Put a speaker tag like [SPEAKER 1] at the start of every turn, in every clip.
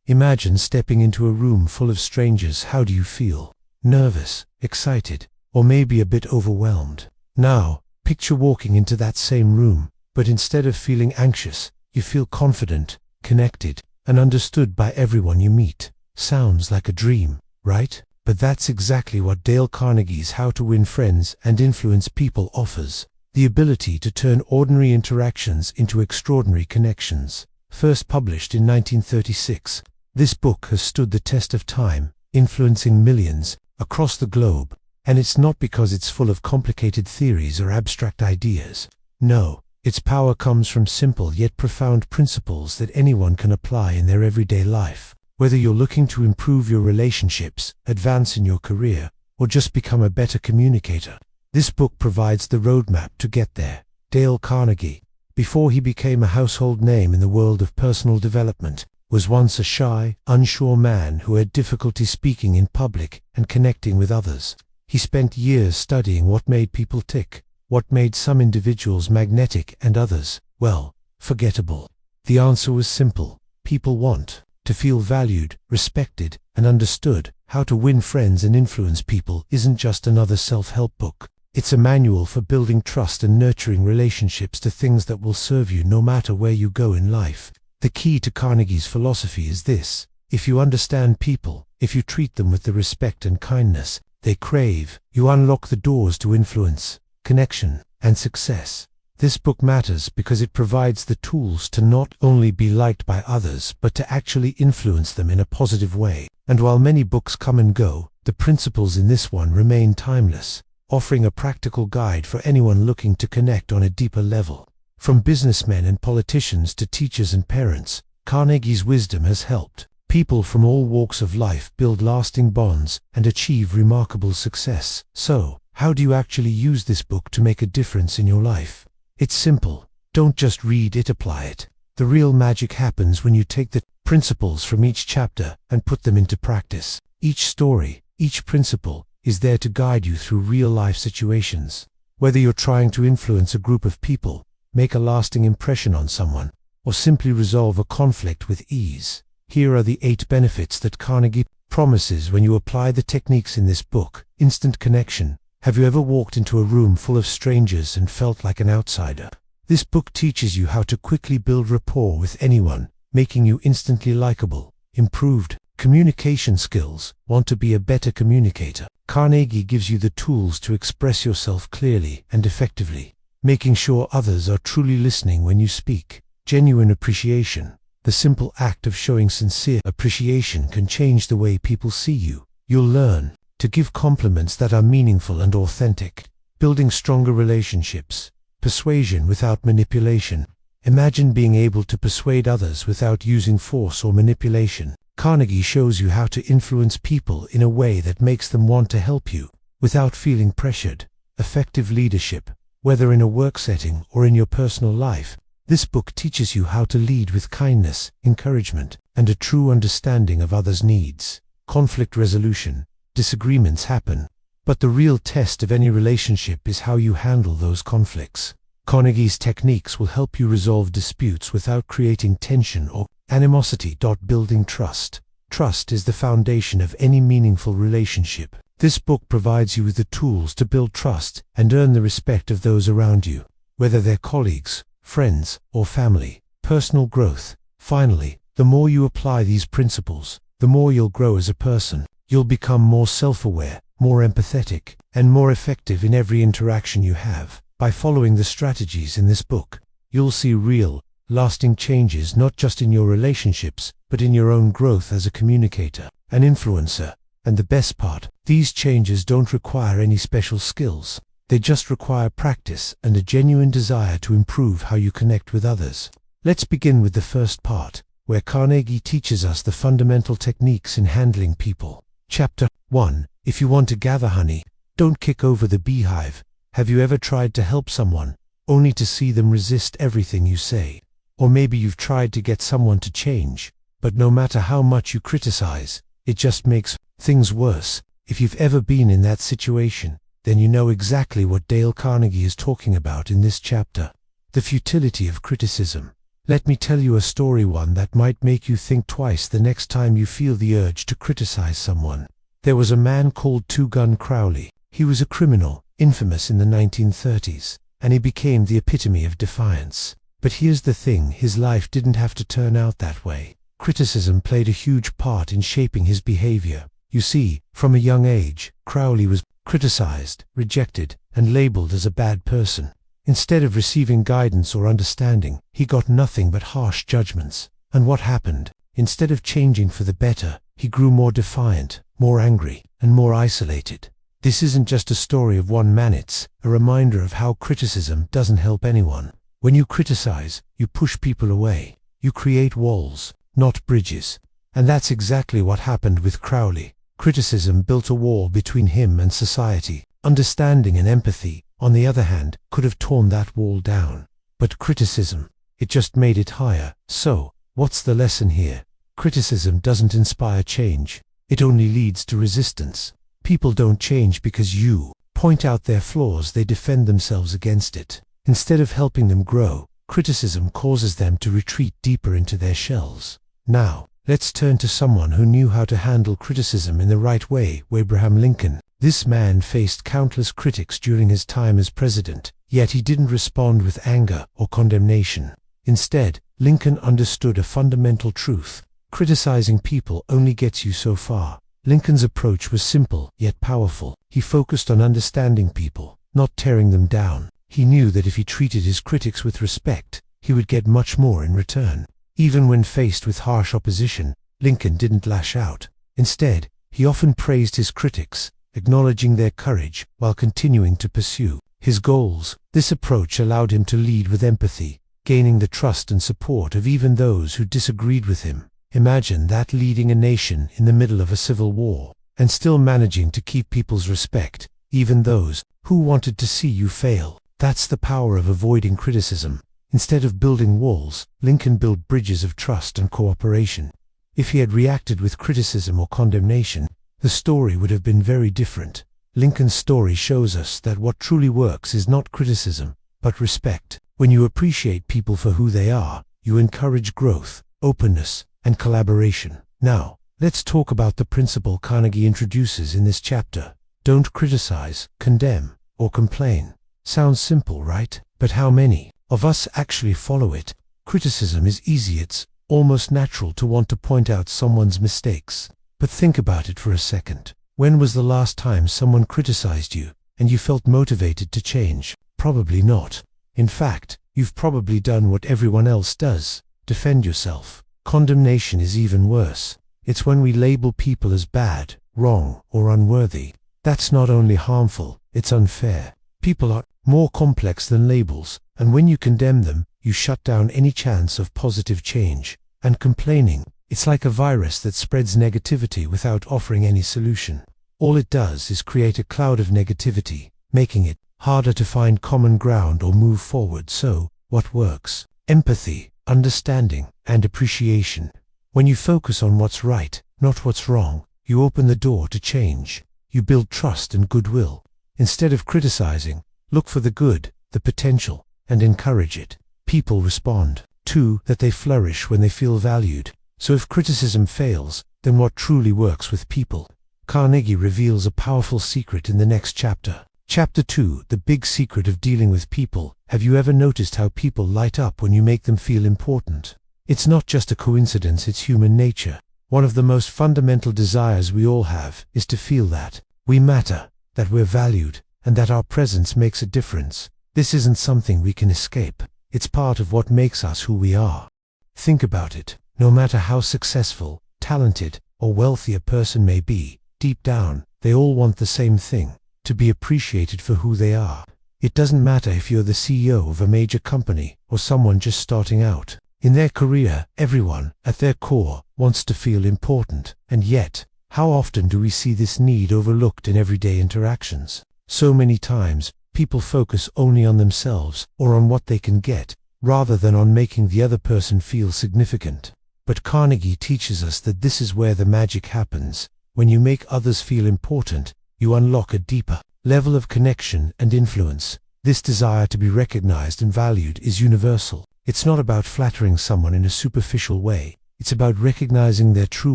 [SPEAKER 1] Imagine stepping into a room full of strangers. How do you feel? Nervous, excited, or maybe a bit overwhelmed? Now, picture walking into that same room, but instead of feeling anxious, you feel confident, connected, and understood by everyone you meet. Sounds like a dream, right? But that's exactly what Dale Carnegie's How to Win Friends and Influence People offers. The ability to turn ordinary interactions into extraordinary connections. First published in 1936, this book has stood the test of time, influencing millions across the globe. And it's not because it's full of complicated theories or abstract ideas. No, its power comes from simple yet profound principles that anyone can apply in their everyday life. Whether you're looking to improve your relationships, advance in your career, or just become a better communicator, this book provides the roadmap to get there. Dale Carnegie, before he became a household name in the world of personal development, was once a shy, unsure man who had difficulty speaking in public and connecting with others. He spent years studying what made people tick, what made some individuals magnetic and others, well, forgettable. The answer was simple. People want to feel valued, respected, and understood. How to Win Friends and Influence People isn't just another self-help book. It's a manual for building trust and nurturing relationships to things that will serve you no matter where you go in life. The key to Carnegie's philosophy is this: if you understand people, if you treat them with the respect and kindness they crave, you unlock the doors to influence, connection, and success. This book matters because it provides the tools to not only be liked by others, but to actually influence them in a positive way. And while many books come and go, the principles in this one remain timeless, offering a practical guide for anyone looking to connect on a deeper level. From businessmen and politicians to teachers and parents, Carnegie's wisdom has helped people from all walks of life build lasting bonds and achieve remarkable success. So, how do you actually use this book to make a difference in your life? It's simple. Don't just read it, apply it. The real magic happens when you take the principles from each chapter and put them into practice. Each story, each principle, is there to guide you through real-life situations. Whether you're trying to influence a group of people, make a lasting impression on someone, or simply resolve a conflict with ease, here are the 8 benefits that Carnegie promises when you apply the techniques in this book. Instant connection. Have you ever walked into a room full of strangers and felt like an outsider? This book teaches you how to quickly build rapport with anyone, making you instantly likable. Improved communication skills. Want to be a better communicator? Carnegie gives you the tools to express yourself clearly and effectively, making sure others are truly listening when you speak. Genuine appreciation. The simple act of showing sincere appreciation can change the way people see you. You'll learn to give compliments that are meaningful and authentic. Building stronger relationships. Persuasion without manipulation. Imagine being able to persuade others without using force or manipulation. Carnegie shows you how to influence people in a way that makes them want to help you, without feeling pressured. Effective leadership. Whether in a work setting or in your personal life, this book teaches you how to lead with kindness, encouragement, and a true understanding of others' needs. Conflict resolution. Disagreements happen, but the real test of any relationship is how you handle those conflicts. Carnegie's techniques will help you resolve disputes without creating tension or animosity. Building trust. Trust is the foundation of any meaningful relationship. This book provides you with the tools to build trust and earn the respect of those around you, whether they're colleagues, friends, or family. Personal growth. Finally, the more you apply these principles, the more you'll grow as a person. You'll become more self-aware, more empathetic, and more effective in every interaction you have. By following the strategies in this book, you'll see real, lasting changes not just in your relationships, but in your own growth as a communicator, an influencer. And the best part, these changes don't require any special skills. They just require practice and a genuine desire to improve how you connect with others. Let's begin with the first part, where Carnegie teaches us the fundamental techniques in handling people. Chapter 1. If you want to gather honey, don't kick over the beehive. Have you ever tried to help someone, only to see them resist everything you say? Or maybe you've tried to get someone to change, but no matter how much you criticize, it just makes things worse. If you've ever been in that situation, then you know exactly what Dale Carnegie is talking about in this chapter. The futility of criticism. Let me tell you a story, one that might make you think twice the next time you feel the urge to criticize someone. There was a man called Two Gun Crowley. He was a criminal, infamous in the 1930s, and he became the epitome of defiance. But here's the thing, his life didn't have to turn out that way. Criticism played a huge part in shaping his behavior. You see, from a young age, Crowley was criticized, rejected, and labeled as a bad person. Instead of receiving guidance or understanding, he got nothing but harsh judgments. And what happened? Instead of changing for the better, he grew more defiant, more angry, and more isolated. This isn't just a story of one man, it's a reminder of how criticism doesn't help anyone. When you criticize, you push people away. You create walls, not bridges. And that's exactly what happened with Crowley. Criticism built a wall between him and society. Understanding and empathy, on the other hand, could have torn that wall down. But criticism, it just made it higher. So, what's the lesson here? Criticism doesn't inspire change. It only leads to resistance. People don't change because you point out their flaws, they defend themselves against it. Instead of helping them grow, criticism causes them to retreat deeper into their shells. Now, let's turn to someone who knew how to handle criticism in the right way, Abraham Lincoln. This man faced countless critics during his time as president, yet he didn't respond with anger or condemnation. Instead, Lincoln understood a fundamental truth: criticizing people only gets you so far. Lincoln's approach was simple, yet powerful. He focused on understanding people, not tearing them down. He knew that if he treated his critics with respect, he would get much more in return. Even when faced with harsh opposition, Lincoln didn't lash out. Instead, he often praised his critics, acknowledging their courage while continuing to pursue his goals. This approach allowed him to lead with empathy, gaining the trust and support of even those who disagreed with him. Imagine that, leading a nation in the middle of a civil war, and still managing to keep people's respect, even those who wanted to see you fail. That's the power of avoiding criticism. Instead of building walls, Lincoln built bridges of trust and cooperation. If he had reacted with criticism or condemnation, the story would have been very different. Lincoln's story shows us that what truly works is not criticism, but respect. When you appreciate people for who they are, you encourage growth, openness, and collaboration. Now, let's talk about the principle Carnegie introduces in this chapter. Don't criticize, condemn, or complain. Sounds simple, right? But how many of us actually follow it? Criticism is easy. It's almost natural to want to point out someone's mistakes. But think about it for a second. When was the last time someone criticized you and you felt motivated to change? Probably not. In fact, you've probably done what everyone else does: defend yourself. Condemnation is even worse. It's when we label people as bad, wrong, or unworthy. That's not only harmful, it's unfair. People are more complex than labels, and when you condemn them, you shut down any chance of positive change. And complaining, it's like a virus that spreads negativity without offering any solution. All it does is create a cloud of negativity, making it harder to find common ground or move forward. So, what works? Empathy, understanding, and appreciation. When you focus on what's right, not what's wrong, you open the door to change. You build trust and goodwill. Instead of criticizing, look for the good, the potential, and encourage it. People respond to that. They flourish when they feel valued. So if criticism fails, then what truly works with people? Carnegie reveals a powerful secret in the next chapter. Chapter 2, The Big Secret of Dealing with People. Have you ever noticed how people light up when you make them feel important? It's not just a coincidence, it's human nature. One of the most fundamental desires we all have is to feel that we matter, that we're valued, and that our presence makes a difference. This isn't something we can escape. It's part of what makes us who we are. Think about it. No matter how successful, talented, or wealthy a person may be, deep down, they all want the same thing: to be appreciated for who they are. It doesn't matter if you're the CEO of a major company or someone just starting out. In their career, everyone, at their core, wants to feel important. And yet, how often do we see this need overlooked in everyday interactions? So many times, people focus only on themselves or on what they can get, rather than on making the other person feel significant. But Carnegie teaches us that this is where the magic happens. When you make others feel important, you unlock a deeper level of connection and influence. This desire to be recognized and valued is universal. It's not about flattering someone in a superficial way. It's about recognizing their true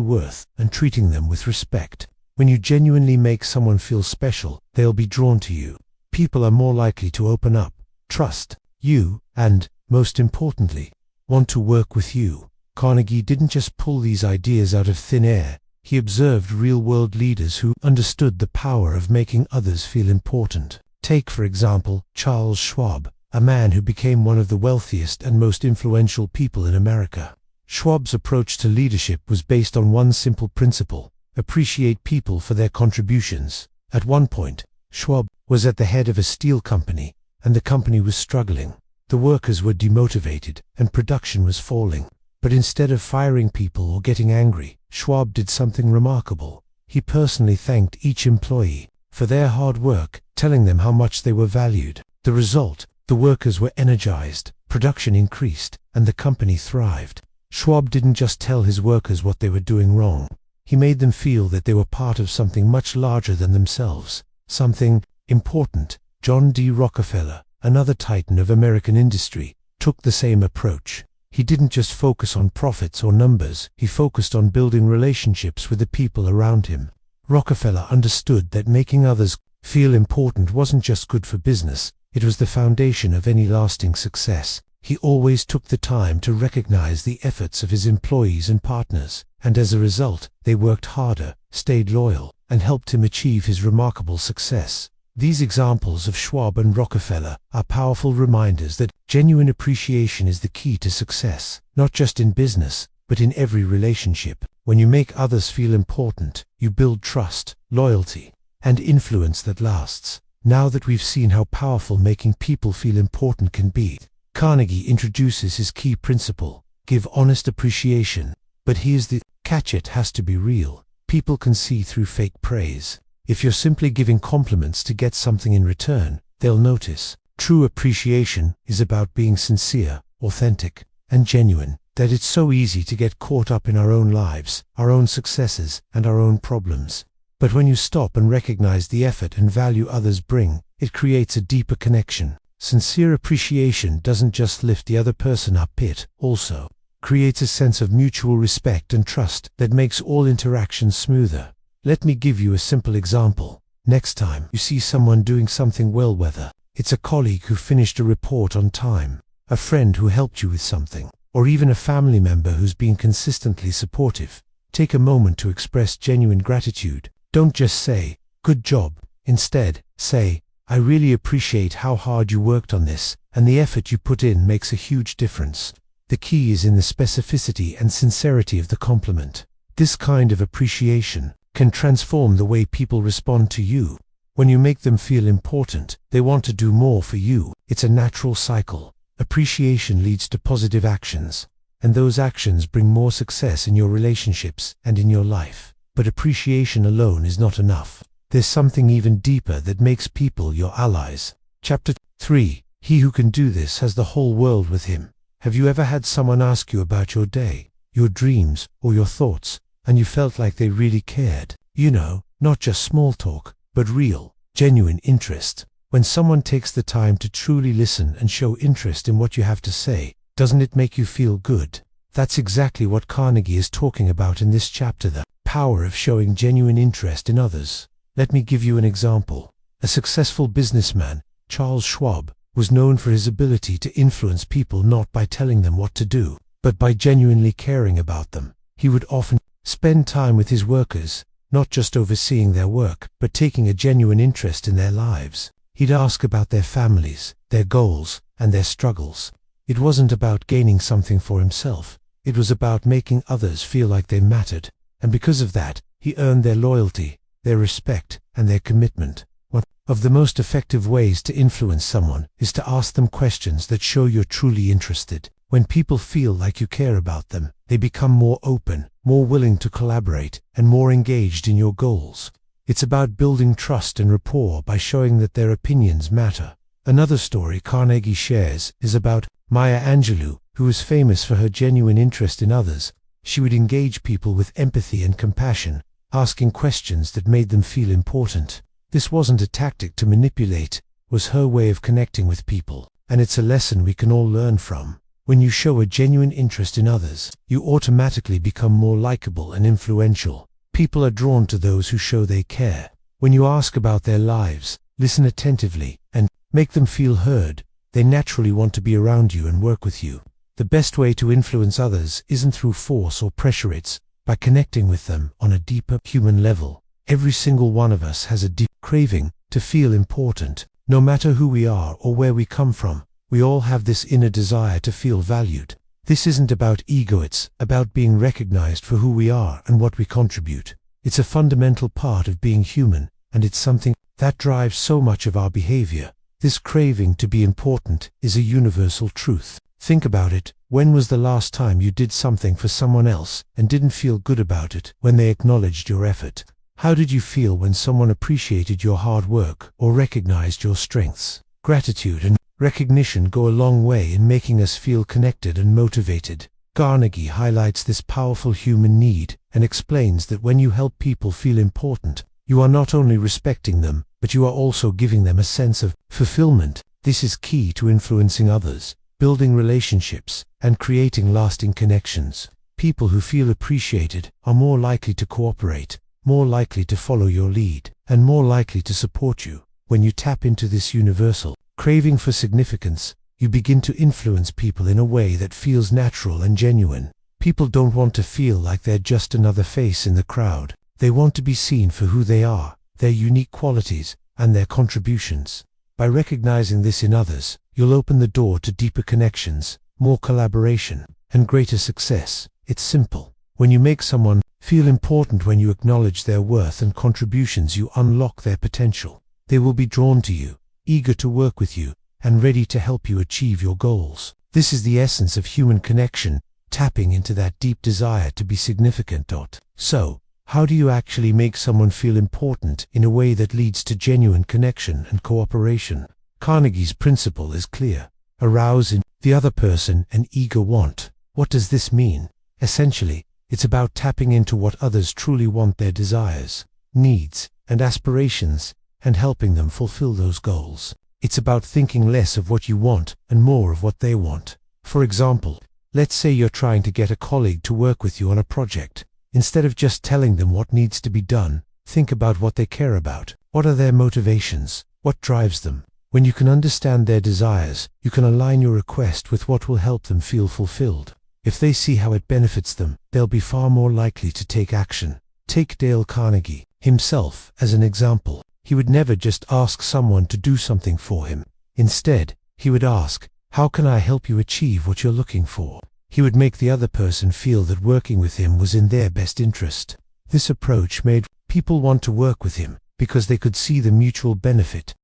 [SPEAKER 1] worth and treating them with respect. When you genuinely make someone feel special, they'll be drawn to you. People are more likely to open up, trust you, and, most importantly, want to work with you. Carnegie didn't just pull these ideas out of thin air. He observed real-world leaders who understood the power of making others feel important. Take, for example, Charles Schwab, a man who became one of the wealthiest and most influential people in America. Schwab's approach to leadership was based on one simple principle: appreciate people for their contributions. At one point, Schwab was at the head of a steel company, and the company was struggling. The workers were demotivated, and production was falling. But instead of firing people or getting angry, Schwab did something remarkable. He personally thanked each employee for their hard work, telling them how much they were valued. The result: the workers were energized, production increased, and the company thrived. Schwab didn't just tell his workers what they were doing wrong. He made them feel that they were part of something much larger than themselves, something important. John D. Rockefeller, another titan of American industry, took the same approach. He didn't just focus on profits or numbers, he focused on building relationships with the people around him. Rockefeller understood that making others feel important wasn't just good for business, it was the foundation of any lasting success. He always took the time to recognize the efforts of his employees and partners, and as a result, they worked harder, stayed loyal, and helped him achieve his remarkable success. These examples of Schwab and Rockefeller are powerful reminders that genuine appreciation is the key to success, not just in business, but in every relationship. When you make others feel important, you build trust, loyalty, and influence that lasts. Now that we've seen how powerful making people feel important can be, Carnegie introduces his key principle: give honest appreciation. But here's the catch: it has to be real. People can see through fake praise. If you're simply giving compliments to get something in return, they'll notice. True appreciation is about being sincere, authentic, and genuine. That it's so easy to get caught up in our own lives, our own successes, and our own problems. But when you stop and recognize the effort and value others bring, it creates a deeper connection. Sincere appreciation doesn't just lift the other person up, it also creates a sense of mutual respect and trust that makes all interactions smoother. Let me give you a simple example. Next time you see someone doing something well, whether it's a colleague who finished a report on time, a friend who helped you with something, or even a family member who's been consistently supportive, take a moment to express genuine gratitude. Don't just say, "Good job." Instead, say, "I really appreciate how hard you worked on this, and the effort you put in makes a huge difference." The key is in the specificity and sincerity of the compliment. This kind of appreciation can transform the way people respond to you. When you make them feel important, they want to do more for you. It's a natural cycle. Appreciation leads to positive actions, and those actions bring more success in your relationships and in your life. But appreciation alone is not enough. There's something even deeper that makes people your allies. Chapter 3. He who can do this has the whole world with him. Have you ever had someone ask you about your day, your dreams, or your thoughts, and you felt like they really cared? You know, not just small talk, but real, genuine interest. When someone takes the time to truly listen and show interest in what you have to say, doesn't it make you feel good? That's exactly what Carnegie is talking about in this chapter: the power of showing genuine interest in others. Let me give you an example. A successful businessman, Charles Schwab, was known for his ability to influence people not by telling them what to do, but by genuinely caring about them. He would often spend time with his workers, not just overseeing their work, but taking a genuine interest in their lives. He'd ask about their families, their goals, and their struggles. It wasn't about gaining something for himself. It was about making others feel like they mattered. And because of that, he earned their loyalty, their respect, and their commitment. One of the most effective ways to influence someone is to ask them questions that show you're truly interested. When people feel like you care about them, they become more open, more willing to collaborate, and more engaged in your goals. It's about building trust and rapport by showing that their opinions matter. Another story Carnegie shares is about Maya Angelou, who was famous for her genuine interest in others. She would engage people with empathy and compassion, asking questions that made them feel important. This wasn't a tactic to manipulate, it was her way of connecting with people, and it's a lesson we can all learn from. When you show a genuine interest in others, you automatically become more likable and influential. People are drawn to those who show they care. When you ask about their lives, listen attentively, and make them feel heard, they naturally want to be around you and work with you. The best way to influence others isn't through force or pressure, it's by connecting with them on a deeper human level. Every single one of us has a deep craving to feel important. No matter who we are or where we come from, we all have this inner desire to feel valued. This isn't about ego, it's about being recognized for who we are and what we contribute. It's a fundamental part of being human, and it's something that drives so much of our behavior. This craving to be important is a universal truth. Think about it. When was the last time you did something for someone else and didn't feel good about it when they acknowledged your effort? How did you feel when someone appreciated your hard work or recognized your strengths? Gratitude and recognition go a long way in making us feel connected and motivated. Carnegie highlights this powerful human need and explains that when you help people feel important, you are not only respecting them, but you are also giving them a sense of fulfillment. This is key to influencing others, building relationships, and creating lasting connections. People who feel appreciated are more likely to cooperate, more likely to follow your lead, and more likely to support you. When you tap into this universal craving for significance, you begin to influence people in a way that feels natural and genuine. People don't want to feel like they're just another face in the crowd. They want to be seen for who they are, their unique qualities, and their contributions. By recognizing this in others, you'll open the door to deeper connections, more collaboration, and greater success. It's simple. When you make someone feel important, when you acknowledge their worth and contributions, you unlock their potential. They will be drawn to you, eager to work with you, and ready to help you achieve your goals. This is the essence of human connection, tapping into that deep desire to be significant. So, how do you actually make someone feel important in a way that leads to genuine connection and cooperation? Carnegie's principle is clear. Arouse in the other person an eager want. What does this mean? Essentially, it's about tapping into what others truly want, their desires, needs, and aspirations, and helping them fulfill those goals. It's about thinking less of what you want and more of what they want. For example, let's say you're trying to get a colleague to work with you on a project. Instead of just telling them what needs to be done, think about what they care about. What are their motivations? What drives them? When you can understand their desires, you can align your request with what will help them feel fulfilled. If they see how it benefits them, they'll be far more likely to take action. Take Dale Carnegie himself as an example. He would never just ask someone to do something for him. Instead, he would ask, "How can I help you achieve what you're looking for?" He would make the other person feel that working with him was in their best interest. This approach made people want to work with him because they could see the mutual benefit.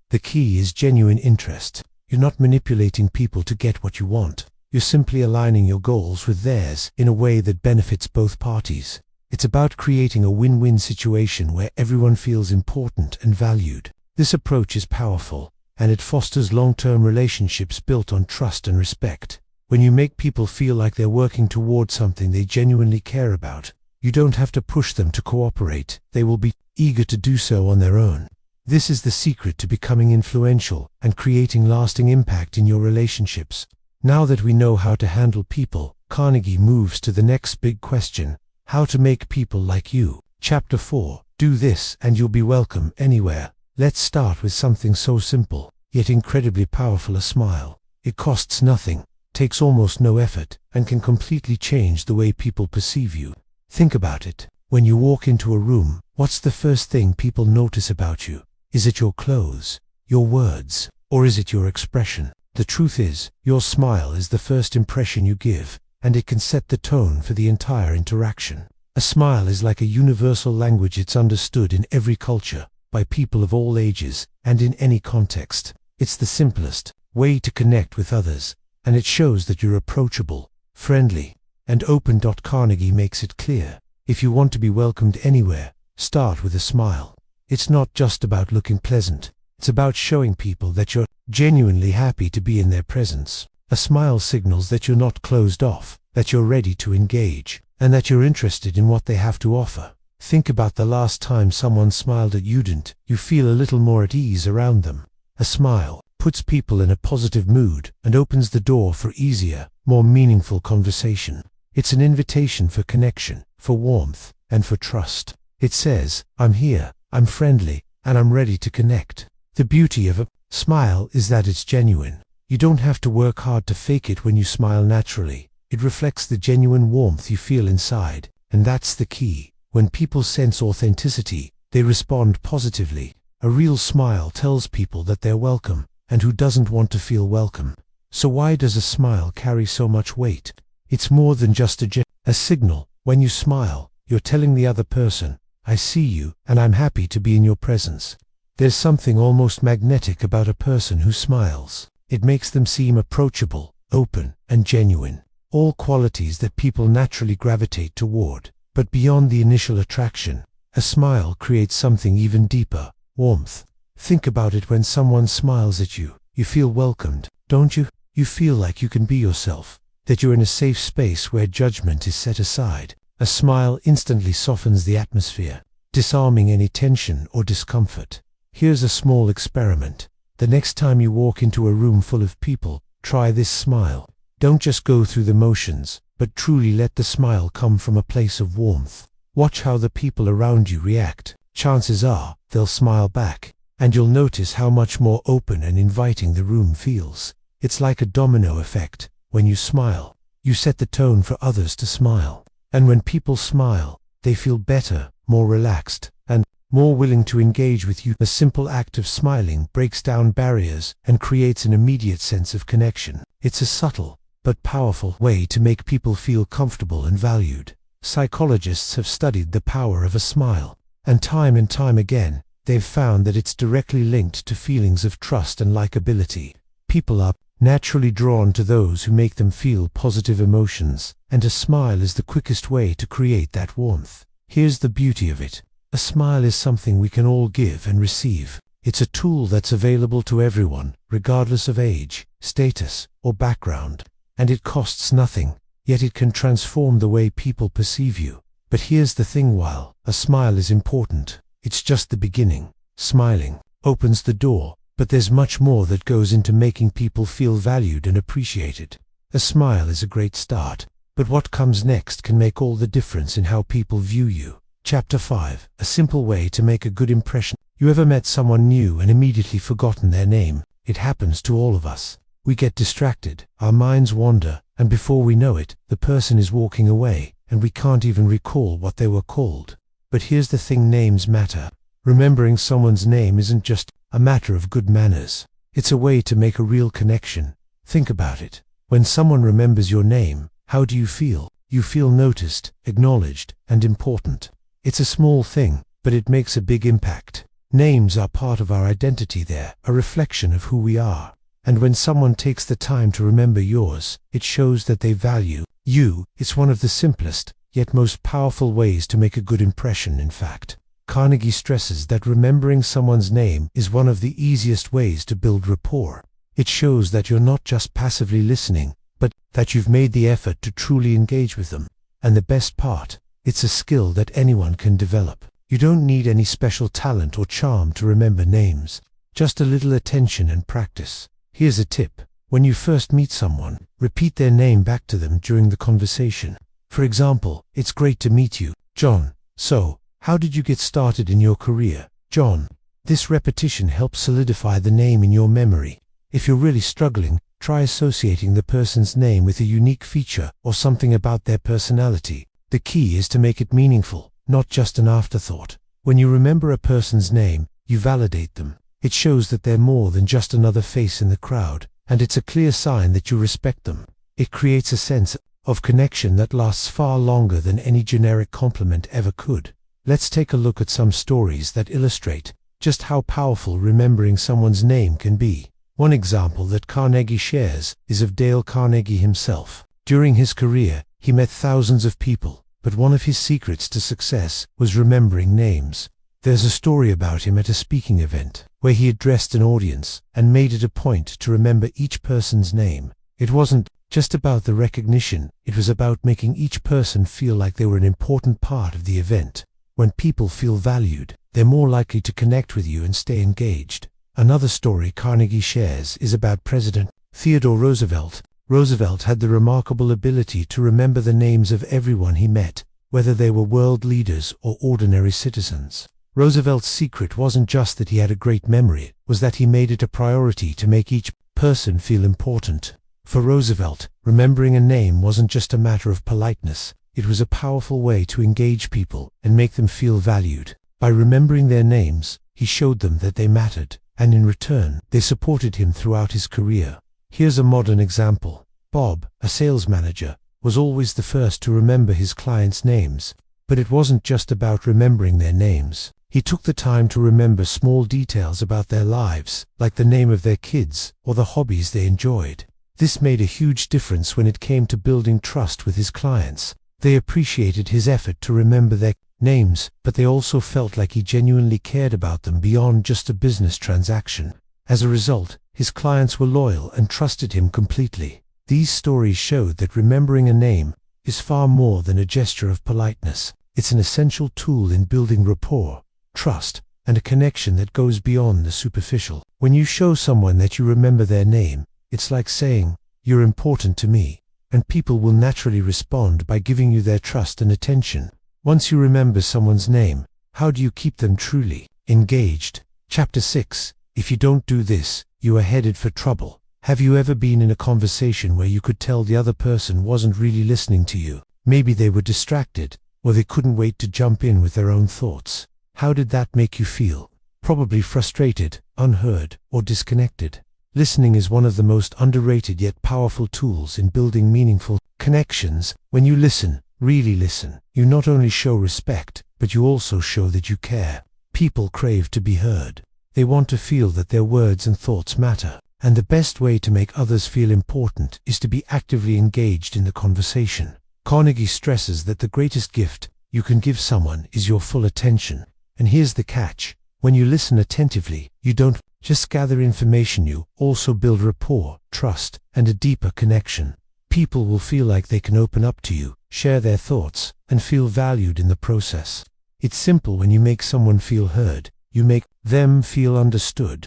[SPEAKER 1] The key is genuine interest. You're not manipulating people to get what you want. You're simply aligning your goals with theirs in a way that benefits both parties. It's about creating a win-win situation where everyone feels important and valued. This approach is powerful, and it fosters long-term relationships built on trust and respect. When you make people feel like they're working toward something they genuinely care about, you don't have to push them to cooperate. They will be eager to do so on their own. This is the secret to becoming influential and creating lasting impact in your relationships. Now that we know how to handle people, Carnegie moves to the next big question: how to make people like you. Chapter 4. Do this and you'll be welcome anywhere. Let's start with something so simple, yet incredibly powerful: a smile. It costs nothing, takes almost no effort, and can completely change the way people perceive you. Think about it. When you walk into a room, what's the first thing people notice about you? Is it your clothes, your words, or is it your expression? The truth is, your smile is the first impression you give, and it can set the tone for the entire interaction. A smile is like a universal language. It's understood in every culture, by people of all ages, and in any context. It's the simplest way to connect with others, and it shows that you're approachable, friendly, and open. Carnegie makes it clear: if you want to be welcomed anywhere, start with a smile. It's not just about looking pleasant. It's about showing people that you're genuinely happy to be in their presence. A smile signals that you're not closed off, that you're ready to engage, and that you're interested in what they have to offer. Think about the last time someone smiled at you. Didn't you feel a little more at ease around them? A smile puts people in a positive mood and opens the door for easier, more meaningful conversation. It's an invitation for connection, for warmth, and for trust. It says, I'm here, I'm friendly, and I'm ready to connect. The beauty of a smile is that it's genuine. You don't have to work hard to fake it when you smile naturally. It reflects the genuine warmth you feel inside, and that's the key. When people sense authenticity, they respond positively. A real smile tells people that they're welcome, and who doesn't want to feel welcome? So why does a smile carry so much weight? It's more than just a signal. When you smile, you're telling the other person, I see you, and I'm happy to be in your presence. There's something almost magnetic about a person who smiles. It makes them seem approachable, open, and genuine. All qualities that people naturally gravitate toward. But beyond the initial attraction, a smile creates something even deeper, warmth. Think about it. When someone smiles at you, you feel welcomed, don't you? You feel like you can be yourself, that you're in a safe space where judgment is set aside. A smile instantly softens the atmosphere, disarming any tension or discomfort. Here's a small experiment. The next time you walk into a room full of people, try this smile. Don't just go through the motions, but truly let the smile come from a place of warmth. Watch how the people around you react. Chances are, they'll smile back, and you'll notice how much more open and inviting the room feels. It's like a domino effect. When you smile, you set the tone for others to smile. And when people smile, they feel better, more relaxed, and more willing to engage with you. A simple act of smiling breaks down barriers and creates an immediate sense of connection. It's a subtle, but powerful way to make people feel comfortable and valued. Psychologists have studied the power of a smile, and time again, they've found that it's directly linked to feelings of trust and likability. People are naturally drawn to those who make them feel positive emotions, and a smile is the quickest way to create that warmth. Here's the beauty of it. A smile is something we can all give and receive. It's a tool that's available to everyone, regardless of age, status, or background. And it costs nothing, yet it can transform the way people perceive you. But here's the thing: while a smile is important, it's just the beginning. Smiling opens the door, but there's much more that goes into making people feel valued and appreciated. A smile is a great start, but what comes next can make all the difference in how people view you. Chapter 5. A simple way to make a good impression. You ever met someone new and immediately forgotten their name? It happens to all of us. We get distracted, our minds wander, and before we know it, the person is walking away, and we can't even recall what they were called. But here's the thing: names matter. Remembering someone's name isn't just a matter of good manners. It's a way to make a real connection. Think about it. When someone remembers your name, how do you feel? You feel noticed, acknowledged, and important. It's a small thing, but it makes a big impact. Names are part of our identity. They're a reflection of who we are. And when someone takes the time to remember yours, it shows that they value you. It's one of the simplest, yet most powerful ways to make a good impression. In fact, Carnegie stresses that remembering someone's name is one of the easiest ways to build rapport. It shows that you're not just passively listening, but that you've made the effort to truly engage with them. And the best part, it's a skill that anyone can develop. You don't need any special talent or charm to remember names, just a little attention and practice. Here's a tip. When you first meet someone, repeat their name back to them during the conversation. For example, it's great to meet you, John. So, how did you get started in your career, John? This repetition helps solidify the name in your memory. If you're really struggling, try associating the person's name with a unique feature or something about their personality. The key is to make it meaningful, not just an afterthought. When you remember a person's name, you validate them. It shows that they're more than just another face in the crowd, and it's a clear sign that you respect them. It creates a sense of connection that lasts far longer than any generic compliment ever could. Let's take a look at some stories that illustrate just how powerful remembering someone's name can be. One example that Carnegie shares is of Dale Carnegie himself. During his career, he met thousands of people, but one of his secrets to success was remembering names. There's a story about him at a speaking event, where he addressed an audience and made it a point to remember each person's name. It wasn't just about the recognition, it was about making each person feel like they were an important part of the event. When people feel valued, they're more likely to connect with you and stay engaged. Another story Carnegie shares is about President Theodore Roosevelt. Roosevelt had the remarkable ability to remember the names of everyone he met, whether they were world leaders or ordinary citizens. Roosevelt's secret wasn't just that he had a great memory, it was that he made it a priority to make each person feel important. For Roosevelt, remembering a name wasn't just a matter of politeness, it was a powerful way to engage people and make them feel valued. By remembering their names, he showed them that they mattered, and in return, they supported him throughout his career. Here's a modern example. Bob, a sales manager, was always the first to remember his clients' names. But it wasn't just about remembering their names. He took the time to remember small details about their lives, like the name of their kids or the hobbies they enjoyed. This made a huge difference when it came to building trust with his clients. They appreciated his effort to remember their names, but they also felt like he genuinely cared about them beyond just a business transaction. As a result, his clients were loyal and trusted him completely. These stories showed that remembering a name is far more than a gesture of politeness. It's an essential tool in building rapport, trust, and a connection that goes beyond the superficial. When you show someone that you remember their name, it's like saying, "You're important to me," and people will naturally respond by giving you their trust and attention. Once you remember someone's name, how do you keep them truly engaged? Chapter 6. If you don't do this, you are headed for trouble. Have you ever been in a conversation where you could tell the other person wasn't really listening to you? Maybe they were distracted, or they couldn't wait to jump in with their own thoughts. How did that make you feel? Probably frustrated, unheard, or disconnected. Listening is one of the most underrated yet powerful tools in building meaningful connections. When you listen, really listen, you not only show respect, but you also show that you care. People crave to be heard. They want to feel that their words and thoughts matter. And the best way to make others feel important is to be actively engaged in the conversation. Carnegie stresses that the greatest gift you can give someone is your full attention. And here's the catch. When you listen attentively, you don't just gather information, you also build rapport, trust, and a deeper connection. People will feel like they can open up to you, share their thoughts, and feel valued in the process. It's simple. When you make someone feel heard, you make them feel understood.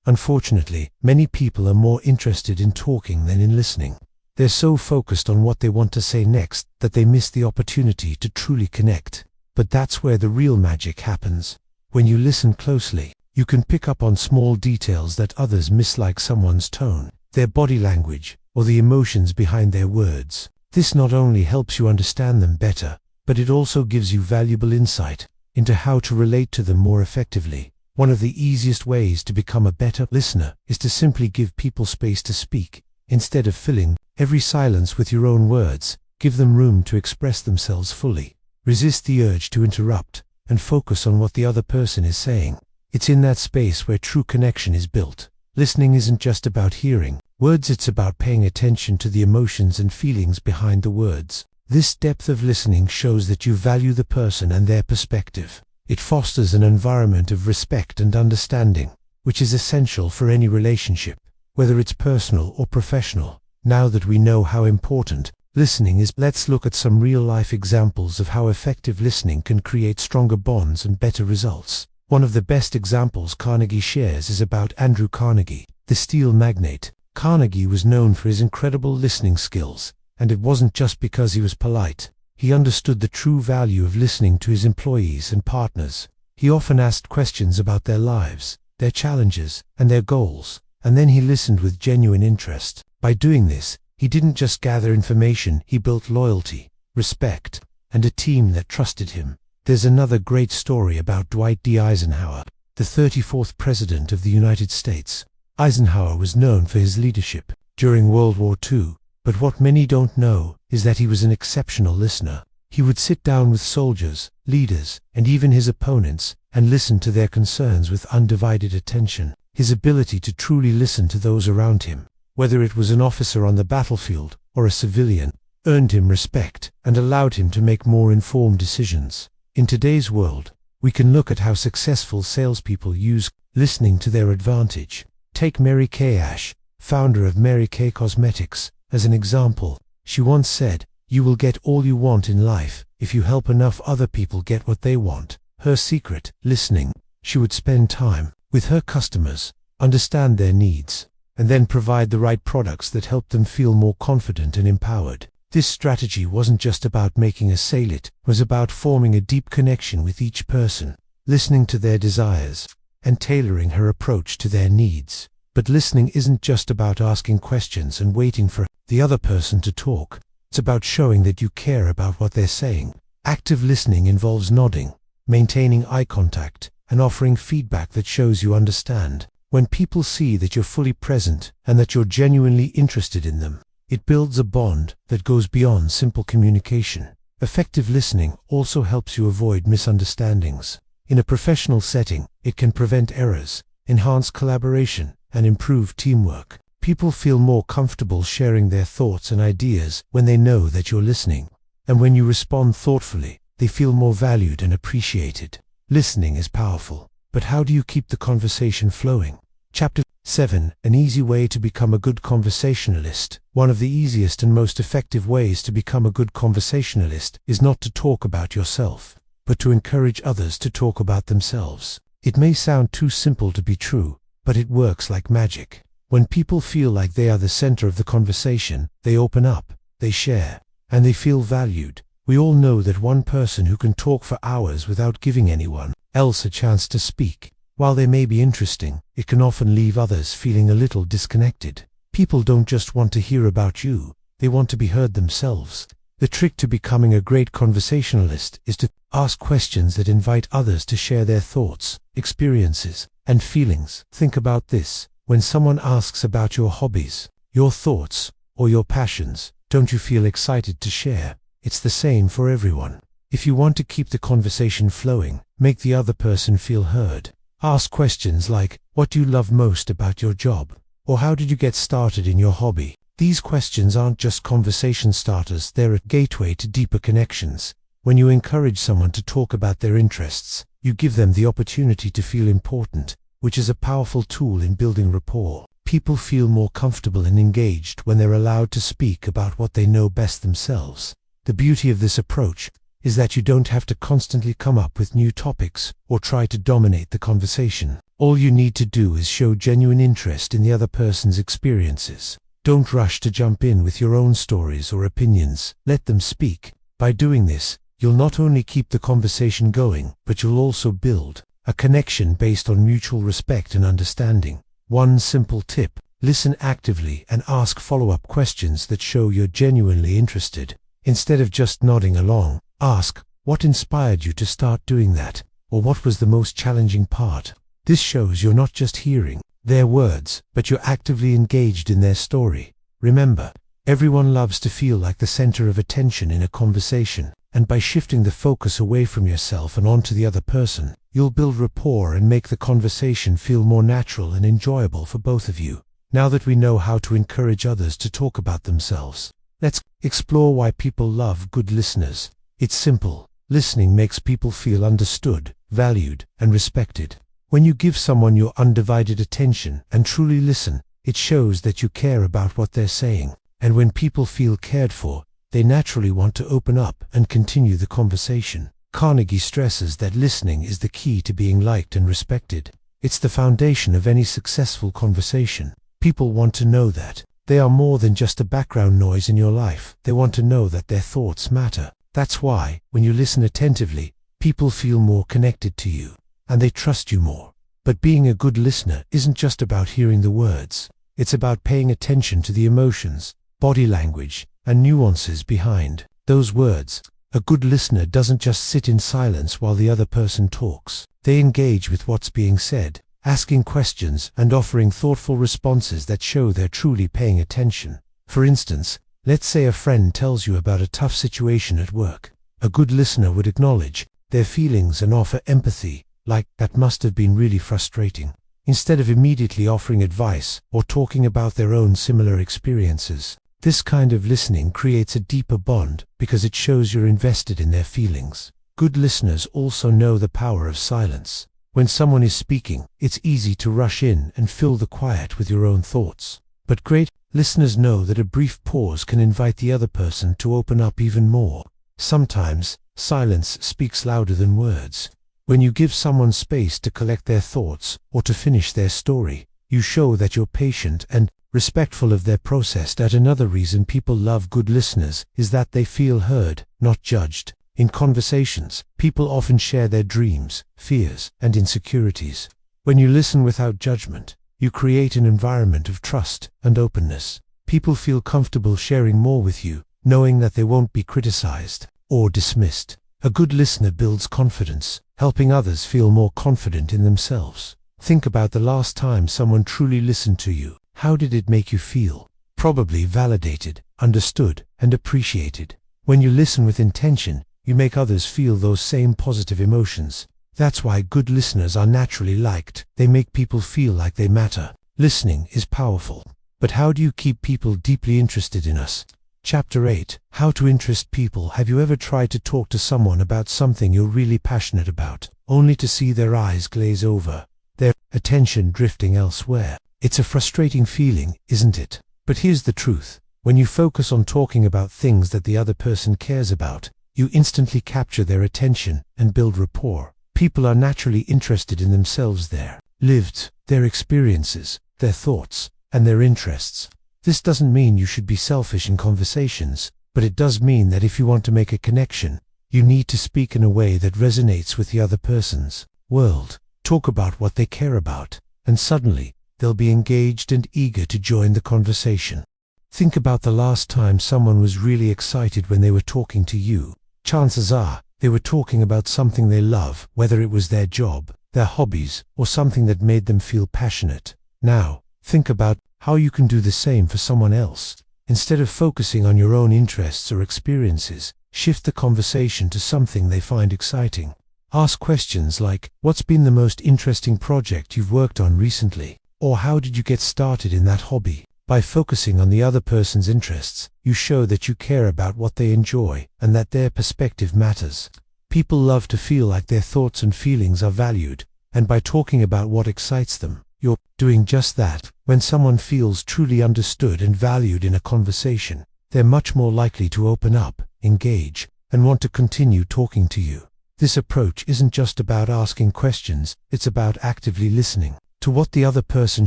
[SPEAKER 1] Unfortunately, many people are more interested in talking than in listening. They're so focused on what they want to say next that they miss the opportunity to truly connect. But that's where the real magic happens. When you listen closely, you can pick up on small details that others miss, like someone's tone, their body language, or the emotions behind their words. This not only helps you understand them better, but it also gives you valuable insight into how to relate to them more effectively. One of the easiest ways to become a better listener is to simply give people space to speak. Instead of filling every silence with your own words, give them room to express themselves fully. Resist the urge to interrupt and focus on what the other person is saying. It's in that space where true connection is built. Listening isn't just about hearing words, it's about paying attention to the emotions and feelings behind the words. This depth of listening shows that you value the person and their perspective. It fosters an environment of respect and understanding, which is essential for any relationship, whether it's personal or professional. Now that we know how important listening is, let's look at some real-life examples of how effective listening can create stronger bonds and better results. One of the best examples Carnegie shares is about Andrew Carnegie, the steel magnate. Carnegie was known for his incredible listening skills, and it wasn't just because he was polite. He understood the true value of listening to his employees and partners. He often asked questions about their lives, their challenges, and their goals, and then he listened with genuine interest. By doing this, he didn't just gather information, he built loyalty, respect, and a team that trusted him. There's another great story about Dwight D. Eisenhower, the 34th President of the United States. Eisenhower was known for his leadership during World War II, but what many don't know is that he was an exceptional listener. He would sit down with soldiers, leaders, and even his opponents, and listen to their concerns with undivided attention. His ability to truly listen to those around him, whether it was an officer on the battlefield or a civilian, earned him respect and allowed him to make more informed decisions. In today's world, we can look at how successful salespeople use listening to their advantage. Take Mary Kay Ash, founder of Mary Kay Cosmetics, as an example. She once said, "You will get all you want in life if you help enough other people get what they want." Her secret, listening. She would spend time with her customers, understand their needs, and then provide the right products that help them feel more confident and empowered. This strategy wasn't just about making a sale, it was about forming a deep connection with each person, listening to their desires, and tailoring her approach to their needs. But listening isn't just about asking questions and waiting for the other person to talk. It's about showing that you care about what they're saying. Active listening involves nodding, maintaining eye contact, and offering feedback that shows you understand. When people see that you're fully present and that you're genuinely interested in them, it builds a bond that goes beyond simple communication. Effective listening also helps you avoid misunderstandings. In a professional setting, it can prevent errors, enhance collaboration, and improve teamwork. People feel more comfortable sharing their thoughts and ideas when they know that you're listening. And when you respond thoughtfully, they feel more valued and appreciated. Listening is powerful, but how do you keep the conversation flowing? Chapter 7. An easy way to become a good conversationalist. One of the easiest and most effective ways to become a good conversationalist is not to talk about yourself, but to encourage others to talk about themselves. It may sound too simple to be true, but it works like magic. When people feel like they are the center of the conversation, they open up, they share, and they feel valued. We all know that one person who can talk for hours without giving anyone else a chance to speak, while they may be interesting, it can often leave others feeling a little disconnected. People don't just want to hear about you, they want to be heard themselves. The trick to becoming a great conversationalist is to ask questions that invite others to share their thoughts, experiences, and feelings. Think about this. When someone asks about your hobbies, your thoughts, or your passions, don't you feel excited to share? It's the same for everyone. If you want to keep the conversation flowing, make the other person feel heard. Ask questions like, what do you love most about your job? Or how did you get started in your hobby? These questions aren't just conversation starters, they're a gateway to deeper connections. When you encourage someone to talk about their interests, you give them the opportunity to feel important, which is a powerful tool in building rapport. People feel more comfortable and engaged when they're allowed to speak about what they know best themselves. The beauty of this approach is that you don't have to constantly come up with new topics or try to dominate the conversation. All you need to do is show genuine interest in the other person's experiences. Don't rush to jump in with your own stories or opinions. Let them speak. By doing this, you'll not only keep the conversation going, but you'll also build a connection based on mutual respect and understanding. One simple tip: listen actively and ask follow-up questions that show you're genuinely interested. Instead of just nodding along, ask, what inspired you to start doing that? Or what was the most challenging part? This shows you're not just hearing their words, but you're actively engaged in their story. Remember, everyone loves to feel like the center of attention in a conversation, and by shifting the focus away from yourself and onto the other person, you'll build rapport and make the conversation feel more natural and enjoyable for both of you. Now that we know how to encourage others to talk about themselves, let's explore why people love good listeners. It's simple. Listening makes people feel understood, valued, and respected. When you give someone your undivided attention and truly listen, it shows that you care about what they're saying. And when people feel cared for, they naturally want to open up and continue the conversation. Carnegie stresses that listening is the key to being liked and respected. It's the foundation of any successful conversation. People want to know that they are more than just a background noise in your life. They want to know that their thoughts matter. That's why, when you listen attentively, people feel more connected to you, and they trust you more. But being a good listener isn't just about hearing the words. It's about paying attention to the emotions, body language, and nuances behind those words. A good listener doesn't just sit in silence while the other person talks. They engage with what's being said, asking questions and offering thoughtful responses that show they're truly paying attention. For instance, let's say a friend tells you about a tough situation at work. A good listener would acknowledge their feelings and offer empathy, like, that must have been really frustrating, instead of immediately offering advice or talking about their own similar experiences. This kind of listening creates a deeper bond because it shows you're invested in their feelings. Good listeners also know the power of silence. When someone is speaking, it's easy to rush in and fill the quiet with your own thoughts. But great listeners know that a brief pause can invite the other person to open up even more. Sometimes, silence speaks louder than words. When you give someone space to collect their thoughts or to finish their story, You show that you're patient and respectful of their process. That another reason people love good listeners is that they feel heard, not judged. In conversations, people often share their dreams, fears, and insecurities. When you listen without judgment, you create an environment of trust and openness. People feel comfortable sharing more with you, knowing that they won't be criticized or dismissed. A good listener builds confidence, helping others feel more confident in themselves. Think about the last time someone truly listened to you. How did it make you feel? Probably validated, understood, and appreciated. When you listen with intention, you make others feel those same positive emotions. That's why good listeners are naturally liked. They make people feel like they matter. Listening is powerful. But how do you keep people deeply interested in us? Chapter 8. How to interest people. Have you ever tried to talk to someone about something you're really passionate about, only to see their eyes glaze over, their attention drifting elsewhere? It's a frustrating feeling, isn't it? But here's the truth. When you focus on talking about things that the other person cares about, you instantly capture their attention and build rapport. People are naturally interested in themselves, their lived, their experiences, their thoughts, and their interests. This doesn't mean you should be selfish in conversations, but it does mean that if you want to make a connection, you need to speak in a way that resonates with the other person's world. Talk about what they care about, and suddenly, they'll be engaged and eager to join the conversation. Think about the last time someone was really excited when they were talking to you. Chances are, they were talking about something they love, whether it was their job, their hobbies, or something that made them feel passionate. Now, think about how you can do the same for someone else. Instead of focusing on your own interests or experiences, shift the conversation to something they find exciting. Ask questions like, what's been the most interesting project you've worked on recently? Or how did you get started in that hobby? By focusing on the other person's interests, you show that you care about what they enjoy and that their perspective matters. People love to feel like their thoughts and feelings are valued, and by talking about what excites them, you're doing just that. When someone feels truly understood and valued in a conversation, they're much more likely to open up, engage, and want to continue talking to you. This approach isn't just about asking questions, it's about actively listening to what the other person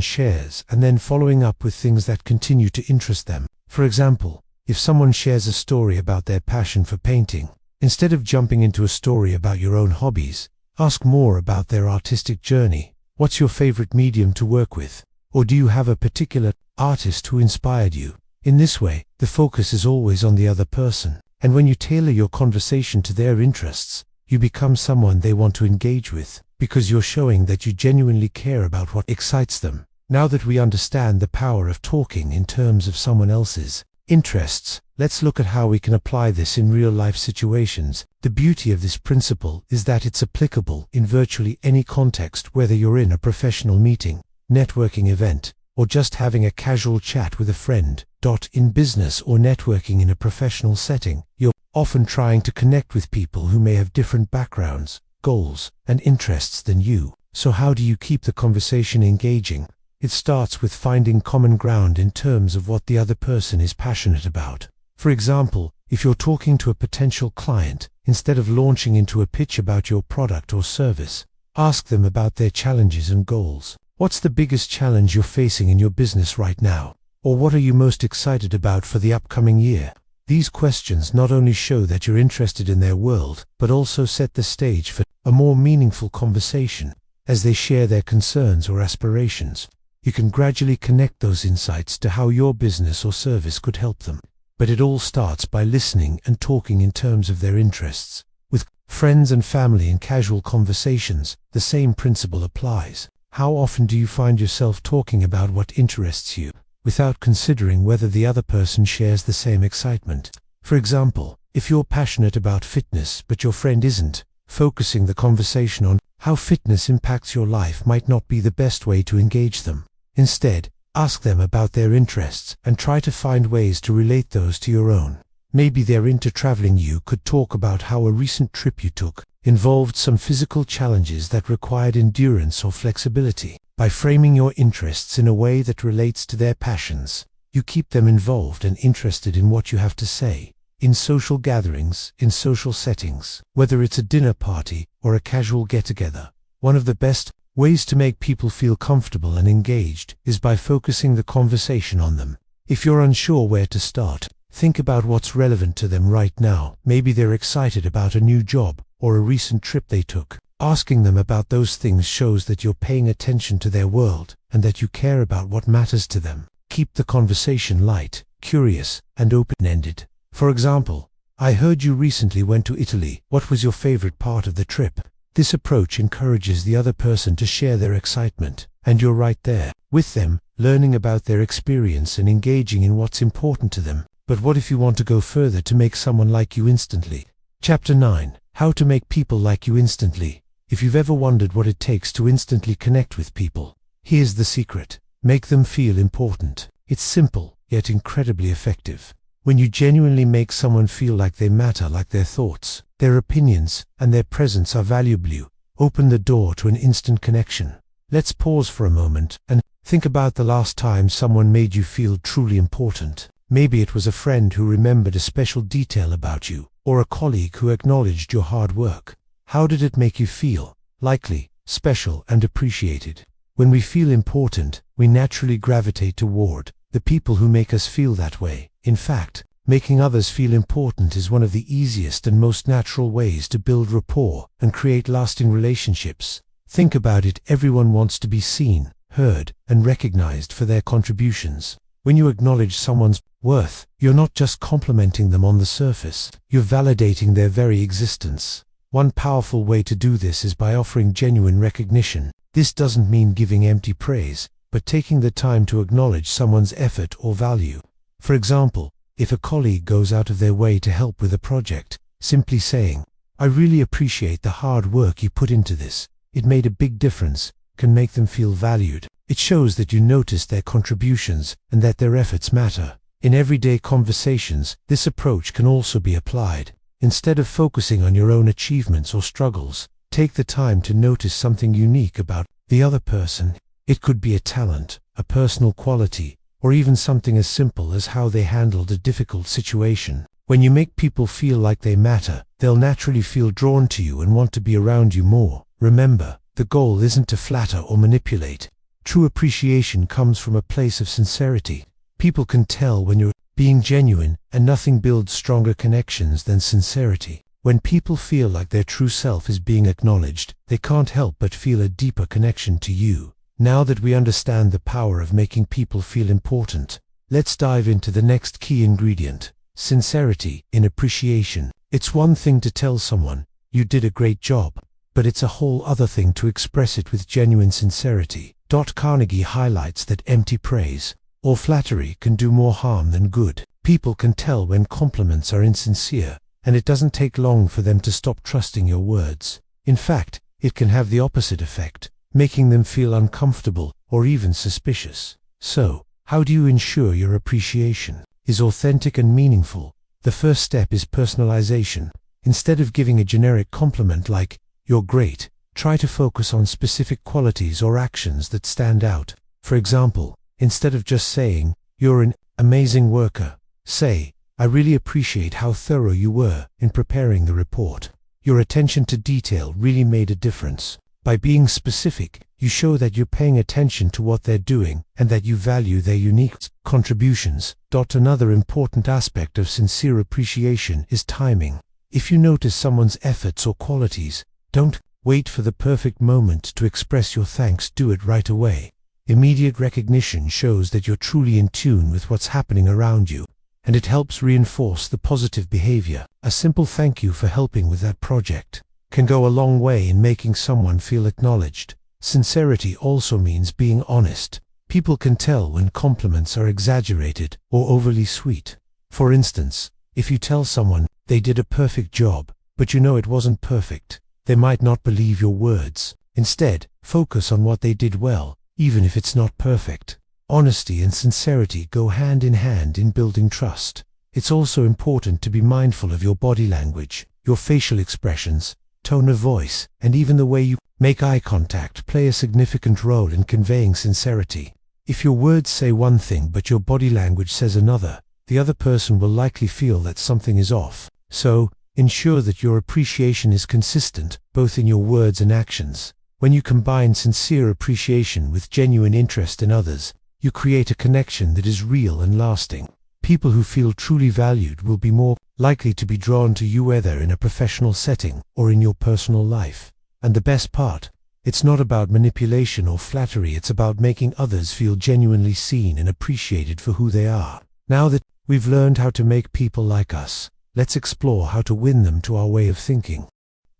[SPEAKER 1] shares and then following up with things that continue to interest them. For example, if someone shares a story about their passion for painting, instead of jumping into a story about your own hobbies, ask more about their artistic journey. What's your favorite medium to work with? Or do you have a particular artist who inspired you? In this way, the focus is always on the other person, and when you tailor your conversation to their interests, you become someone they want to engage with, because you're showing that you genuinely care about what excites them. Now that we understand the power of talking in terms of someone else's interests, let's look at how we can apply this in real-life situations. The beauty of this principle is that it's applicable in virtually any context, whether you're in a professional meeting, networking event, or just having a casual chat with a friend. In business or networking in a professional setting, you're often trying to connect with people who may have different backgrounds, goals, and interests than you. So how do you keep the conversation engaging? It starts with finding common ground in terms of what the other person is passionate about. For example, if you're talking to a potential client, instead of launching into a pitch about your product or service, ask them about their challenges and goals. What's the biggest challenge you're facing in your business right now? Or what are you most excited about for the upcoming year? These questions not only show that you're interested in their world, but also set the stage for a more meaningful conversation. As they share their concerns or aspirations, you can gradually connect those insights to how your business or service could help them. But it all starts by listening and talking in terms of their interests. With friends and family in casual conversations, the same principle applies. How often do you find yourself talking about what interests you, without considering whether the other person shares the same excitement? For example, if you're passionate about fitness but your friend isn't, focusing the conversation on how fitness impacts your life might not be the best way to engage them. Instead, ask them about their interests and try to find ways to relate those to your own. Maybe they're into traveling. You could talk about how a recent trip you took involved some physical challenges that required endurance or flexibility. By framing your interests in a way that relates to their passions, you keep them involved and interested in what you have to say. In social gatherings, in social settings, whether it's a dinner party or a casual get-together, one of the best Ways to make people feel comfortable and engaged is by focusing the conversation on them. If you're unsure where to start, think about what's relevant to them right now. Maybe they're excited about a new job or a recent trip they took. Asking them about those things shows that you're paying attention to their world and that you care about what matters to them. Keep the conversation light, curious, and open-ended. For example, I heard you recently went to Italy. What was your favorite part of the trip? This approach encourages the other person to share their excitement, and you're right there with them, learning about their experience and engaging in what's important to them. But what if you want to go further to make someone like you instantly? Chapter 9. How to make people like you instantly. If you've ever wondered what it takes to instantly connect with people, here's the secret. Make them feel important. It's simple, yet incredibly effective. When you genuinely make someone feel like they matter, like their thoughts, their opinions, and their presence are valuable, you open the door to an instant connection. Let's pause for a moment and think about the last time someone made you feel truly important. Maybe it was a friend who remembered a special detail about you, or a colleague who acknowledged your hard work. How did it make you feel? Likely, special, and appreciated. When we feel important, we naturally gravitate toward the people who make us feel that way. In fact, making others feel important is one of the easiest and most natural ways to build rapport and create lasting relationships. Think about it. Everyone wants to be seen, heard, and recognized for their contributions. When you acknowledge someone's worth, you're not just complimenting them on the surface, you're validating their very existence. One powerful way to do this is by offering genuine recognition. This doesn't mean giving empty praise, but taking the time to acknowledge someone's effort or value. For example, if a colleague goes out of their way to help with a project, simply saying, "I really appreciate the hard work you put into this. It made a big difference," can make them feel valued. It shows that you notice their contributions and that their efforts matter. In everyday conversations, this approach can also be applied. Instead of focusing on your own achievements or struggles, take the time to notice something unique about the other person. It could be a talent, a personal quality, or even something as simple as how they handled a difficult situation. When you make people feel like they matter, they'll naturally feel drawn to you and want to be around you more. Remember, the goal isn't to flatter or manipulate. True appreciation comes from a place of sincerity. People can tell when you're being genuine, and nothing builds stronger connections than sincerity. When people feel like their true self is being acknowledged, they can't help but feel a deeper connection to you. Now that we understand the power of making people feel important, let's dive into the next key ingredient: sincerity in appreciation. It's one thing to tell someone, "You did a great job," but it's a whole other thing to express it with genuine sincerity. Carnegie highlights that empty praise or flattery can do more harm than good. People can tell when compliments are insincere, and it doesn't take long for them to stop trusting your words. In fact, it can have the opposite effect, making them feel uncomfortable or even suspicious. So, how do you ensure your appreciation is authentic and meaningful? The first step is personalization. Instead of giving a generic compliment like, "You're great," try to focus on specific qualities or actions that stand out. For example, instead of just saying, "You're an amazing worker," say, "I really appreciate how thorough you were in preparing the report. Your attention to detail really made a difference." By being specific, you show that you're paying attention to what they're doing and that you value their unique contributions. Another important aspect of sincere appreciation is timing. If you notice someone's efforts or qualities, don't wait for the perfect moment to express your thanks. Do it right away. Immediate recognition shows that you're truly in tune with what's happening around you, and it helps reinforce the positive behavior. A simple "thank you for helping with that project" can go a long way in making someone feel acknowledged. Sincerity also means being honest. People can tell when compliments are exaggerated or overly sweet. For instance, if you tell someone they did a perfect job, but you know it wasn't perfect, they might not believe your words. Instead, focus on what they did well, even if it's not perfect. Honesty and sincerity go hand in building trust. It's also important to be mindful of your body language. Your facial expressions, tone of voice, and even the way you make eye contact play a significant role in conveying sincerity. If your words say one thing but your body language says another, the other person will likely feel that something is off. So, ensure that your appreciation is consistent, both in your words and actions. When you combine sincere appreciation with genuine interest in others, you create a connection that is real and lasting. People who feel truly valued will be more likely to be drawn to you, whether in a professional setting or in your personal life. And the best part, it's not about manipulation or flattery, it's about making others feel genuinely seen and appreciated for who they are. Now that we've learned how to make people like us, let's explore how to win them to our way of thinking.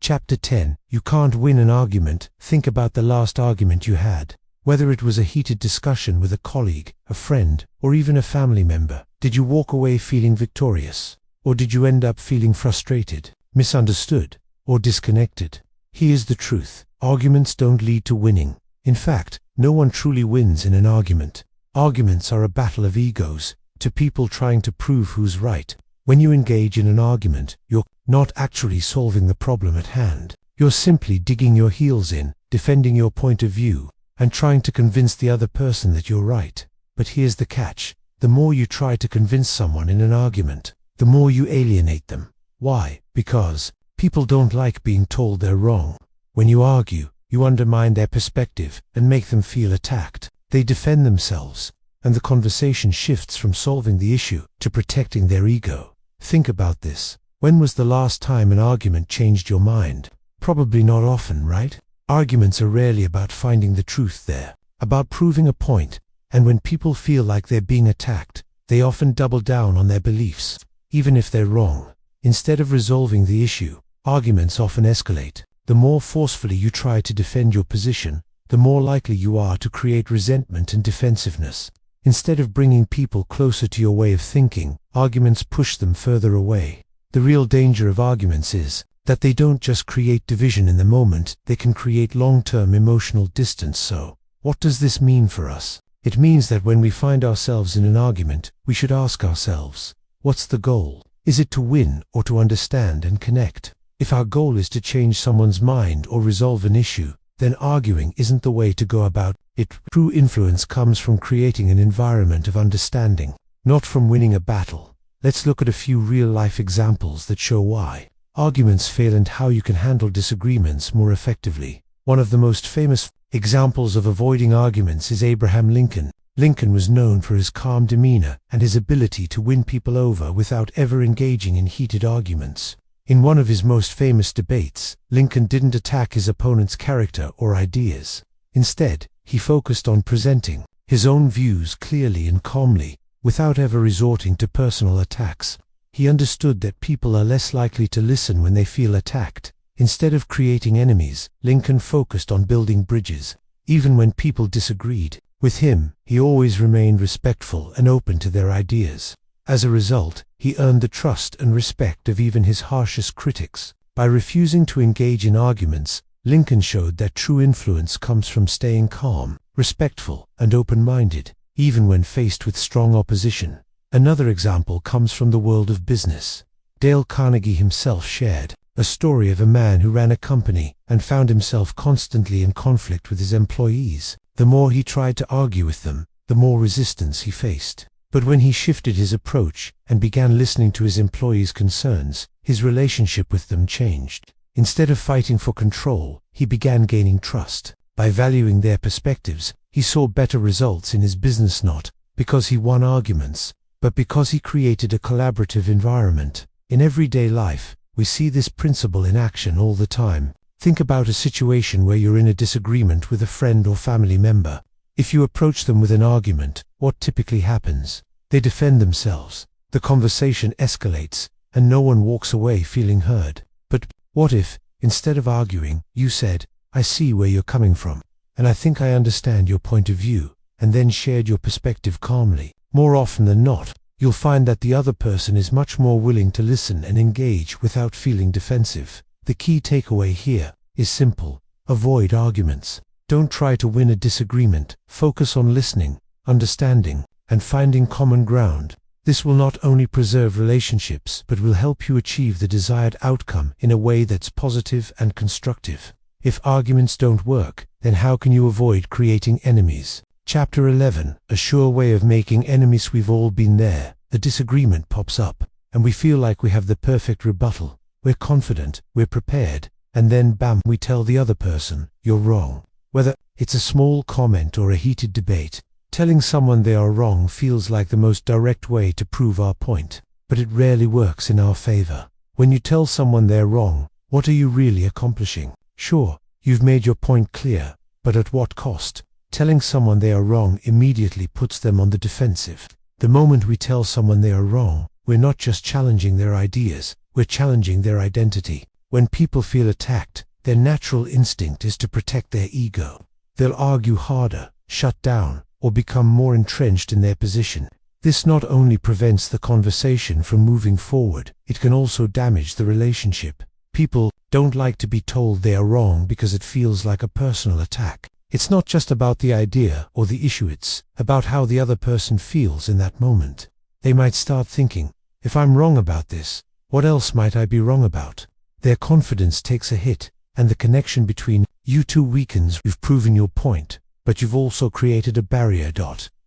[SPEAKER 1] Chapter 10. You can't win an argument. Think about the last argument you had. Whether it was a heated discussion with a colleague, a friend, or even a family member, did you walk away feeling victorious? Or did you end up feeling frustrated, misunderstood, or disconnected? Here's the truth. Arguments don't lead to winning. In fact, no one truly wins in an argument. Arguments are a battle of egos, two people trying to prove who's right. When you engage in an argument, you're not actually solving the problem at hand. You're simply digging your heels in, defending your point of view, and trying to convince the other person that you're right. But here's the catch. The more you try to convince someone in an argument, the more you alienate them. Why? Because people don't like being told they're wrong. When you argue, you undermine their perspective and make them feel attacked. They defend themselves, and the conversation shifts from solving the issue to protecting their ego. Think about this. When was the last time an argument changed your mind? Probably not often, right? Arguments are rarely about finding the truth, they're about proving a point. And when people feel like they're being attacked, they often double down on their beliefs, even if they're wrong. Instead of resolving the issue, arguments often escalate. The more forcefully you try to defend your position, the more likely you are to create resentment and defensiveness. Instead of bringing people closer to your way of thinking, arguments push them further away. The real danger of arguments is that they don't just create division in the moment, they can create long-term emotional distance. So, what does this mean for us? It means that when we find ourselves in an argument, we should ask ourselves, what's the goal? Is it to win or to understand and connect? If our goal is to change someone's mind or resolve an issue, then arguing isn't the way to go about it. True influence comes from creating an environment of understanding, not from winning a battle. Let's look at a few real-life examples that show why arguments fail and how you can handle disagreements more effectively. One of the most famous examples of avoiding arguments is Abraham Lincoln. Lincoln was known for his calm demeanor and his ability to win people over without ever engaging in heated arguments. In one of his most famous debates, Lincoln didn't attack his opponent's character or ideas. Instead, he focused on presenting his own views clearly and calmly, without ever resorting to personal attacks. He understood that people are less likely to listen when they feel attacked. Instead of creating enemies, Lincoln focused on building bridges. Even when people disagreed with him, he always remained respectful and open to their ideas. As a result, he earned the trust and respect of even his harshest critics. By refusing to engage in arguments, Lincoln showed that true influence comes from staying calm, respectful, and open-minded, even when faced with strong opposition. Another example comes from the world of business. Dale Carnegie himself shared a story of a man who ran a company and found himself constantly in conflict with his employees. The more he tried to argue with them, the more resistance he faced. But when he shifted his approach and began listening to his employees' concerns, his relationship with them changed. Instead of fighting for control, he began gaining trust. By valuing their perspectives, he saw better results in his business, not because he won arguments, but because he created a collaborative environment. In everyday life, we see this principle in action all the time. Think about a situation where you're in a disagreement with a friend or family member. If you approach them with an argument, what typically happens? They defend themselves. The conversation escalates, and no one walks away feeling heard. But what if, instead of arguing, you said, "I see where you're coming from, and I think I understand your point of view," and then shared your perspective calmly? More often than not, you'll find that the other person is much more willing to listen and engage without feeling defensive. The key takeaway here is simple: avoid arguments. Don't try to win a disagreement. Focus on listening, understanding, and finding common ground. This will not only preserve relationships, but will help you achieve the desired outcome in a way that's positive and constructive. If arguments don't work, then how can you avoid creating enemies? Chapter 11. A sure way of making enemies. We've all been there. A disagreement pops up, and we feel like we have the perfect rebuttal. We're confident, we're prepared, and then bam, we tell the other person, you're wrong. Whether it's a small comment or a heated debate, telling someone they are wrong feels like the most direct way to prove our point, but it rarely works in our favor. When you tell someone they're wrong, what are you really accomplishing? Sure, you've made your point clear, but at what cost? Telling someone they are wrong immediately puts them on the defensive. The moment we tell someone they are wrong, we're not just challenging their ideas, we're challenging their identity. When people feel attacked, their natural instinct is to protect their ego. They'll argue harder, shut down, or become more entrenched in their position. This not only prevents the conversation from moving forward, it can also damage the relationship. People don't like to be told they are wrong because it feels like a personal attack. It's not just about the idea or the issue, it's about how the other person feels in that moment. They might start thinking, if I'm wrong about this, what else might I be wrong about? Their confidence takes a hit, and the connection between you two weakens. You've proven your point, but you've also created a barrier.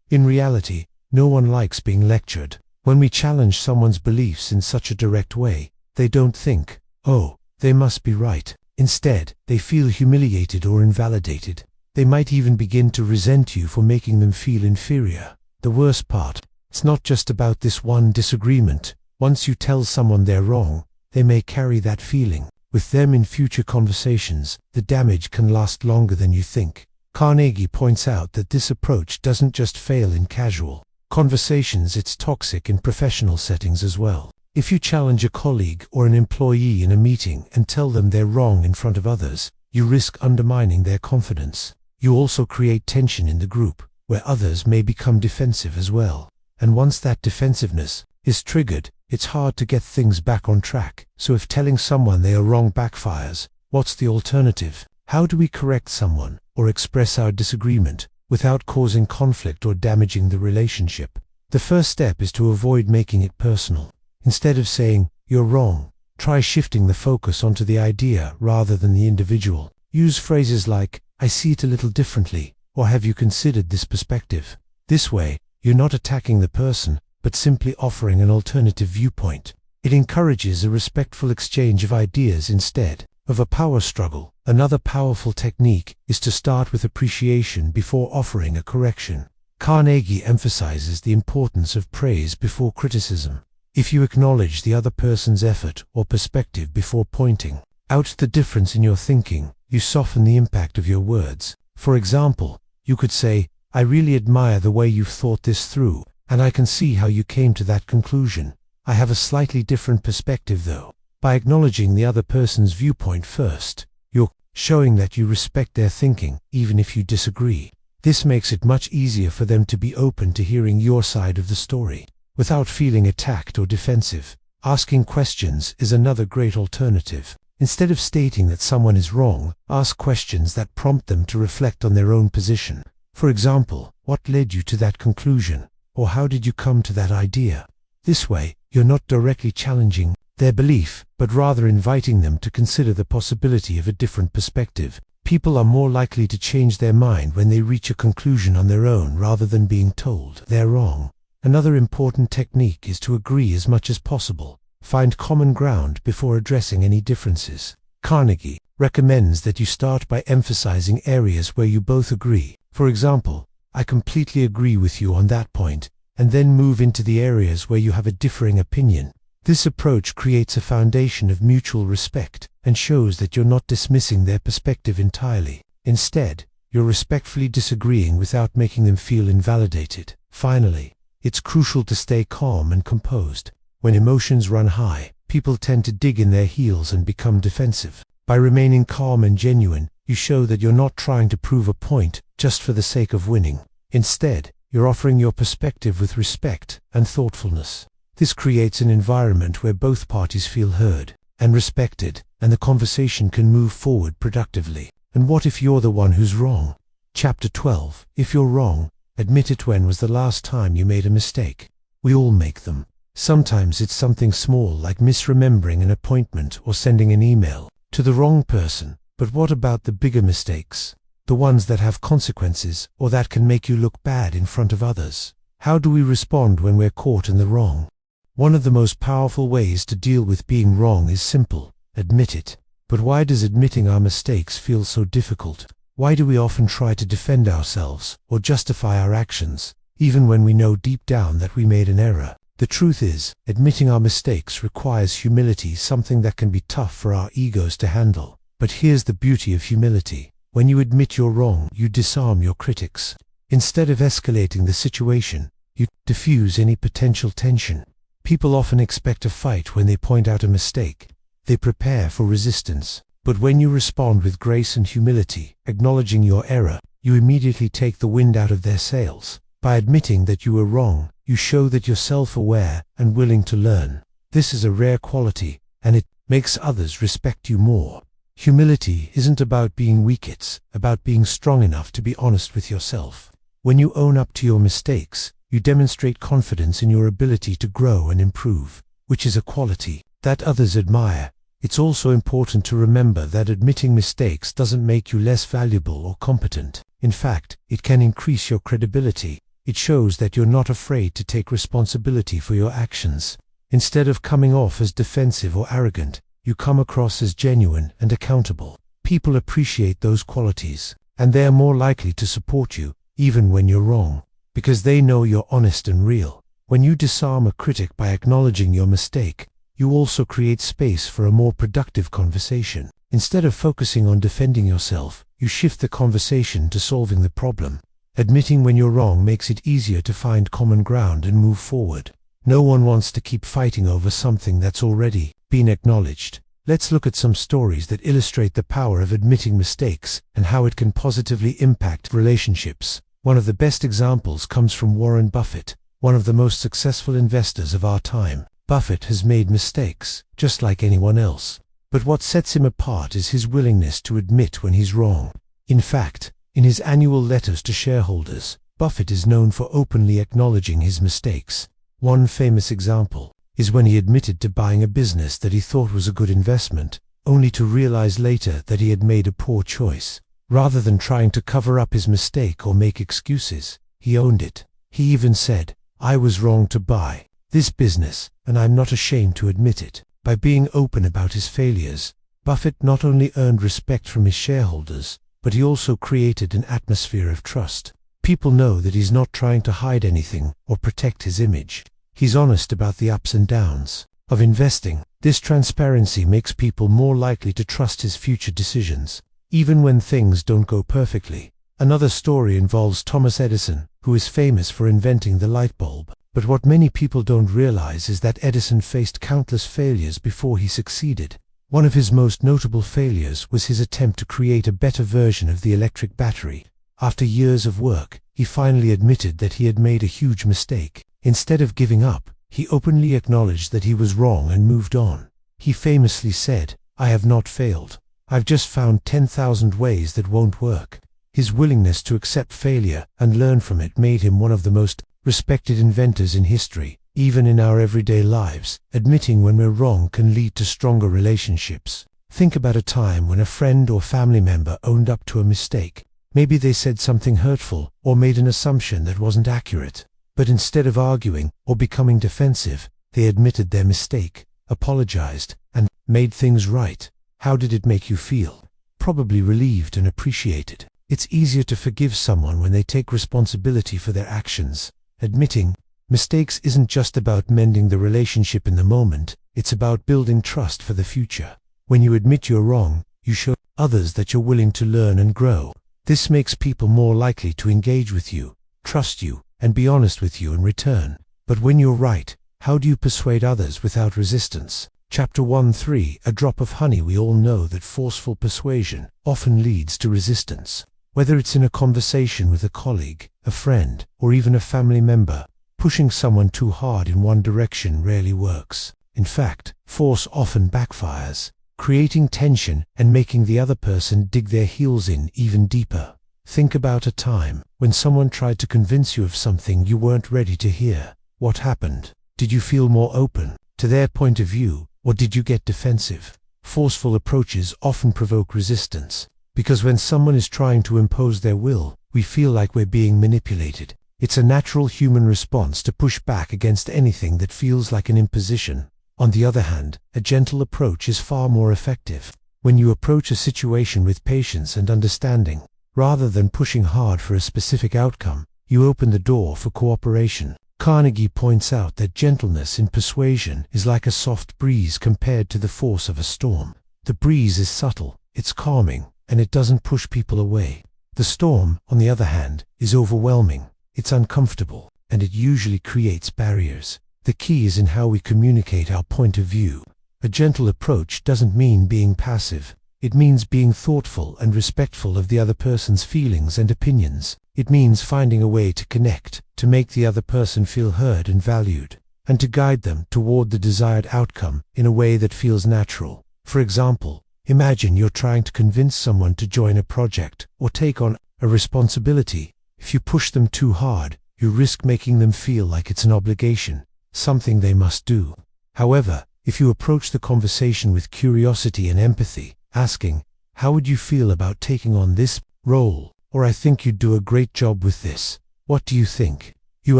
[SPEAKER 1] In reality, no one likes being lectured. When we challenge someone's beliefs in such a direct way, they don't think, oh, they must be right. Instead, they feel humiliated or invalidated. They might even begin to resent you for making them feel inferior. The worst part, it's not just about this one disagreement. Once you tell someone they're wrong, they may carry that feeling with them in future conversations. The damage can last longer than you think. Carnegie points out that this approach doesn't just fail in casual conversations, it's toxic in professional settings as well. If you challenge a colleague or an employee in a meeting and tell them they're wrong in front of others, you risk undermining their confidence. You also create tension in the group, where others may become defensive as well. And once that defensiveness is triggered, it's hard to get things back on track. So if telling someone they are wrong backfires, what's the alternative? How do we correct someone or express our disagreement without causing conflict or damaging the relationship? The first step is to avoid making it personal. Instead of saying, you're wrong, try shifting the focus onto the idea rather than the individual. Use phrases like, I see it a little differently, or have you considered this perspective? This way, you're not attacking the person, but simply offering an alternative viewpoint. It encourages a respectful exchange of ideas instead of a power struggle. Another powerful technique is to start with appreciation before offering a correction. Carnegie emphasizes the importance of praise before criticism. If you acknowledge the other person's effort or perspective before pointing out the difference in your thinking, you soften the impact of your words. For example, you could say, I really admire the way you've thought this through, and I can see how you came to that conclusion. I have a slightly different perspective though. By acknowledging the other person's viewpoint first, you're showing that you respect their thinking, even if you disagree. This makes it much easier for them to be open to hearing your side of the story. Without feeling attacked or defensive, asking questions is another great alternative. Instead of stating that someone is wrong, ask questions that prompt them to reflect on their own position. For example, what led you to that conclusion? Or how did you come to that idea? This way, you're not directly challenging their belief, but rather inviting them to consider the possibility of a different perspective. People are more likely to change their mind when they reach a conclusion on their own rather than being told they're wrong. Another important technique is to agree as much as possible. Find common ground before addressing any differences. Carnegie recommends that you start by emphasizing areas where you both agree. For example, I completely agree with you on that point, and then move into the areas where you have a differing opinion. This approach creates a foundation of mutual respect and shows that you're not dismissing their perspective entirely. Instead, you're respectfully disagreeing without making them feel invalidated. Finally, it's crucial to stay calm and composed. When emotions run high, people tend to dig in their heels and become defensive. By remaining calm and genuine, you show that you're not trying to prove a point just for the sake of winning. Instead, you're offering your perspective with respect and thoughtfulness. This creates an environment where both parties feel heard and respected, and the conversation can move forward productively. And what if you're the one who's wrong? Chapter 12. If you're wrong, admit it. When was the last time you made a mistake? We all make them. Sometimes it's something small like misremembering an appointment or sending an email to the wrong person. But what about the bigger mistakes? The ones that have consequences or that can make you look bad in front of others? How do we respond when we're caught in the wrong? One of the most powerful ways to deal with being wrong is simple: admit it. But why does admitting our mistakes feel so difficult? Why do we often try to defend ourselves or justify our actions, even when we know deep down that we made an error? The truth is, admitting our mistakes requires humility, something that can be tough for our egos to handle. But here's the beauty of humility. When you admit you're wrong, you disarm your critics. Instead of escalating the situation, you diffuse any potential tension. People often expect a fight when they point out a mistake. They prepare for resistance. But when you respond with grace and humility, acknowledging your error, you immediately take the wind out of their sails. By admitting that you were wrong, you show that you're self-aware and willing to learn. This is a rare quality, and it makes others respect you more. Humility isn't about being weak, it's about being strong enough to be honest with yourself. When you own up to your mistakes, you demonstrate confidence in your ability to grow and improve, which is a quality that others admire. It's also important to remember that admitting mistakes doesn't make you less valuable or competent. In fact, it can increase your credibility. It shows that you're not afraid to take responsibility for your actions. Instead of coming off as defensive or arrogant, you come across as genuine and accountable. People appreciate those qualities, and they are more likely to support you, even when you're wrong, because they know you're honest and real. When you disarm a critic by acknowledging your mistake, you also create space for a more productive conversation. Instead of focusing on defending yourself, you shift the conversation to solving the problem. Admitting when you're wrong makes it easier to find common ground and move forward. No one wants to keep fighting over something that's already been acknowledged. Let's look at some stories that illustrate the power of admitting mistakes and how it can positively impact relationships. One of the best examples comes from Warren Buffett, one of the most successful investors of our time. Buffett has made mistakes, just like anyone else. But what sets him apart is his willingness to admit when he's wrong. In fact, in his annual letters to shareholders, Buffett is known for openly acknowledging his mistakes. One famous example is when he admitted to buying a business that he thought was a good investment, only to realize later that he had made a poor choice. Rather than trying to cover up his mistake or make excuses, he owned it. He even said, "I was wrong to buy this business, and I'm not ashamed to admit it." By being open about his failures, Buffett not only earned respect from his shareholders, but he also created an atmosphere of trust. People know that he's not trying to hide anything or protect his image. He's honest about the ups and downs of investing. This transparency makes people more likely to trust his future decisions, even when things don't go perfectly. Another story involves Thomas Edison, who is famous for inventing the light bulb. But what many people don't realize is that Edison faced countless failures before he succeeded. One of his most notable failures was his attempt to create a better version of the electric battery. After years of work, he finally admitted that he had made a huge mistake. Instead of giving up, he openly acknowledged that he was wrong and moved on. He famously said, "I have not failed. I've just found 10,000 ways that won't work." His willingness to accept failure and learn from it made him one of the most respected inventors in history. Even in our everyday lives, admitting when we're wrong can lead to stronger relationships. Think about a time when a friend or family member owned up to a mistake. Maybe they said something hurtful or made an assumption that wasn't accurate. But instead of arguing or becoming defensive, they admitted their mistake, apologized, and made things right. How did it make you feel? Probably relieved and appreciated. It's easier to forgive someone when they take responsibility for their actions. Admitting mistakes isn't just about mending the relationship in the moment, it's about building trust for the future. When you admit you're wrong, you show others that you're willing to learn and grow. This makes people more likely to engage with you, trust you, and be honest with you in return. But when you're right, how do you persuade others without resistance? Chapter 1:3 A drop of honey. We all know that forceful persuasion often leads to resistance. Whether it's in a conversation with a colleague, a friend, or even a family member, pushing someone too hard in one direction rarely works. In fact, force often backfires, creating tension and making the other person dig their heels in even deeper. Think about a time when someone tried to convince you of something you weren't ready to hear. What happened? Did you feel more open to their point of view, or did you get defensive? Forceful approaches often provoke resistance, because when someone is trying to impose their will, we feel like we're being manipulated. It's a natural human response to push back against anything that feels like an imposition. On the other hand, a gentle approach is far more effective. When you approach a situation with patience and understanding, rather than pushing hard for a specific outcome, you open the door for cooperation. Carnegie points out that gentleness in persuasion is like a soft breeze compared to the force of a storm. The breeze is subtle, it's calming, and it doesn't push people away. The storm, on the other hand, is overwhelming, it's uncomfortable, and it usually creates barriers. The key is in how we communicate our point of view. A gentle approach doesn't mean being passive. It means being thoughtful and respectful of the other person's feelings and opinions. It means finding a way to connect, to make the other person feel heard and valued, and to guide them toward the desired outcome in a way that feels natural. For example, imagine you're trying to convince someone to join a project or take on a responsibility. If you push them too hard, you risk making them feel like it's an obligation, something they must do. However, if you approach the conversation with curiosity and empathy, asking, "How would you feel about taking on this role?" or "I think you'd do a great job with this. What do you think?" You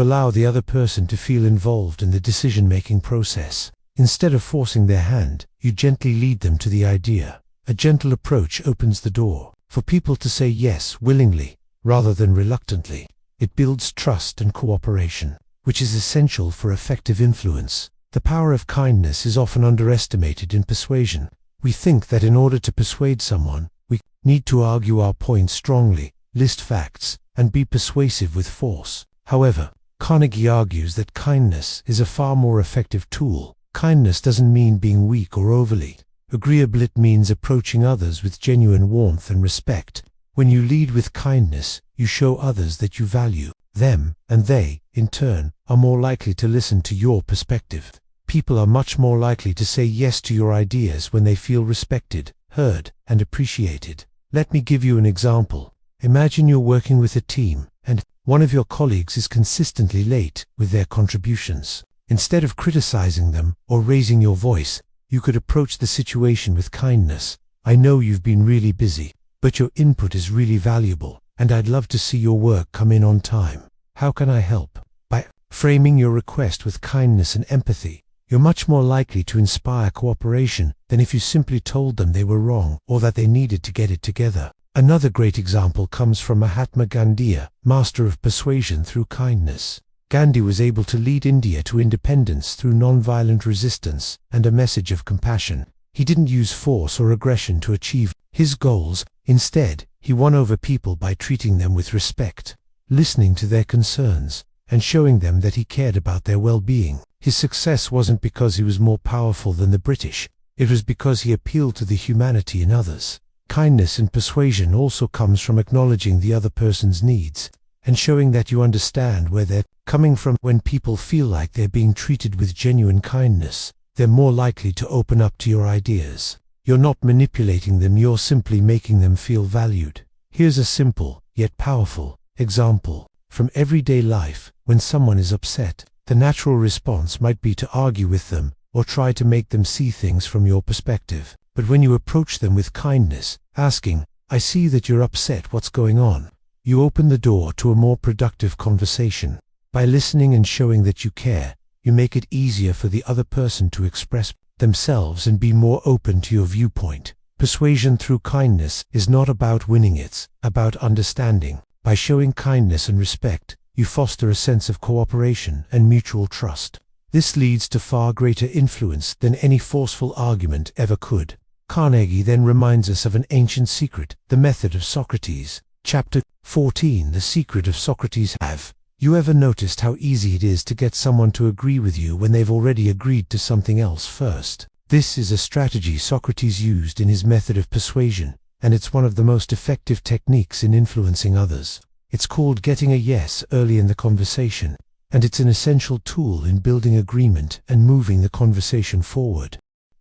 [SPEAKER 1] allow the other person to feel involved in the decision-making process. Instead of forcing their hand, you gently lead them to the idea. A gentle approach opens the door for people to say yes willingly, rather than reluctantly. It builds trust and cooperation, which is essential for effective influence. The power of kindness is often underestimated in persuasion. We think that in order to persuade someone, we need to argue our points strongly, list facts, and be persuasive with force. However, Carnegie argues that kindness is a far more effective tool. Kindness doesn't mean being weak or overly agreeable. It means approaching others with genuine warmth and respect. When you lead with kindness, you show others that you value them, and they, in turn, are more likely to listen to your perspective. People are much more likely to say yes to your ideas when they feel respected, heard, and appreciated. Let me give you an example. Imagine you're working with a team, and one of your colleagues is consistently late with their contributions. Instead of criticizing them or raising your voice, you could approach the situation with kindness. "I know you've been really busy, but your input is really valuable, and I'd love to see your work come in on time. How can I help?" By framing your request with kindness and empathy, you're much more likely to inspire cooperation than if you simply told them they were wrong or that they needed to get it together. Another great example comes from Mahatma Gandhi, master of persuasion through kindness. Gandhi was able to lead India to independence through non-violent resistance and a message of compassion. He didn't use force or aggression to achieve his goals. Instead, he won over people by treating them with respect, listening to their concerns, and showing them that he cared about their well-being. His success wasn't because he was more powerful than the British. It was because he appealed to the humanity in others. Kindness in persuasion also comes from acknowledging the other person's needs and showing that you understand where they're coming from. When people feel like they're being treated with genuine kindness, they're more likely to open up to your ideas. You're not manipulating them, you're simply making them feel valued. Here's a simple, yet powerful, example from everyday life. When someone is upset, the natural response might be to argue with them or try to make them see things from your perspective. But when you approach them with kindness, asking, "I see that you're upset, what's going on?" you open the door to a more productive conversation. By listening and showing that you care, you make it easier for the other person to express themselves and be more open to your viewpoint. Persuasion through kindness is not about winning, it's about understanding. By showing kindness and respect, you foster a sense of cooperation and mutual trust. This leads to far greater influence than any forceful argument ever could. Carnegie then reminds us of an ancient secret, the method of Socrates. Chapter 14, The Secret of Socrates. Have you ever noticed how easy it is to get someone to agree with you when they've already agreed to something else first? This is a strategy Socrates used in his method of persuasion, and it's one of the most effective techniques in influencing others. It's called getting a yes early in the conversation, and it's an essential tool in building agreement and moving the conversation forward.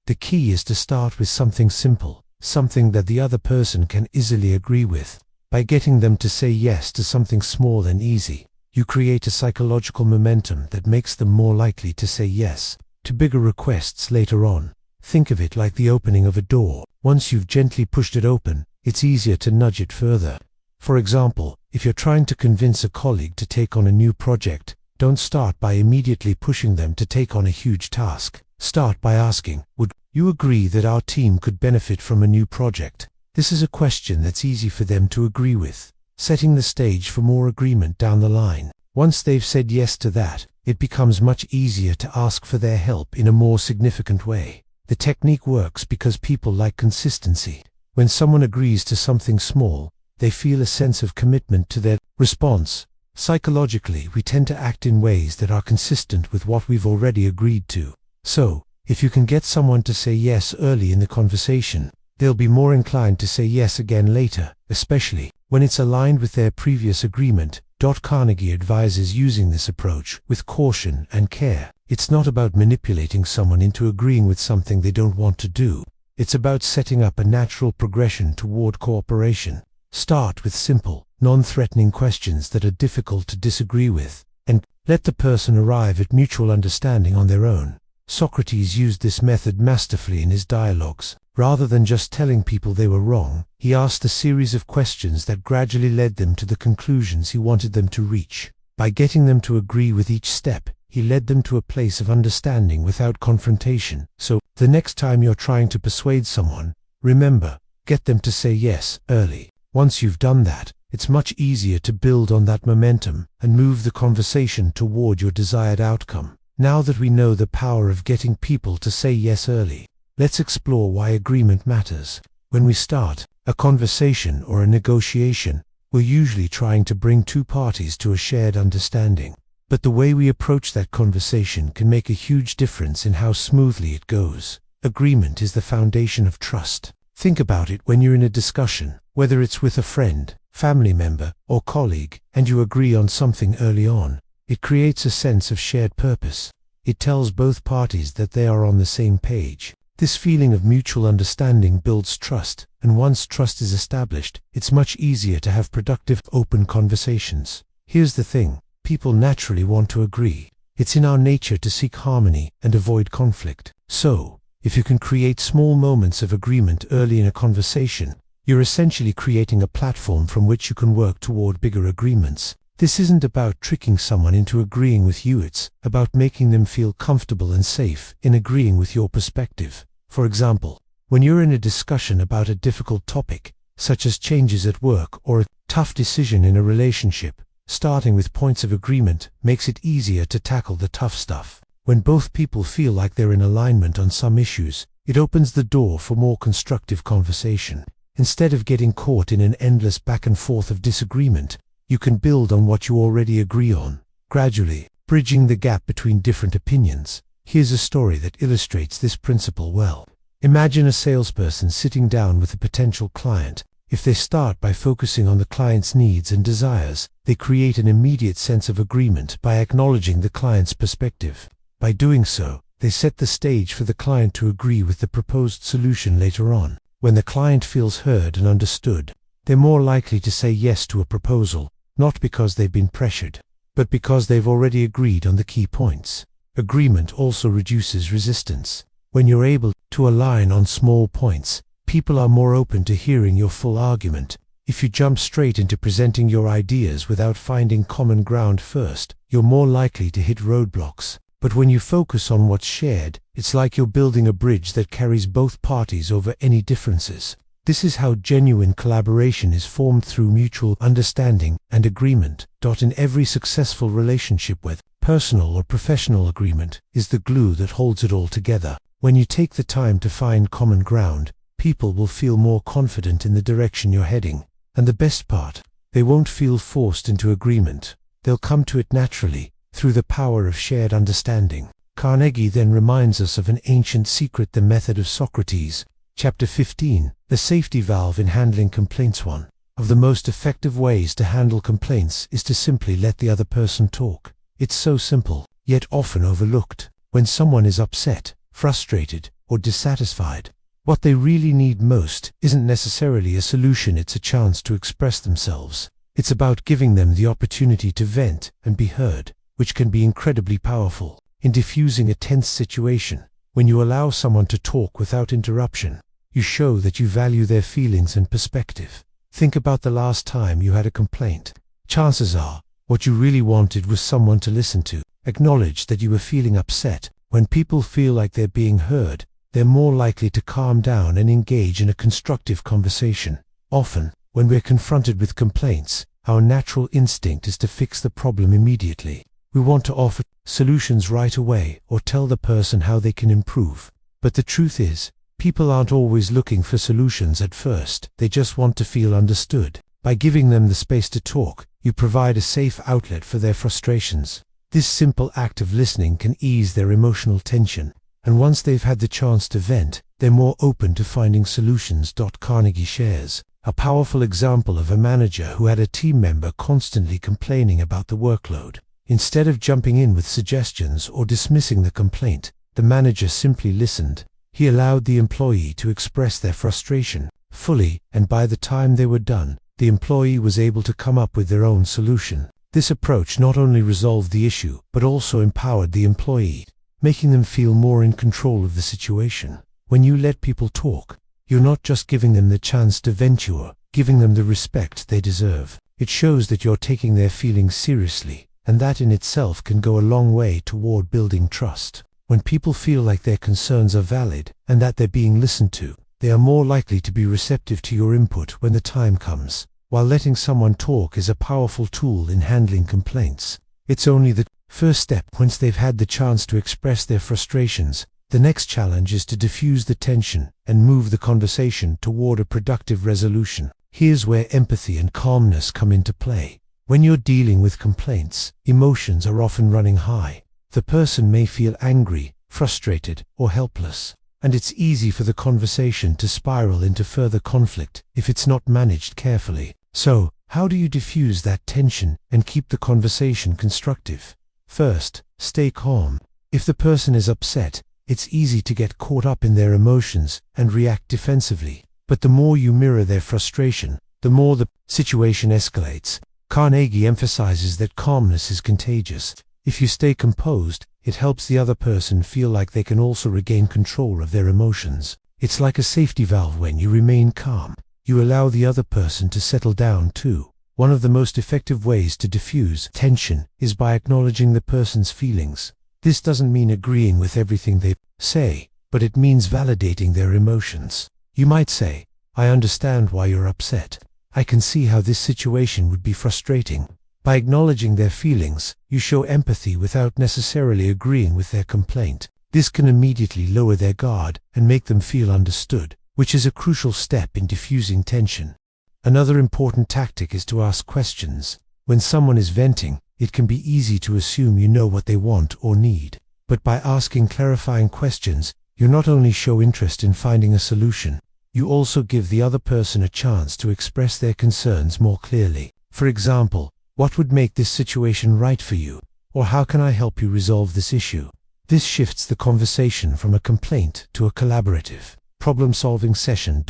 [SPEAKER 1] The key is to start with something simple, something that the other person can easily agree with. By getting them to say yes to something small and easy, you create a psychological momentum that makes them more likely to say yes to bigger requests later on. Think of it like the opening of a door. Once you've gently pushed it open, it's easier to nudge it further. For example, if you're trying to convince a colleague to take on a new project, don't start by immediately pushing them to take on a huge task. Start by asking, "Would You agree that our team could benefit from a new project. This is a question that's easy for them to agree with, setting the stage for more agreement down the line. Once they've said yes to that, it becomes much easier to ask for their help in a more significant way. The technique works because people like consistency. When someone agrees to something small, they feel a sense of commitment to their response. Psychologically, we tend to act in ways that are consistent with what we've already agreed to. So, if you can get someone to say yes early in the conversation, they'll be more inclined to say yes again later, especially when it's aligned with their previous agreement. Carnegie advises using this approach with caution and care. It's not about manipulating someone into agreeing with something they don't want to do. It's about setting up a natural progression toward cooperation. Start with simple, non-threatening questions that are difficult to disagree with, and let the person arrive at mutual understanding on their own. Socrates used this method masterfully in his dialogues. Rather than just telling people they were wrong, he asked a series of questions that gradually led them to the conclusions he wanted them to reach. By getting them to agree with each step, he led them to a place of understanding without confrontation. So, the next time you're trying to persuade someone, remember, get them to say yes early. Once you've done that, it's much easier to build on that momentum and move the conversation toward your desired outcome. Now that we know the power of getting people to say yes early, let's explore why agreement matters. When we start a conversation or a negotiation, we're usually trying to bring two parties to a shared understanding. But the way we approach that conversation can make a huge difference in how smoothly it goes. Agreement is the foundation of trust. Think about it when you're in a discussion, whether it's with a friend, family member, or colleague, and you agree on something early on. It creates a sense of shared purpose. It tells both parties that they are on the same page. This feeling of mutual understanding builds trust, and once trust is established, it's much easier to have productive, open conversations. Here's the thing, people naturally want to agree. It's in our nature to seek harmony and avoid conflict. So, if you can create small moments of agreement early in a conversation, you're essentially creating a platform from which you can work toward bigger agreements. This isn't about tricking someone into agreeing with you, it's about making them feel comfortable and safe in agreeing with your perspective. For example, when you're in a discussion about a difficult topic, such as changes at work or a tough decision in a relationship, starting with points of agreement makes it easier to tackle the tough stuff. When both people feel like they're in alignment on some issues, it opens the door for more constructive conversation. Instead of getting caught in an endless back and forth of disagreement, you can build on what you already agree on, gradually bridging the gap between different opinions. Here's a story that illustrates this principle well. Imagine a salesperson sitting down with a potential client. If they start by focusing on the client's needs and desires, they create an immediate sense of agreement by acknowledging the client's perspective. By doing so, they set the stage for the client to agree with the proposed solution later on. When the client feels heard and understood, they're more likely to say yes to a proposal, not because they've been pressured, but because they've already agreed on the key points. Agreement also reduces resistance. When you're able to align on small points, people are more open to hearing your full argument. If you jump straight into presenting your ideas without finding common ground first, you're more likely to hit roadblocks. But when you focus on what's shared, it's like you're building a bridge that carries both parties over any differences. This is how genuine collaboration is formed, through mutual understanding and agreement. In every successful relationship, whether personal or professional, agreement is the glue that holds it all together. When you take the time to find common ground, people will feel more confident in the direction you're heading. And the best part, they won't feel forced into agreement. They'll come to it naturally, through the power of shared understanding. Carnegie then reminds us of an ancient secret, the method of Socrates. Chapter 15, The Safety Valve in Handling Complaints. One of the most effective ways to handle complaints is to simply let the other person talk. It's so simple, yet often overlooked. When someone is upset, frustrated, or dissatisfied, what they really need most isn't necessarily a solution, it's a chance to express themselves. It's about giving them the opportunity to vent and be heard, which can be incredibly powerful in diffusing a tense situation. When you allow someone to talk without interruption, you show that you value their feelings and perspective. Think about the last time you had a complaint. Chances are, what you really wanted was someone to listen to. Acknowledge that you were feeling upset. When people feel like they're being heard, they're more likely to calm down and engage in a constructive conversation. Often, when we're confronted with complaints, our natural instinct is to fix the problem immediately. We want to offer solutions right away or tell the person how they can improve. But the truth is, people aren't always looking for solutions at first. They just want to feel understood. By giving them the space to talk, you provide a safe outlet for their frustrations. This simple act of listening can ease their emotional tension, and once they've had the chance to vent, they're more open to finding solutions. Carnegie shares a powerful example of a manager who had a team member constantly complaining about the workload. Instead of jumping in with suggestions or dismissing the complaint, the manager simply listened. He allowed the employee to express their frustration fully, and by the time they were done, the employee was able to come up with their own solution. This approach not only resolved the issue, but also empowered the employee, making them feel more in control of the situation. When you let people talk, you're not just giving them the chance to vent, you're giving them the respect they deserve. It shows that you're taking their feelings seriously, and that in itself can go a long way toward building trust. When people feel like their concerns are valid and that they're being listened to, they are more likely to be receptive to your input when the time comes. While letting someone talk is a powerful tool in handling complaints, it's only the first step. Once they've had the chance to express their frustrations, the next challenge is to diffuse the tension and move the conversation toward a productive resolution. Here's where empathy and calmness come into play. When you're dealing with complaints, emotions are often running high. The person may feel angry, frustrated, or helpless, and it's easy for the conversation to spiral into further conflict if it's not managed carefully. So, how do you diffuse that tension and keep the conversation constructive? First, stay calm. If the person is upset, it's easy to get caught up in their emotions and react defensively. But the more you mirror their frustration, the more the situation escalates. Carnegie emphasizes that calmness is contagious. If you stay composed, it helps the other person feel like they can also regain control of their emotions. It's like a safety valve. When you remain calm, you allow the other person to settle down too. One of the most effective ways to diffuse tension is by acknowledging the person's feelings. This doesn't mean agreeing with everything they say, but it means validating their emotions. You might say, "I understand why you're upset. I can see how this situation would be frustrating." By acknowledging their feelings, you show empathy without necessarily agreeing with their complaint. This can immediately lower their guard and make them feel understood, which is a crucial step in diffusing tension. Another important tactic is to ask questions. When someone is venting, it can be easy to assume you know what they want or need. But by asking clarifying questions, you not only show interest in finding a solution, you also give the other person a chance to express their concerns more clearly. For example, "What would make this situation right for you?" Or "How can I help you resolve this issue?" This shifts the conversation from a complaint to a collaborative, problem-solving session.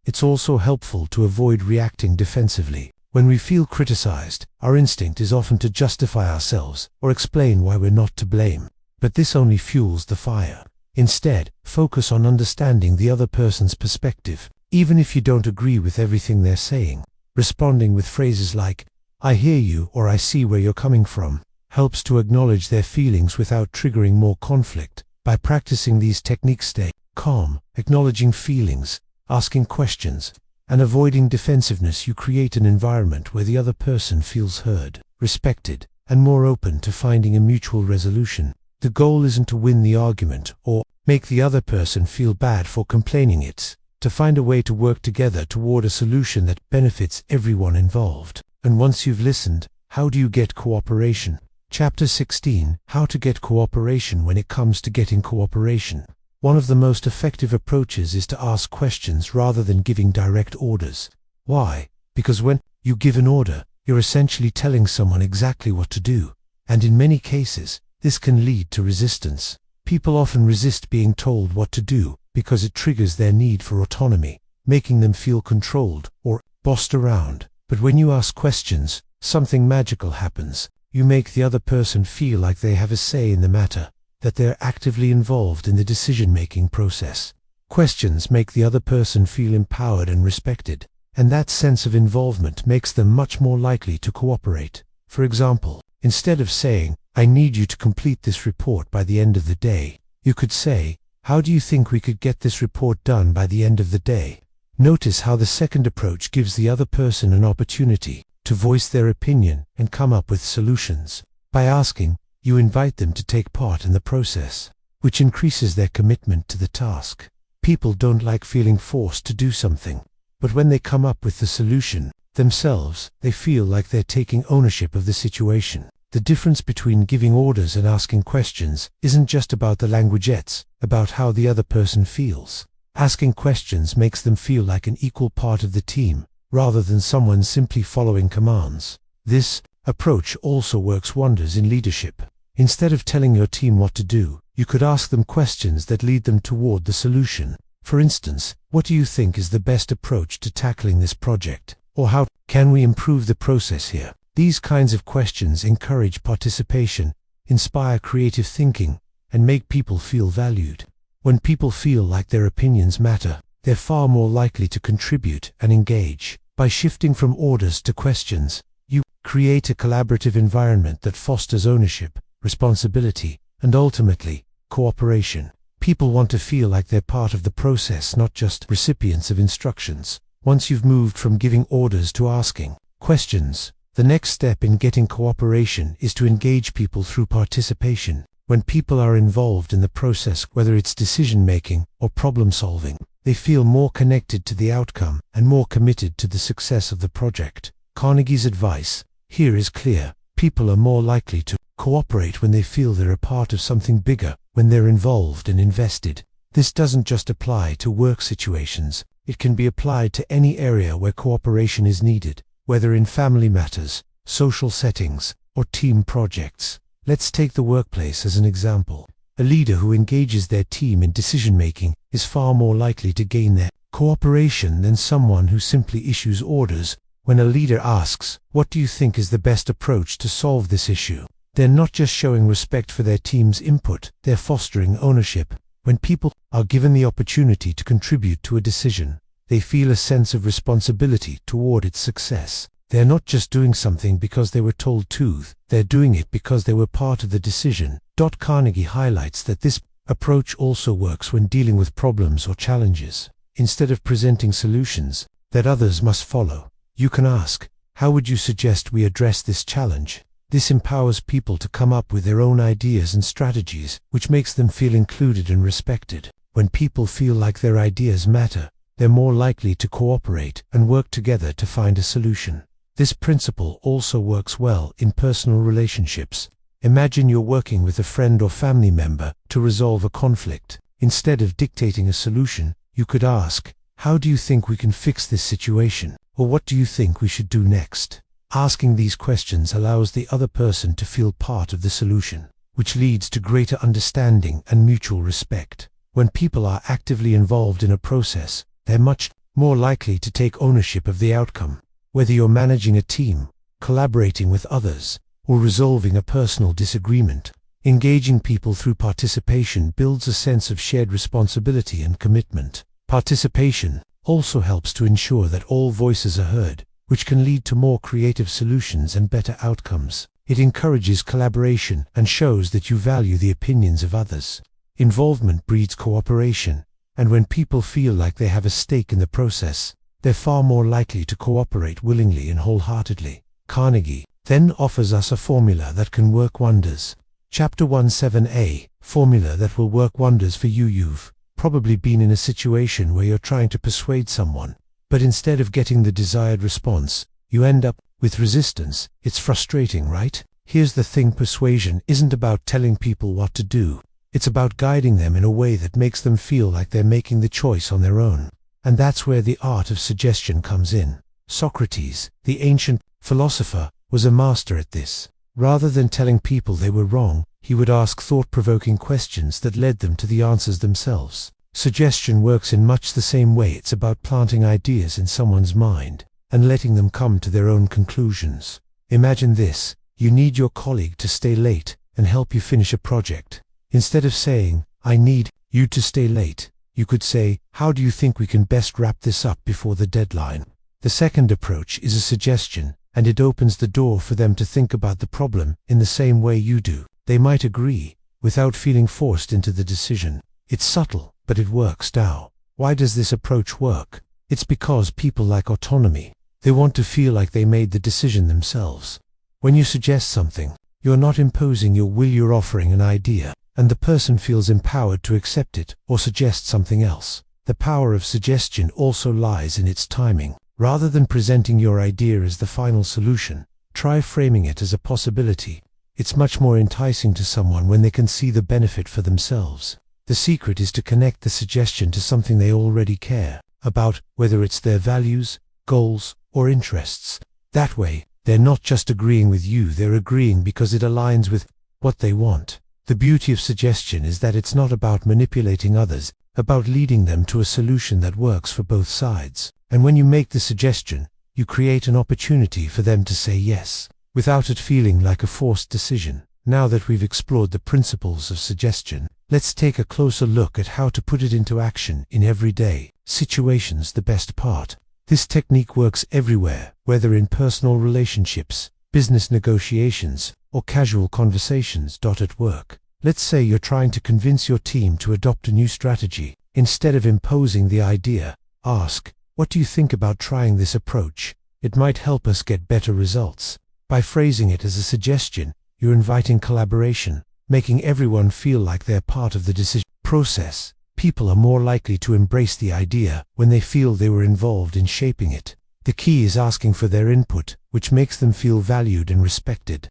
[SPEAKER 1] It's also helpful to avoid reacting defensively. When we feel criticized, our instinct is often to justify ourselves or explain why we're not to blame. But this only fuels the fire. Instead, focus on understanding the other person's perspective, even if you don't agree with everything they're saying. Responding with phrases like, "I hear you" or "I see where you're coming from," helps to acknowledge their feelings without triggering more conflict. By practicing these techniques, stay calm, acknowledging feelings, asking questions, and avoiding defensiveness, you create an environment where the other person feels heard, respected, and more open to finding a mutual resolution. The goal isn't to win the argument or make the other person feel bad for complaining. It's to find a way to work together toward a solution that benefits everyone involved. And once you've listened, how do you get cooperation? Chapter 16: How to get cooperation. When it comes to getting cooperation, one of the most effective approaches is to ask questions rather than giving direct orders. Why? Because when you give an order, you're essentially telling someone exactly what to do, and in many cases, this can lead to resistance. People often resist being told what to do because it triggers their need for autonomy, making them feel controlled or bossed around. But when you ask questions, something magical happens. You make the other person feel like they have a say in the matter, that they're actively involved in the decision-making process. Questions make the other person feel empowered and respected, and that sense of involvement makes them much more likely to cooperate. For example, instead of saying, "I need you to complete this report by the end of the day," you could say, How do you think we could get this report done by the end of the day? Notice how the second approach gives the other person an opportunity to voice their opinion and come up with solutions. By asking, you invite them to take part in the process, which increases their commitment to the task. People don't like feeling forced to do something, but when they come up with the solution themselves, they feel like they're taking ownership of the situation. The difference between giving orders and asking questions isn't just about the language, it's about how the other person feels. Asking questions makes them feel like an equal part of the team, rather than someone simply following commands. This approach also works wonders in leadership. Instead of telling your team what to do, you could ask them questions that lead them toward the solution. For instance, what do you think is the best approach to tackling this project? Or how can we improve the process here? These kinds of questions encourage participation, inspire creative thinking, and make people feel valued. When people feel like their opinions matter, they're far more likely to contribute and engage. By shifting from orders to questions, you create a collaborative environment that fosters ownership, responsibility, and ultimately, cooperation. People want to feel like they're part of the process, not just recipients of instructions. Once you've moved from giving orders to asking questions, the next step in getting cooperation is to engage people through participation. When people are involved in the process, whether it's decision-making or problem-solving, they feel more connected to the outcome and more committed to the success of the project. Carnegie's advice here is clear. People are more likely to cooperate when they feel they're a part of something bigger, when they're involved and invested. This doesn't just apply to work situations. It can be applied to any area where cooperation is needed, whether in family matters, social settings, or team projects. Let's take the workplace as an example. A leader who engages their team in decision-making is far more likely to gain their cooperation than someone who simply issues orders. When a leader asks, "What do you think is the best approach to solve this issue?" they're not just showing respect for their team's input, they're fostering ownership. When people are given the opportunity to contribute to a decision, they feel a sense of responsibility toward its success. They're not just doing something because they were told to, they're doing it because they were part of the decision. Carnegie highlights that this approach also works when dealing with problems or challenges. Instead of presenting solutions that others must follow, you can ask, "How would you suggest we address this challenge?" This empowers people to come up with their own ideas and strategies, which makes them feel included and respected. When people feel like their ideas matter, they're more likely to cooperate and work together to find a solution. This principle also works well in personal relationships. Imagine you're working with a friend or family member to resolve a conflict. Instead of dictating a solution, you could ask, "How do you think we can fix this situation?" Or "What do you think we should do next?" Asking these questions allows the other person to feel part of the solution, which leads to greater understanding and mutual respect. When people are actively involved in a process, they're much more likely to take ownership of the outcome. Whether you're managing a team, collaborating with others, or resolving a personal disagreement, engaging people through participation builds a sense of shared responsibility and commitment. Participation also helps to ensure that all voices are heard, which can lead to more creative solutions and better outcomes. It encourages collaboration and shows that you value the opinions of others. Involvement breeds cooperation, and when people feel like they have a stake in the process, they're far more likely to cooperate willingly and wholeheartedly. Carnegie then offers us a formula that can work wonders. Chapter 17a, formula that will work wonders for you. You've probably been in a situation where you're trying to persuade someone, but instead of getting the desired response, you end up with resistance. It's frustrating, right? Here's the thing, persuasion isn't about telling people what to do. It's about guiding them in a way that makes them feel like they're making the choice on their own. And that's where the art of suggestion comes in. Socrates, the ancient philosopher, was a master at this. Rather than telling people they were wrong, he would ask thought-provoking questions that led them to the answers themselves. Suggestion works in much the same way. It's about planting ideas in someone's mind and letting them come to their own conclusions. Imagine this: you need your colleague to stay late and help you finish a project. Instead of saying, "I need you to stay late," you could say, "How do you think we can best wrap this up before the deadline?" The second approach is a suggestion, and it opens the door for them to think about the problem in the same way you do. They might agree, without feeling forced into the decision. It's subtle, but it works now. Why does this approach work? It's because people like autonomy. They want to feel like they made the decision themselves. When you suggest something, you're not imposing your will, you're offering an idea, and the person feels empowered to accept it or suggest something else. The power of suggestion also lies in its timing. Rather than presenting your idea as the final solution, try framing it as a possibility. It's much more enticing to someone when they can see the benefit for themselves. The secret is to connect the suggestion to something they already care about, whether it's their values, goals, or interests. That way, they're not just agreeing with you, they're agreeing because it aligns with what they want. The beauty of suggestion is that it's not about manipulating others, about leading them to a solution that works for both sides. And when you make the suggestion, you create an opportunity for them to say yes, without it feeling like a forced decision. Now that we've explored the principles of suggestion, let's take a closer look at how to put it into action in everyday situations. The best part. This technique works everywhere, whether in personal relationships, business negotiations, or casual conversations. At work. Let's say you're trying to convince your team to adopt a new strategy. Instead of imposing the idea, ask, "What do you think about trying this approach? It might help us get better results." By phrasing it as a suggestion, you're inviting collaboration, making everyone feel like they're part of the decision process. People are more likely to embrace the idea when they feel they were involved in shaping it. The key is asking for their input, which makes them feel valued and respected.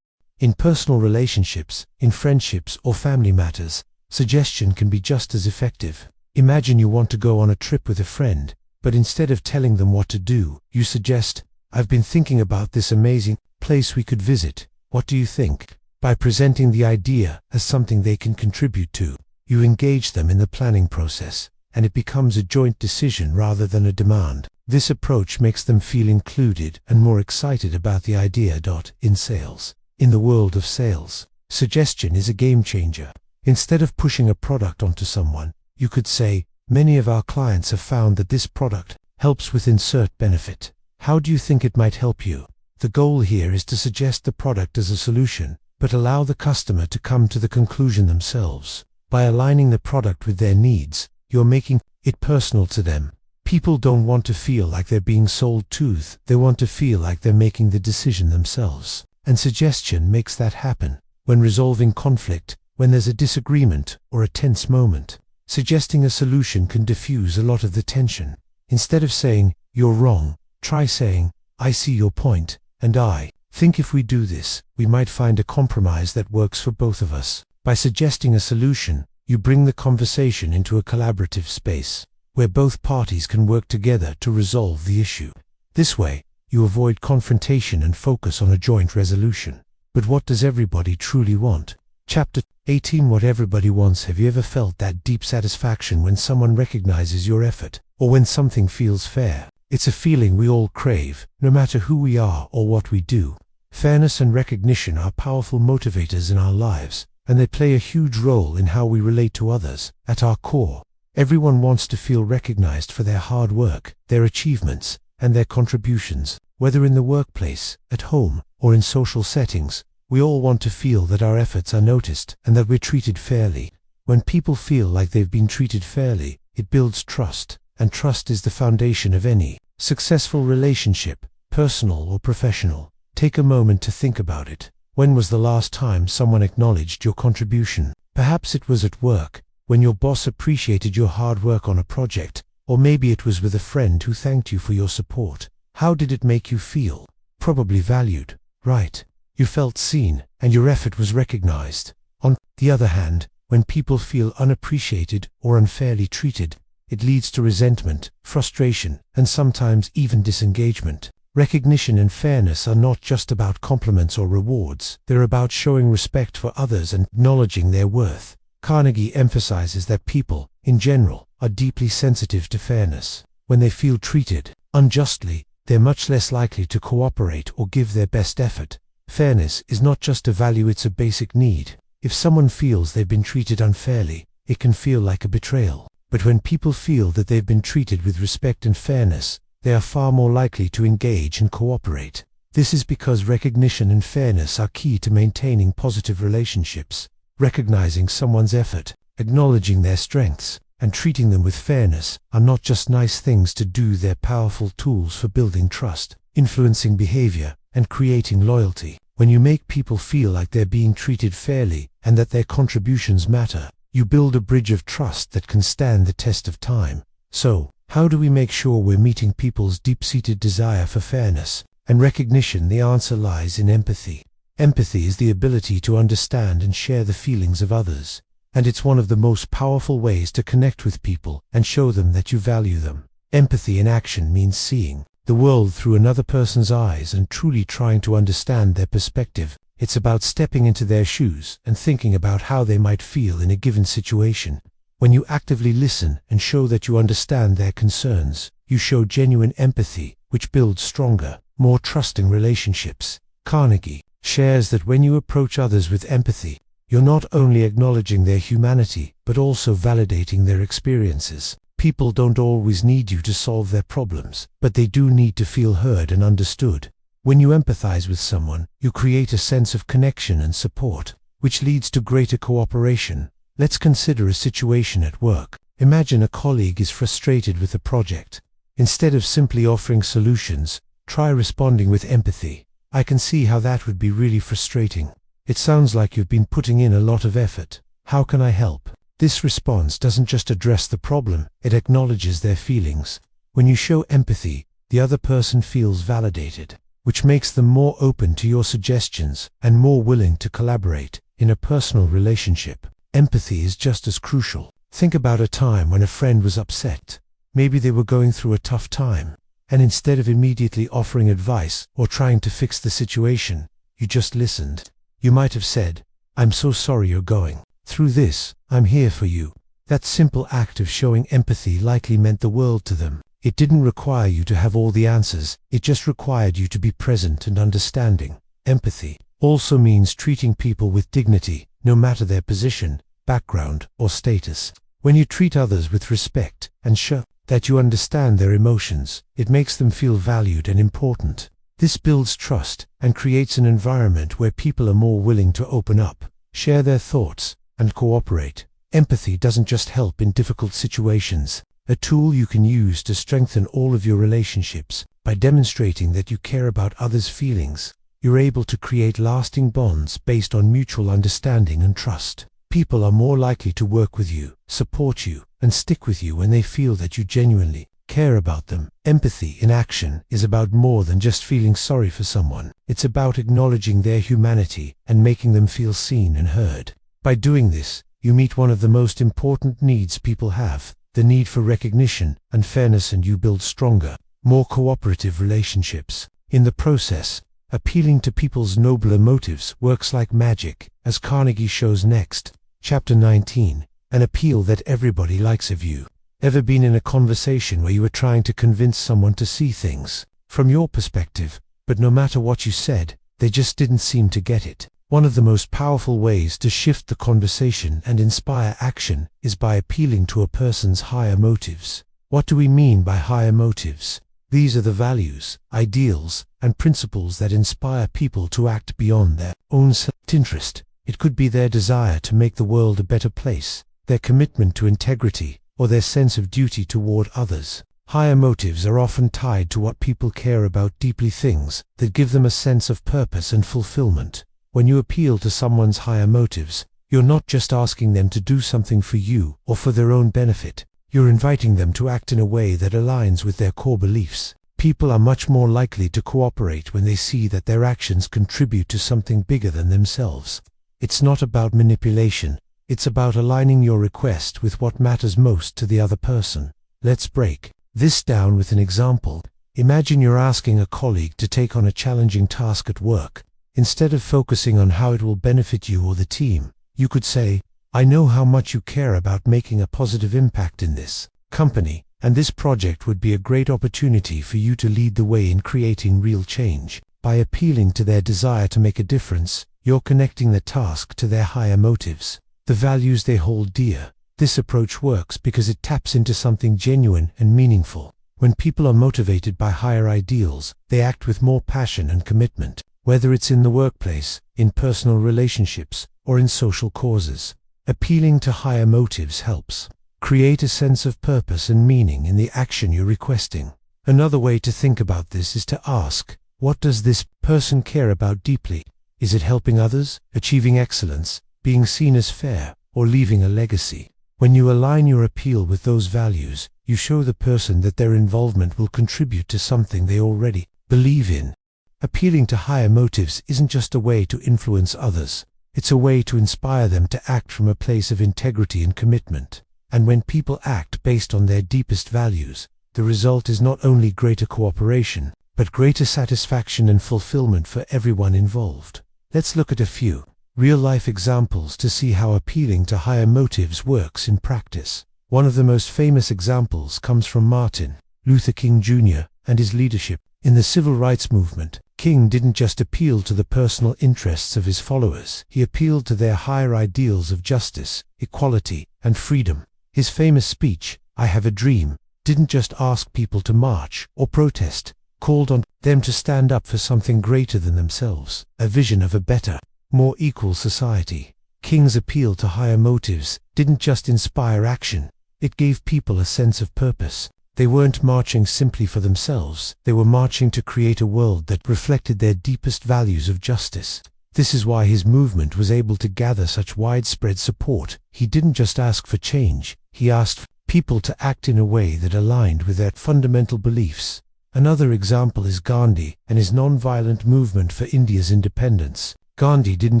[SPEAKER 1] In personal relationships, in friendships or family matters, suggestion can be just as effective. Imagine you want to go on a trip with a friend, but instead of telling them what to do, you suggest, "I've been thinking about this amazing place we could visit. What do you think?" By presenting the idea as something they can contribute to, you engage them in the planning process, and it becomes a joint decision rather than a demand. This approach makes them feel included and more excited about the idea. In sales. In the world of sales, suggestion is a game changer. Instead of pushing a product onto someone, you could say, "Many of our clients have found that this product helps with insert benefit. How do you think it might help you?" The goal here is to suggest the product as a solution, but allow the customer to come to the conclusion themselves. By aligning the product with their needs, you're making it personal to them. People don't want to feel like they're being sold to, they want to feel like they're making the decision themselves. And suggestion makes that happen. When resolving conflict, when there's a disagreement or a tense moment, suggesting a solution can diffuse a lot of the tension. Instead of saying, "You're wrong," try saying, "I see your point, and I think if we do this, we might find a compromise that works for both of us." By suggesting a solution, you bring the conversation into a collaborative space, where both parties can work together to resolve the issue. This way, you avoid confrontation and focus on a joint resolution. But what does everybody truly want? Chapter 18. What everybody wants. Have you ever felt that deep satisfaction when someone recognizes your effort, or when something feels fair? It's a feeling we all crave, no matter who we are or what we do. Fairness and recognition are powerful motivators in our lives, and they play a huge role in how we relate to others. At our core, everyone wants to feel recognized for their hard work, their achievements, and their contributions. Whether in the workplace, at home, or in social settings, we all want to feel that our efforts are noticed and that we're treated fairly. When people feel like they've been treated fairly, it builds trust, and trust is the foundation of any successful relationship, personal or professional. Take a moment to think about it. When was the last time someone acknowledged your contribution? Perhaps it was at work, when your boss appreciated your hard work on a project, or maybe it was with a friend who thanked you for your support. How did it make you feel? Probably valued, right? You felt seen, and your effort was recognized. On the other hand, when people feel unappreciated or unfairly treated, it leads to resentment, frustration, and sometimes even disengagement. Recognition and fairness are not just about compliments or rewards. They're about showing respect for others and acknowledging their worth. Carnegie emphasizes that people, in general, are deeply sensitive to fairness. When they feel treated unjustly, they're much less likely to cooperate or give their best effort. Fairness is not just a value, it's a basic need. If someone feels they've been treated unfairly, it can feel like a betrayal. But when people feel that they've been treated with respect and fairness, they are far more likely to engage and cooperate. This is because recognition and fairness are key to maintaining positive relationships. Recognizing someone's effort, acknowledging their strengths, and treating them with fairness are not just nice things to do, they're powerful tools for building trust, influencing behavior, and creating loyalty. When you make people feel like they're being treated fairly and that their contributions matter, you build a bridge of trust that can stand the test of time. So, how do we make sure we're meeting people's deep-seated desire for fairness and recognition? The answer lies in empathy. Empathy is the ability to understand and share the feelings of others, and it's one of the most powerful ways to connect with people and show them that you value them. Empathy in action means seeing the world through another person's eyes and truly trying to understand their perspective. It's about stepping into their shoes and thinking about how they might feel in a given situation. When you actively listen and show that you understand their concerns, you show genuine empathy, which builds stronger, more trusting relationships. Carnegie shares that when you approach others with empathy, you're not only acknowledging their humanity, but also validating their experiences. People don't always need you to solve their problems, but they do need to feel heard and understood. When you empathize with someone, you create a sense of connection and support, which leads to greater cooperation. Let's consider a situation at work. Imagine a colleague is frustrated with a project. Instead of simply offering solutions, try responding with empathy. I can see how that would be really frustrating. It sounds like you've been putting in a lot of effort. How can I help? This response doesn't just address the problem, it acknowledges their feelings. When you show empathy, the other person feels validated, which makes them more open to your suggestions and more willing to collaborate. In a personal relationship, empathy is just as crucial. Think about a time when a friend was upset. Maybe they were going through a tough time, and instead of immediately offering advice or trying to fix the situation, you just listened. You might have said, "I'm so sorry you're going through this, I'm here for you." That simple act of showing empathy likely meant the world to them. It didn't require you to have all the answers, it just required you to be present and understanding. Empathy also means treating people with dignity, no matter their position, background, or status. When you treat others with respect and show that you understand their emotions, it makes them feel valued and important. This builds trust and creates an environment where people are more willing to open up, share their thoughts, and cooperate. Empathy doesn't just help in difficult situations. A tool you can use to strengthen all of your relationships. By demonstrating that you care about others' feelings, you're able to create lasting bonds based on mutual understanding and trust. People are more likely to work with you, support you, and stick with you when they feel that you genuinely care about them. Empathy in action is about more than just feeling sorry for someone. It's about acknowledging their humanity and making them feel seen and heard. By doing this, you meet one of the most important needs people have, the need for recognition and fairness, and you build stronger, more cooperative relationships. In the process, appealing to people's nobler motives works like magic, as Carnegie shows next. Chapter 19. An appeal that everybody likes of you. Ever been in a conversation where you were trying to convince someone to see things from your perspective, but no matter what you said, they just didn't seem to get it? One of the most powerful ways to shift the conversation and inspire action is by appealing to a person's higher motives. What do we mean by higher motives? These are the values, ideals, and principles that inspire people to act beyond their own self-interest. It could be their desire to make the world a better place, their commitment to integrity, or their sense of duty toward others. Higher motives are often tied to what people care about deeply, things that give them a sense of purpose and fulfillment. When you appeal to someone's higher motives, you're not just asking them to do something for you or for their own benefit. You're inviting them to act in a way that aligns with their core beliefs. People are much more likely to cooperate when they see that their actions contribute to something bigger than themselves. It's not about manipulation. It's about aligning your request with what matters most to the other person. Let's break this down with an example. Imagine you're asking a colleague to take on a challenging task at work. Instead of focusing on how it will benefit you or the team, you could say, "I know how much you care about making a positive impact in this company, and this project would be a great opportunity for you to lead the way in creating real change." By appealing to their desire to make a difference, you're connecting the task to their higher motives, the values they hold dear. This approach works because it taps into something genuine and meaningful. When people are motivated by higher ideals, they act with more passion and commitment. Whether it's in the workplace, in personal relationships, or in social causes, Appealing to higher motives helps create a sense of purpose and meaning in the action you're requesting. Another way to think about this is to ask, what does this person care about deeply? Is it helping others, achieving excellence, being seen as fair, or leaving a legacy? When you align your appeal with those values, you show the person that their involvement will contribute to something they already believe in. Appealing to higher motives isn't just a way to influence others. It's a way to inspire them to act from a place of integrity and commitment. And when people act based on their deepest values, the result is not only greater cooperation, but greater satisfaction and fulfillment for everyone involved. Let's look at a few real-life examples to see how appealing to higher motives works in practice. One of the most famous examples comes from Martin Luther King Jr. and his leadership in the civil rights movement. King didn't just appeal to the personal interests of his followers, he appealed to their higher ideals of justice, equality, and freedom. His famous speech, "I Have a Dream," didn't just ask people to march or protest, called on them to stand up for something greater than themselves, a vision of a better, more equal society. King's appeal to higher motives didn't just inspire action, it gave people a sense of purpose. They weren't marching simply for themselves, they were marching to create a world that reflected their deepest values of justice. This is why his movement was able to gather such widespread support. He didn't just ask for change, he asked people to act in a way that aligned with their fundamental beliefs. Another example is Gandhi and his non-violent movement for India's independence. Gandhi didn't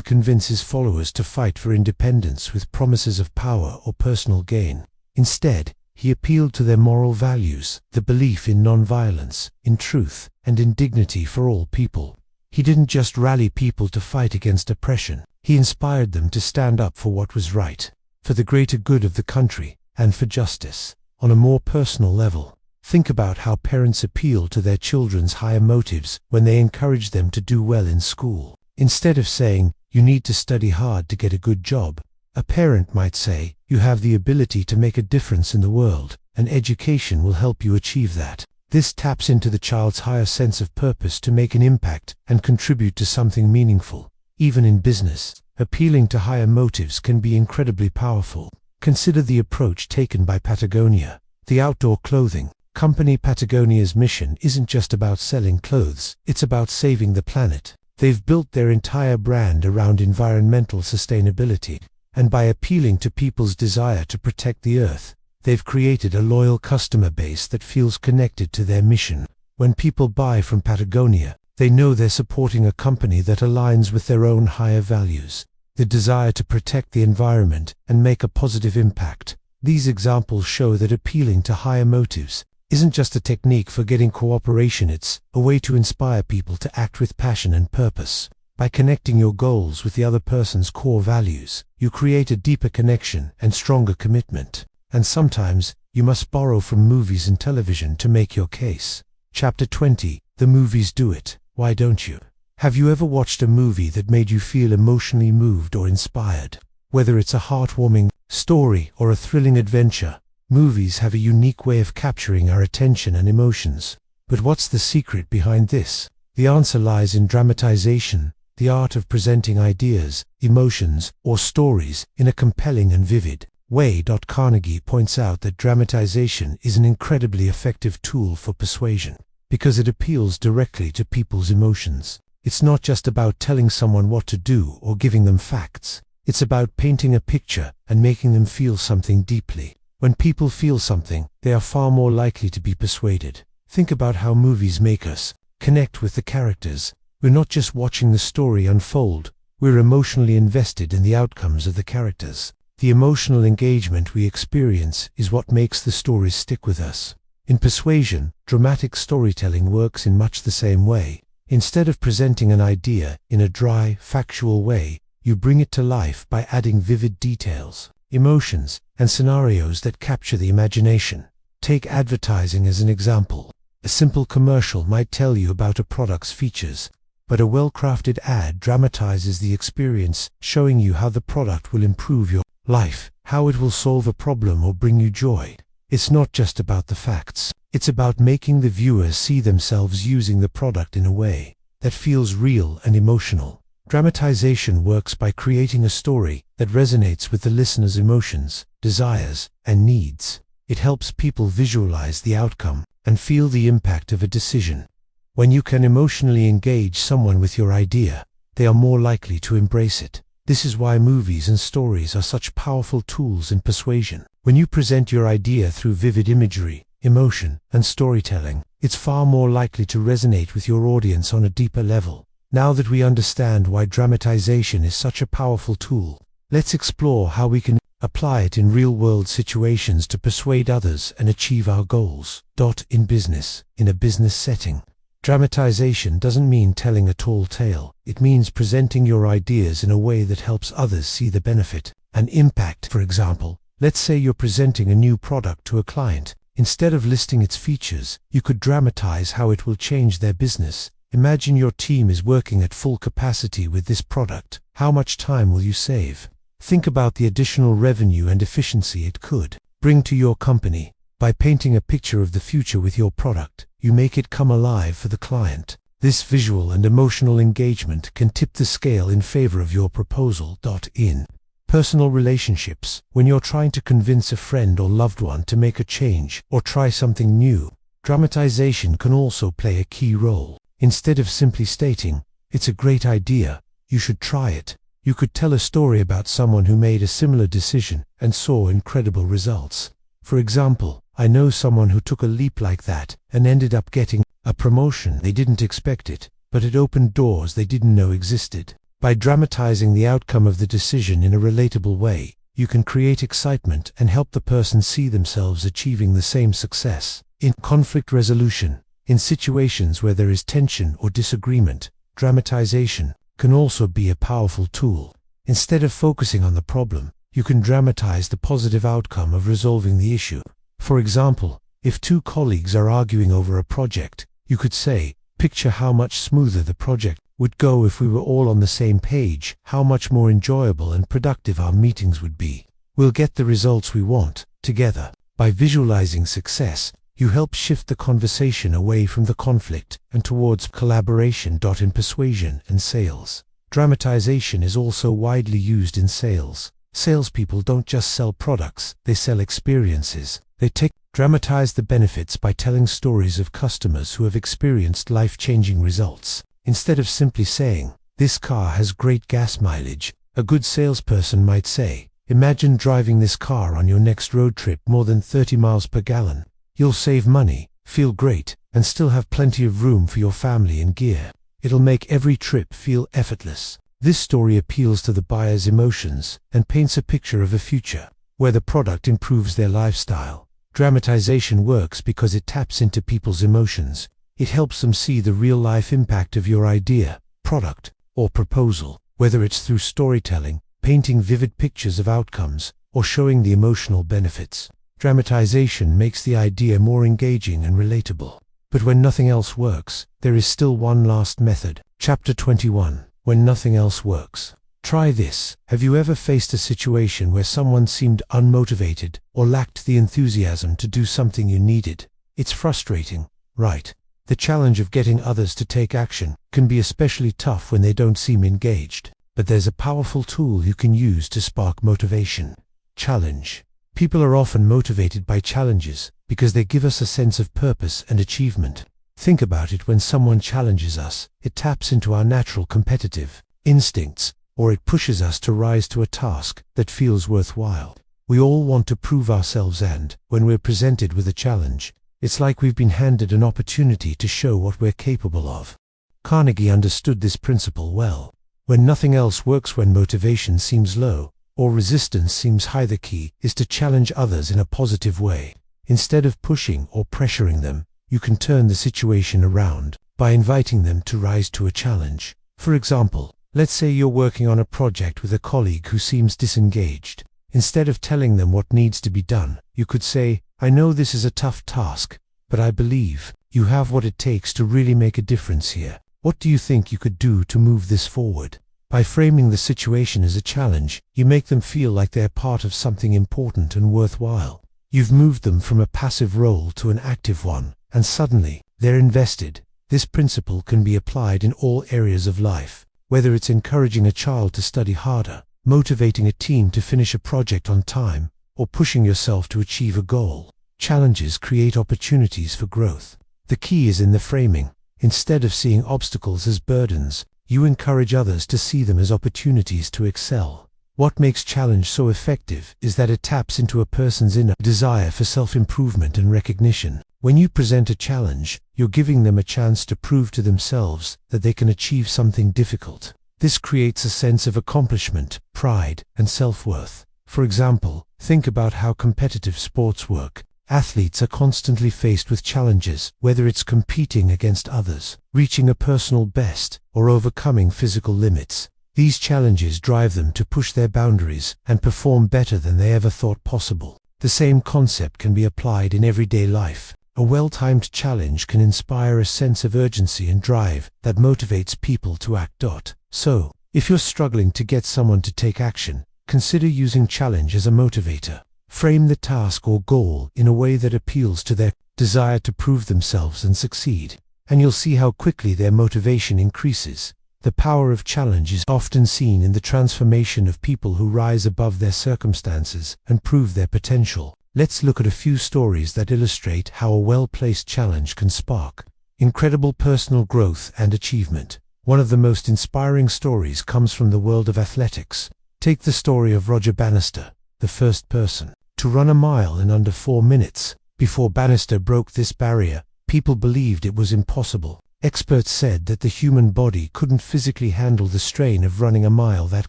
[SPEAKER 1] convince his followers to fight for independence with promises of power or personal gain. Instead, he appealed to their moral values, the belief in non-violence, in truth, and in dignity for all people. He didn't just rally people to fight against oppression, he inspired them to stand up for what was right, for the greater good of the country, and for justice. On a more personal level, think about how parents appeal to their children's higher motives when they encourage them to do well in school. Instead of saying, "You need to study hard to get a good job," a parent might say, "You have the ability to make a difference in the world, and education will help you achieve that." This taps into the child's higher sense of purpose to make an impact and contribute to something meaningful. Even in business, appealing to higher motives can be incredibly powerful. Consider the approach taken by Patagonia, the outdoor clothing company. Patagonia's mission isn't just about selling clothes, it's about saving the planet. They've built their entire brand around environmental sustainability, and by appealing to people's desire to protect the earth, they've created a loyal customer base that feels connected to their mission. When people buy from Patagonia, they know they're supporting a company that aligns with their own higher values, the desire to protect the environment and make a positive impact. These examples show that appealing to higher motives isn't just a technique for getting cooperation, it's a way to inspire people to act with passion and purpose. By connecting your goals with the other person's core values, you create a deeper connection and stronger commitment. And sometimes, you must borrow from movies and television to make your case. Chapter 20, The Movies Do It, Why Don't You? Have you ever watched a movie that made you feel emotionally moved or inspired? Whether it's a heartwarming story or a thrilling adventure, movies have a unique way of capturing our attention and emotions. But what's the secret behind this? The answer lies in dramatization, the art of presenting ideas, emotions, or stories in a compelling and vivid way. Carnegie points out that dramatization is an incredibly effective tool for persuasion, because it appeals directly to people's emotions. It's not just about telling someone what to do or giving them facts. It's about painting a picture and making them feel something deeply. When people feel something, they are far more likely to be persuaded. Think about how movies make us connect with the characters. We're not just watching the story unfold, we're emotionally invested in the outcomes of the characters. The emotional engagement we experience is what makes the stories stick with us. In persuasion, dramatic storytelling works in much the same way. Instead of presenting an idea in a dry, factual way, you bring it to life by adding vivid details, emotions, and scenarios that capture the imagination. Take advertising as an example. A simple commercial might tell you about a product's features, but a well-crafted ad dramatizes the experience, showing you how the product will improve your life, how it will solve a problem or bring you joy. It's not just about the facts, it's about making the viewers see themselves using the product in a way that feels real and emotional. Dramatization works by creating a story that resonates with the listener's emotions, desires, and needs. It helps people visualize the outcome and feel the impact of a decision. When you can emotionally engage someone with your idea, they are more likely to embrace it. This is why movies and stories are such powerful tools in persuasion. When you present your idea through vivid imagery, emotion, and storytelling, it's far more likely to resonate with your audience on a deeper level. Now that we understand why dramatization is such a powerful tool, let's explore how we can apply it in real-world situations to persuade others and achieve our goals. In business, in a business setting, dramatization doesn't mean telling a tall tale. It means presenting your ideas in a way that helps others see the benefit and impact. For example, let's say you're presenting a new product to a client. Instead of listing its features, you could dramatize how it will change their business. Imagine your team is working at full capacity with this product. How much time will you save? Think about the additional revenue and efficiency it could bring to your company. By painting a picture of the future with your product, you make it come alive for the client. This visual and emotional engagement can tip the scale in favor of your proposal. In personal relationships, when you're trying to convince a friend or loved one to make a change or try something new, dramatization can also play a key role. Instead of simply stating, "It's a great idea, you should try it," you could tell a story about someone who made a similar decision and saw incredible results. For example, "I know someone who took a leap like that and ended up getting a promotion. They didn't expect it, but it opened doors they didn't know existed." By dramatizing the outcome of the decision in a relatable way, you can create excitement and help the person see themselves achieving the same success. In conflict resolution, in situations where there is tension or disagreement, dramatization can also be a powerful tool. Instead of focusing on the problem, you can dramatize the positive outcome of resolving the issue. For example, if two colleagues are arguing over a project, you could say, "Picture how much smoother the project would go if we were all on the same page, how much more enjoyable and productive our meetings would be. We'll get the results we want, together." By visualizing success, you help shift the conversation away from the conflict and towards collaboration. In persuasion and sales, dramatization is also widely used in sales. Salespeople don't just sell products, they sell experiences. They dramatize the benefits by telling stories of customers who have experienced life-changing results. Instead of simply saying, "This car has great gas mileage," a good salesperson might say, "Imagine driving this car on your next road trip more than 30 miles per gallon. You'll save money, feel great, and still have plenty of room for your family and gear. It'll make every trip feel effortless." This story appeals to the buyer's emotions and paints a picture of a future where the product improves their lifestyle. Dramatization works because it taps into people's emotions. It helps them see the real-life impact of your idea, product, or proposal, whether it's through storytelling, painting vivid pictures of outcomes, or showing the emotional benefits. Dramatization makes the idea more engaging and relatable. But when nothing else works, there is still one last method. Chapter 21. When nothing else works. Try this. Have you ever faced a situation where someone seemed unmotivated or lacked the enthusiasm to do something you needed? It's frustrating, right? The challenge of getting others to take action can be especially tough when they don't seem engaged. But there's a powerful tool you can use to spark motivation. Challenge. People are often motivated by challenges because they give us a sense of purpose and achievement. Think about it: when someone challenges us, it taps into our natural competitive instincts, or it pushes us to rise to a task that feels worthwhile. We all want to prove ourselves, and when we're presented with a challenge, it's like we've been handed an opportunity to show what we're capable of. Carnegie understood this principle well. When nothing else works, when motivation seems low, or resistance seems high, the key is to challenge others in a positive way. Instead of pushing or pressuring them, you can turn the situation around by inviting them to rise to a challenge. For example, let's say you're working on a project with a colleague who seems disengaged. Instead of telling them what needs to be done, you could say, "I know this is a tough task, but I believe you have what it takes to really make a difference here. What do you think you could do to move this forward?" By framing the situation as a challenge, you make them feel like they're part of something important and worthwhile. You've moved them from a passive role to an active one, and suddenly, they're invested. This principle can be applied in all areas of life, Whether it's encouraging a child to study harder, motivating a team to finish a project on time, or pushing yourself to achieve a goal, challenges create opportunities for growth. The key is in the framing. Instead of seeing obstacles as burdens, you encourage others to see them as opportunities to excel. What makes challenge so effective is that it taps into a person's inner desire for self-improvement and recognition. When you present a challenge, you're giving them a chance to prove to themselves that they can achieve something difficult. This creates a sense of accomplishment, pride, and self-worth. For example, think about how competitive sports work. Athletes are constantly faced with challenges, whether it's competing against others, reaching a personal best, or overcoming physical limits. These challenges drive them to push their boundaries and perform better than they ever thought possible. The same concept can be applied in everyday life. A well-timed challenge can inspire a sense of urgency and drive that motivates people to act. So, if you're struggling to get someone to take action, consider using challenge as a motivator. Frame the task or goal in a way that appeals to their desire to prove themselves and succeed, and you'll see how quickly their motivation increases. The power of challenge is often seen in the transformation of people who rise above their circumstances and prove their potential. Let's look at a few stories that illustrate how a well-placed challenge can spark incredible personal growth and achievement. One of the most inspiring stories comes from the world of athletics. Take the story of Roger Bannister, the first person to run a mile in under 4 minutes. Before Bannister broke this barrier, people believed it was impossible. Experts said that the human body couldn't physically handle the strain of running a mile that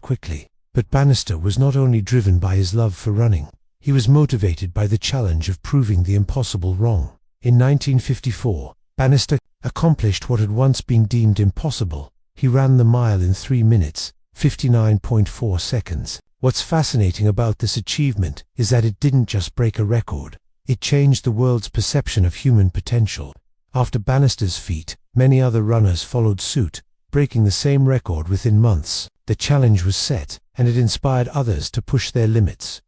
[SPEAKER 1] quickly. But Bannister was not only driven by his love for running, he was motivated by the challenge of proving the impossible wrong. In 1954, Bannister accomplished what had once been deemed impossible. He ran the mile in 3 minutes, 59.4 seconds. What's fascinating about this achievement is that it didn't just break a record, it changed the world's perception of human potential. After Bannister's feat, many other runners followed suit, breaking the same record within months. The challenge was set, and it inspired others to push their limits.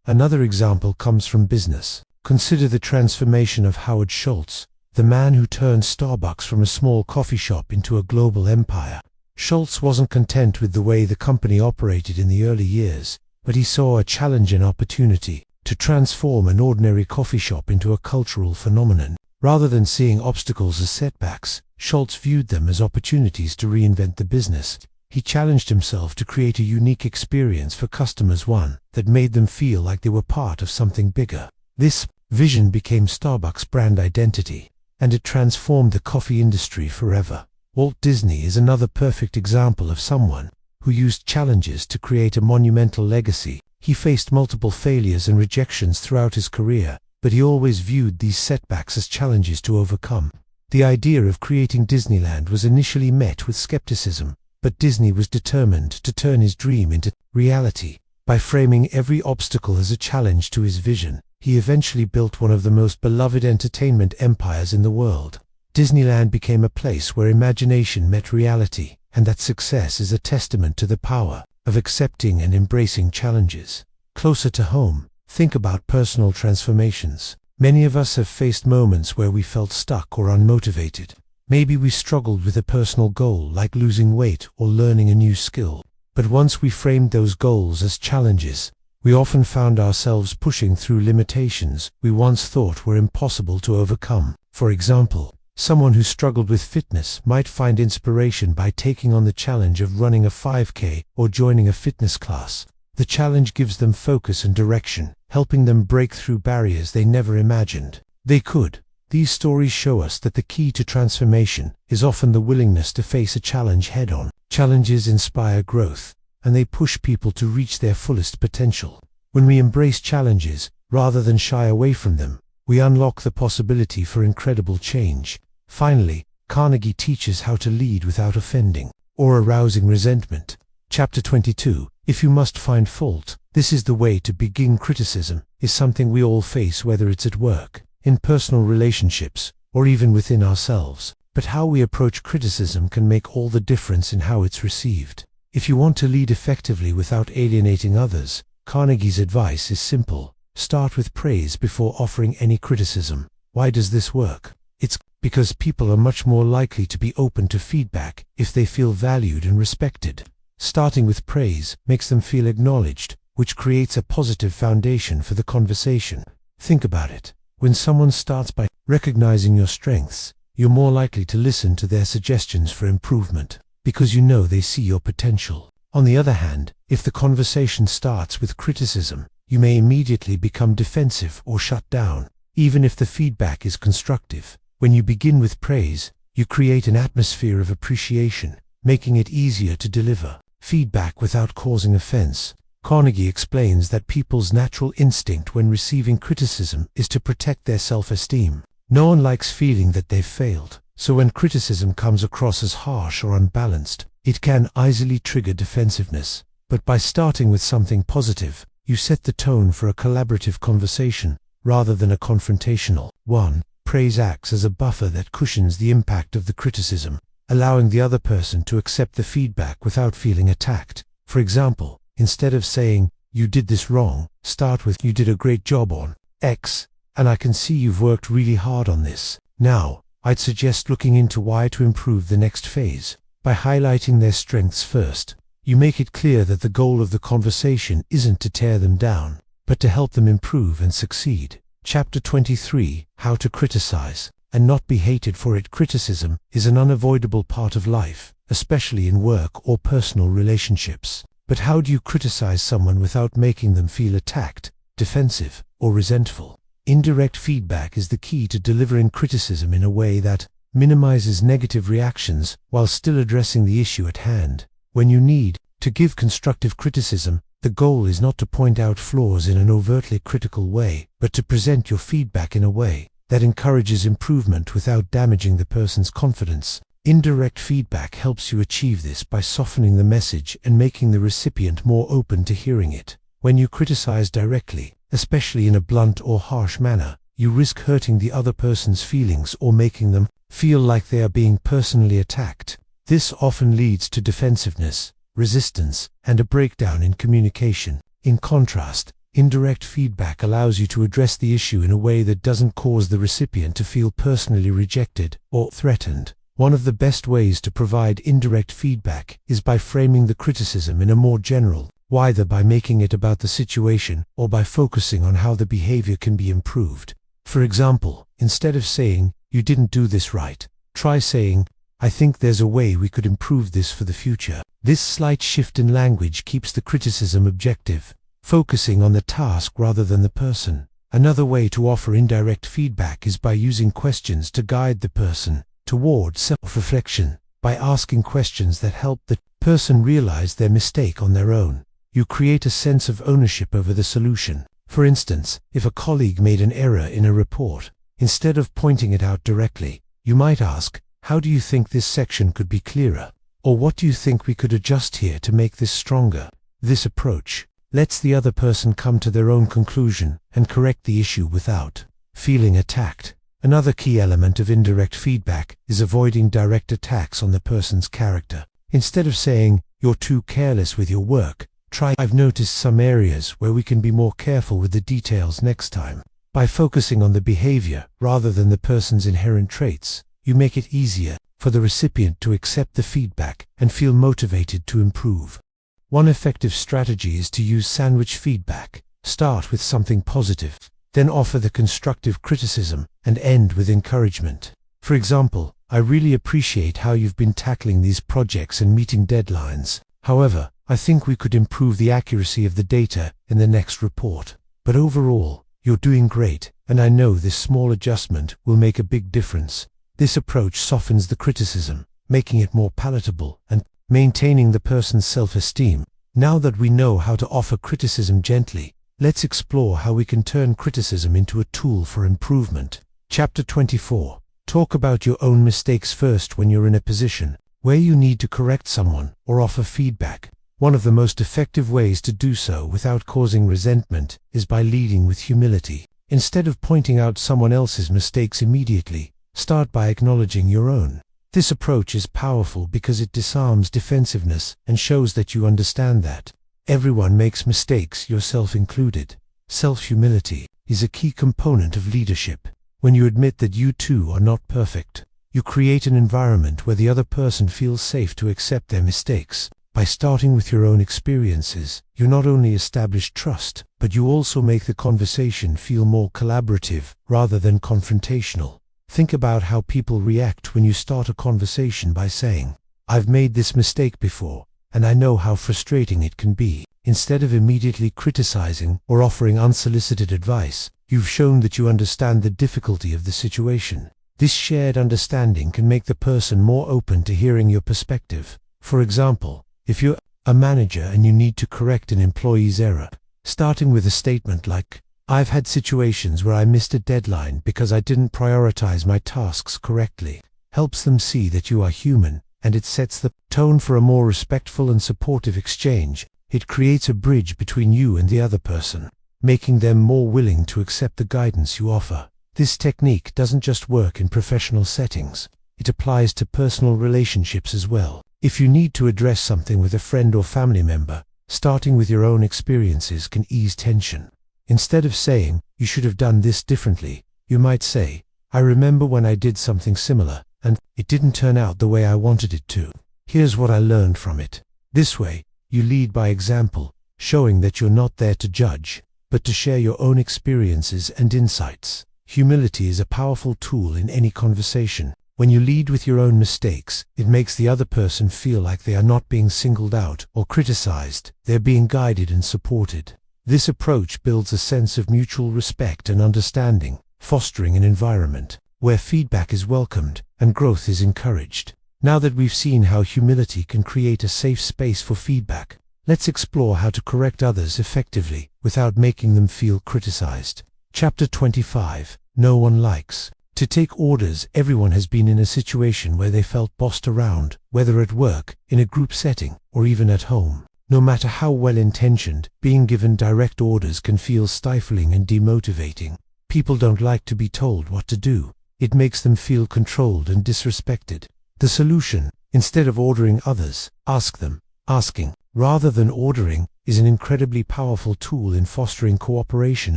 [SPEAKER 1] Another example comes from business. Consider the transformation of Howard Schultz, the man who turned Starbucks from a small coffee shop into a global empire. Schultz wasn't content with the way the company operated in the early years, but he saw a challenge and opportunity to transform an ordinary coffee shop into a cultural phenomenon. Rather than seeing obstacles as setbacks, Schultz viewed them as opportunities to reinvent the business. He challenged himself to create a unique experience for customers, one that made them feel like they were part of something bigger. This vision became Starbucks' brand identity, and it transformed the coffee industry forever. Walt Disney is another perfect example of someone who used challenges to create a monumental legacy. He faced multiple failures and rejections throughout his career, but he always viewed these setbacks as challenges to overcome. The idea of creating Disneyland was initially met with skepticism, but Disney was determined to turn his dream into reality. By framing every obstacle as a challenge to his vision, he eventually built one of the most beloved entertainment empires in the world. Disneyland became a place where imagination met reality, and that success is a testament to the power of accepting and embracing challenges. Closer to home, think about personal transformations. Many of us have faced moments where we felt stuck or unmotivated. Maybe we struggled with a personal goal like losing weight or learning a new skill. But once we framed those goals as challenges, we often found ourselves pushing through limitations we once thought were impossible to overcome. For example, someone who struggled with fitness might find inspiration by taking on the challenge of running a 5K or joining a fitness class. The challenge gives them focus and direction, helping them break through barriers they never imagined they could. These stories show us that the key to transformation is often the willingness to face a challenge head-on. Challenges inspire growth, and they push people to reach their fullest potential. When we embrace challenges, rather than shy away from them, we unlock the possibility for incredible change. Finally, Carnegie teaches how to lead without offending or arousing resentment. Chapter 22. If you must find fault, this is the way to begin. Criticism is something we all face, whether it's at work, in personal relationships, or even within ourselves. But how we approach criticism can make all the difference in how it's received. If you want to lead effectively without alienating others, Carnegie's advice is simple. Start with praise before offering any criticism. Why does this work? It's because people are much more likely to be open to feedback if they feel valued and respected. Starting with praise makes them feel acknowledged, which creates a positive foundation for the conversation. Think about it. When someone starts by recognizing your strengths, you're more likely to listen to their suggestions for improvement, because you know they see your potential. On the other hand, if the conversation starts with criticism, you may immediately become defensive or shut down, even if the feedback is constructive. When you begin with praise, you create an atmosphere of appreciation, making it easier to deliver feedback without causing offense. Carnegie explains that people's natural instinct when receiving criticism is to protect their self-esteem. No one likes feeling that they've failed, so when criticism comes across as harsh or unbalanced, it can easily trigger defensiveness. But by starting with something positive, you set the tone for a collaborative conversation, rather than a confrontational one. Praise acts as a buffer that cushions the impact of the criticism, allowing the other person to accept the feedback without feeling attacked. For example, instead of saying, "You did this wrong," start with, "You did a great job on X, and I can see you've worked really hard on this. Now, I'd suggest looking into why to improve the next phase." By highlighting their strengths first, you make it clear that the goal of the conversation isn't to tear them down, but to help them improve and succeed. Chapter 23, How to Criticize and Not Be Hated for It. Criticism is an unavoidable part of life, especially in work or personal relationships. But how do you criticize someone without making them feel attacked, defensive, or resentful? Indirect feedback is the key to delivering criticism in a way that minimizes negative reactions while still addressing the issue at hand. When you need to give constructive criticism, the goal is not to point out flaws in an overtly critical way, but to present your feedback in a way that encourages improvement without damaging the person's confidence. Indirect feedback helps you achieve this by softening the message and making the recipient more open to hearing it. When you criticize directly, especially in a blunt or harsh manner, you risk hurting the other person's feelings or making them feel like they are being personally attacked. This often leads to defensiveness, resistance, and a breakdown in communication. In contrast, indirect feedback allows you to address the issue in a way that doesn't cause the recipient to feel personally rejected or threatened. One of the best ways to provide indirect feedback is by framing the criticism in a more general, either by making it about the situation or by focusing on how the behavior can be improved. For example, instead of saying, "You didn't do this right," try saying, "I think there's a way we could improve this for the future." This slight shift in language keeps the criticism objective, focusing on the task rather than the person. Another way to offer indirect feedback is by using questions to guide the person toward self-reflection. By asking questions that help the person realize their mistake on their own, you create a sense of ownership over the solution. For instance, if a colleague made an error in a report, instead of pointing it out directly, you might ask, "How do you think this section could be clearer?" Or "What do you think we could adjust here to make this stronger?" This approach lets the other person come to their own conclusion and correct the issue without feeling attacked. Another key element of indirect feedback is avoiding direct attacks on the person's character. Instead of saying, "You're too careless with your work," try, "I've noticed some areas where we can be more careful with the details next time." By focusing on the behavior rather than the person's inherent traits, you make it easier for the recipient to accept the feedback and feel motivated to improve. One effective strategy is to use sandwich feedback. Start with something positive, then offer the constructive criticism, and end with encouragement. For example, "I really appreciate how you've been tackling these projects and meeting deadlines. However, I think we could improve the accuracy of the data in the next report. But overall, you're doing great, and I know this small adjustment will make a big difference." This approach softens the criticism, making it more palatable and maintaining the person's self-esteem. Now that we know how to offer criticism gently, let's explore how we can turn criticism into a tool for improvement. Chapter 24. Talk about your own mistakes first when you're in a position where you need to correct someone or offer feedback. One of the most effective ways to do so without causing resentment is by leading with humility. Instead of pointing out someone else's mistakes immediately, start by acknowledging your own. This approach is powerful because it disarms defensiveness and shows that you understand that everyone makes mistakes, yourself included. Self-humility is a key component of leadership. When you admit that you too are not perfect, you create an environment where the other person feels safe to accept their mistakes. By starting with your own experiences, you not only establish trust, but you also make the conversation feel more collaborative rather than confrontational. Think about how people react when you start a conversation by saying, "I've made this mistake before, and I know how frustrating it can be." Instead of immediately criticizing or offering unsolicited advice, you've shown that you understand the difficulty of the situation. This shared understanding can make the person more open to hearing your perspective. For example, if you're a manager and you need to correct an employee's error, starting with a statement like, "I've had situations where I missed a deadline because I didn't prioritize my tasks correctly," helps them see that you are human, and it sets the tone for a more respectful and supportive exchange. It creates a bridge between you and the other person, making them more willing to accept the guidance you offer. This technique doesn't just work in professional settings, it applies to personal relationships as well. If you need to address something with a friend or family member, starting with your own experiences can ease tension. Instead of saying, "You should have done this differently," you might say, "I remember when I did something similar, and it didn't turn out the way I wanted it to. Here's what I learned from it." This way, you lead by example, showing that you're not there to judge, but to share your own experiences and insights. Humility is a powerful tool in any conversation. When you lead with your own mistakes, it makes the other person feel like they are not being singled out or criticized, they're being guided and supported. This approach builds a sense of mutual respect and understanding, fostering an environment where feedback is welcomed and growth is encouraged. Now that we've seen how humility can create a safe space for feedback, let's explore how to correct others effectively without making them feel criticized. Chapter 25. No one likes to take orders. Everyone has been in a situation where they felt bossed around, whether at work, in a group setting, or even at home. No matter how well-intentioned, being given direct orders can feel stifling and demotivating. People don't like to be told what to do. It makes them feel controlled and disrespected. The solution: instead of ordering others, ask them. Asking, rather than ordering, is an incredibly powerful tool in fostering cooperation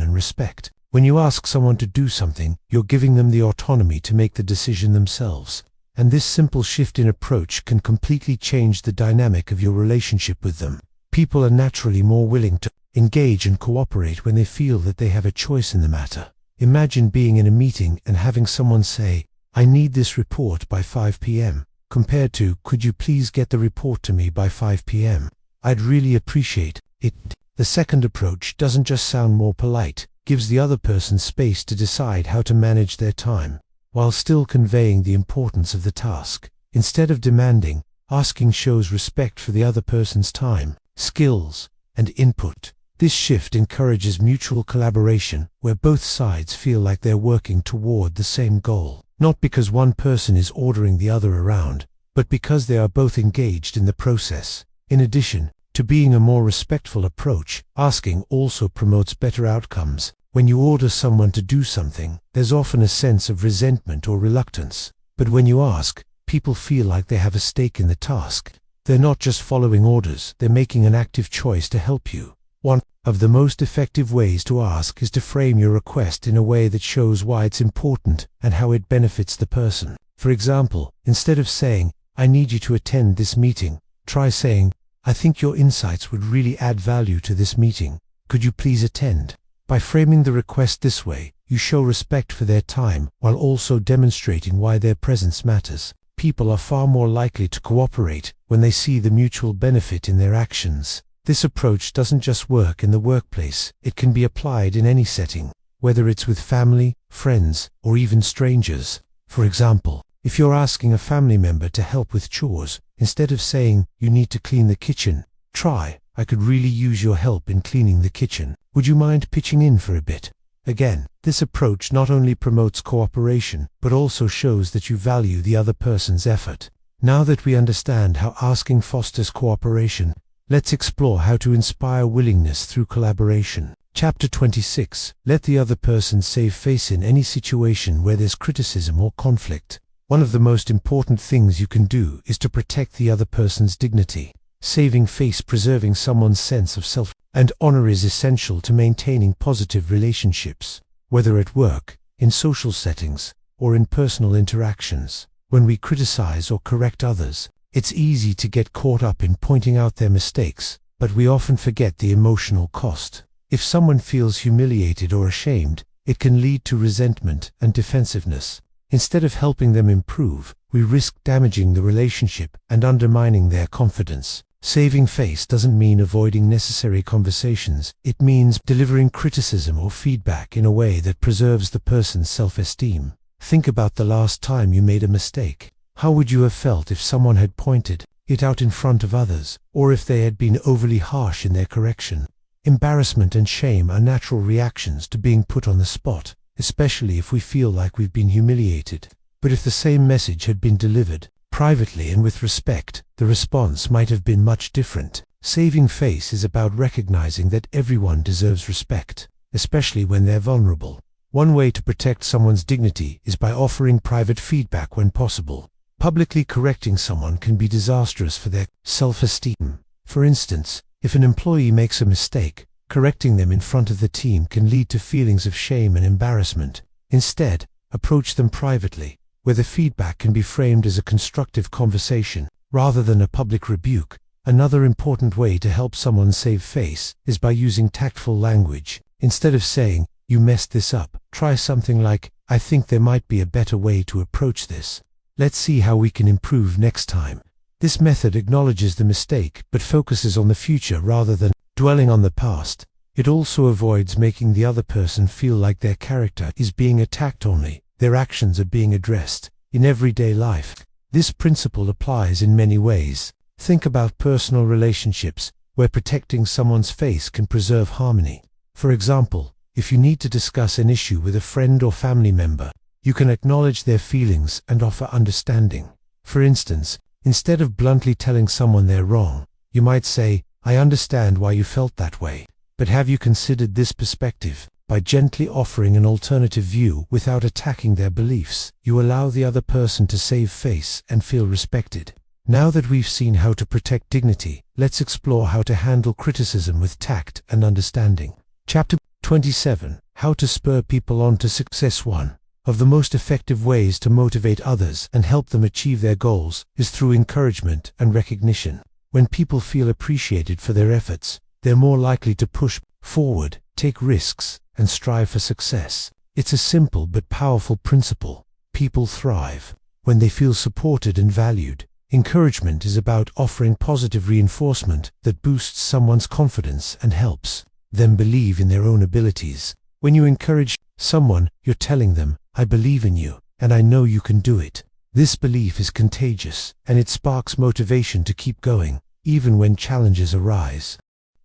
[SPEAKER 1] and respect. When you ask someone to do something, you're giving them the autonomy to make the decision themselves. And this simple shift in approach can completely change the dynamic of your relationship with them. People are naturally more willing to engage and cooperate when they feel that they have a choice in the matter. Imagine being in a meeting and having someone say, "I need this report by 5 p.m. compared to, "Could you please get the report to me by 5 p.m. I'd really appreciate it." The second approach doesn't just sound more polite, gives the other person space to decide how to manage their time, while still conveying the importance of the task. Instead of demanding, asking shows respect for the other person's time, skills, and input. This shift encourages mutual collaboration, where both sides feel like they're working toward the same goal, not because one person is ordering the other around, but because they are both engaged in the process. In addition to being a more respectful approach, asking also promotes better outcomes. When you order someone to do something, there's often a sense of resentment or reluctance. But when you ask, people feel like they have a stake in the task. They're not just following orders, they're making an active choice to help you. One of the most effective ways to ask is to frame your request in a way that shows why it's important and how it benefits the person. For example, instead of saying, "I need you to attend this meeting," try saying, "I think your insights would really add value to this meeting. Could you please attend?" By framing the request this way, you show respect for their time while also demonstrating why their presence matters. People are far more likely to cooperate when they see the mutual benefit in their actions. This approach doesn't just work in the workplace, it can be applied in any setting, whether it's with family, friends, or even strangers. For example, if you're asking a family member to help with chores, instead of saying, "You need to clean the kitchen," try, "I could really use your help in cleaning the kitchen. Would you mind pitching in for a bit?" Again, this approach not only promotes cooperation, but also shows that you value the other person's effort. Now that we understand how asking fosters cooperation, let's explore how to inspire willingness through collaboration. Chapter 26. Let the other person save face in any situation where there's criticism or conflict. One of the most important things you can do is to protect the other person's dignity. Saving face, preserving someone's sense of self and honor is essential to maintaining positive relationships. Whether at work, in social settings, or in personal interactions. When we criticize or correct others, it's easy to get caught up in pointing out their mistakes, but we often forget the emotional cost. If someone feels humiliated or ashamed, it can lead to resentment and defensiveness. Instead of helping them improve, we risk damaging the relationship and undermining their confidence. Saving face doesn't mean avoiding necessary conversations. It means delivering criticism or feedback in a way that preserves the person's self-esteem. Think about the last time you made a mistake. How would you have felt if someone had pointed it out in front of others, or if they had been overly harsh in their correction? Embarrassment and shame are natural reactions to being put on the spot, especially if we feel like we've been humiliated. But if the same message had been delivered privately and with respect, the response might have been much different. Saving face is about recognizing that everyone deserves respect, especially when they're vulnerable. One way to protect someone's dignity is by offering private feedback when possible. Publicly correcting someone can be disastrous for their self-esteem. For instance, if an employee makes a mistake, correcting them in front of the team can lead to feelings of shame and embarrassment. Instead, approach them privately, where the feedback can be framed as a constructive conversation, rather than a public rebuke. Another important way to help someone save face is by using tactful language. Instead of saying, "You messed this up," try something like, "I think there might be a better way to approach this. Let's see how we can improve next time." This method acknowledges the mistake but focuses on the future rather than dwelling on the past. It also avoids making the other person feel like their character is being attacked only. Their actions are being addressed. In everyday life, this principle applies in many ways. Think about personal relationships, where protecting someone's face can preserve harmony. For example, if you need to discuss an issue with a friend or family member, you can acknowledge their feelings and offer understanding. For instance, instead of bluntly telling someone they're wrong, you might say, "I understand why you felt that way, but have you considered this perspective?" By gently offering an alternative view without attacking their beliefs, you allow the other person to save face and feel respected. Now that we've seen how to protect dignity, let's explore how to handle criticism with tact and understanding. Chapter 27. How to spur people on to success. One of the most effective ways to motivate others and help them achieve their goals is through encouragement and recognition. When people feel appreciated for their efforts, they're more likely to push forward, take risks, and strive for success. It's a simple but powerful principle. People thrive when they feel supported and valued. Encouragement is about offering positive reinforcement that boosts someone's confidence and helps them believe in their own abilities. When you encourage someone, you're telling them, "I believe in you, and I know you can do it." This belief is contagious, and it sparks motivation to keep going, even when challenges arise.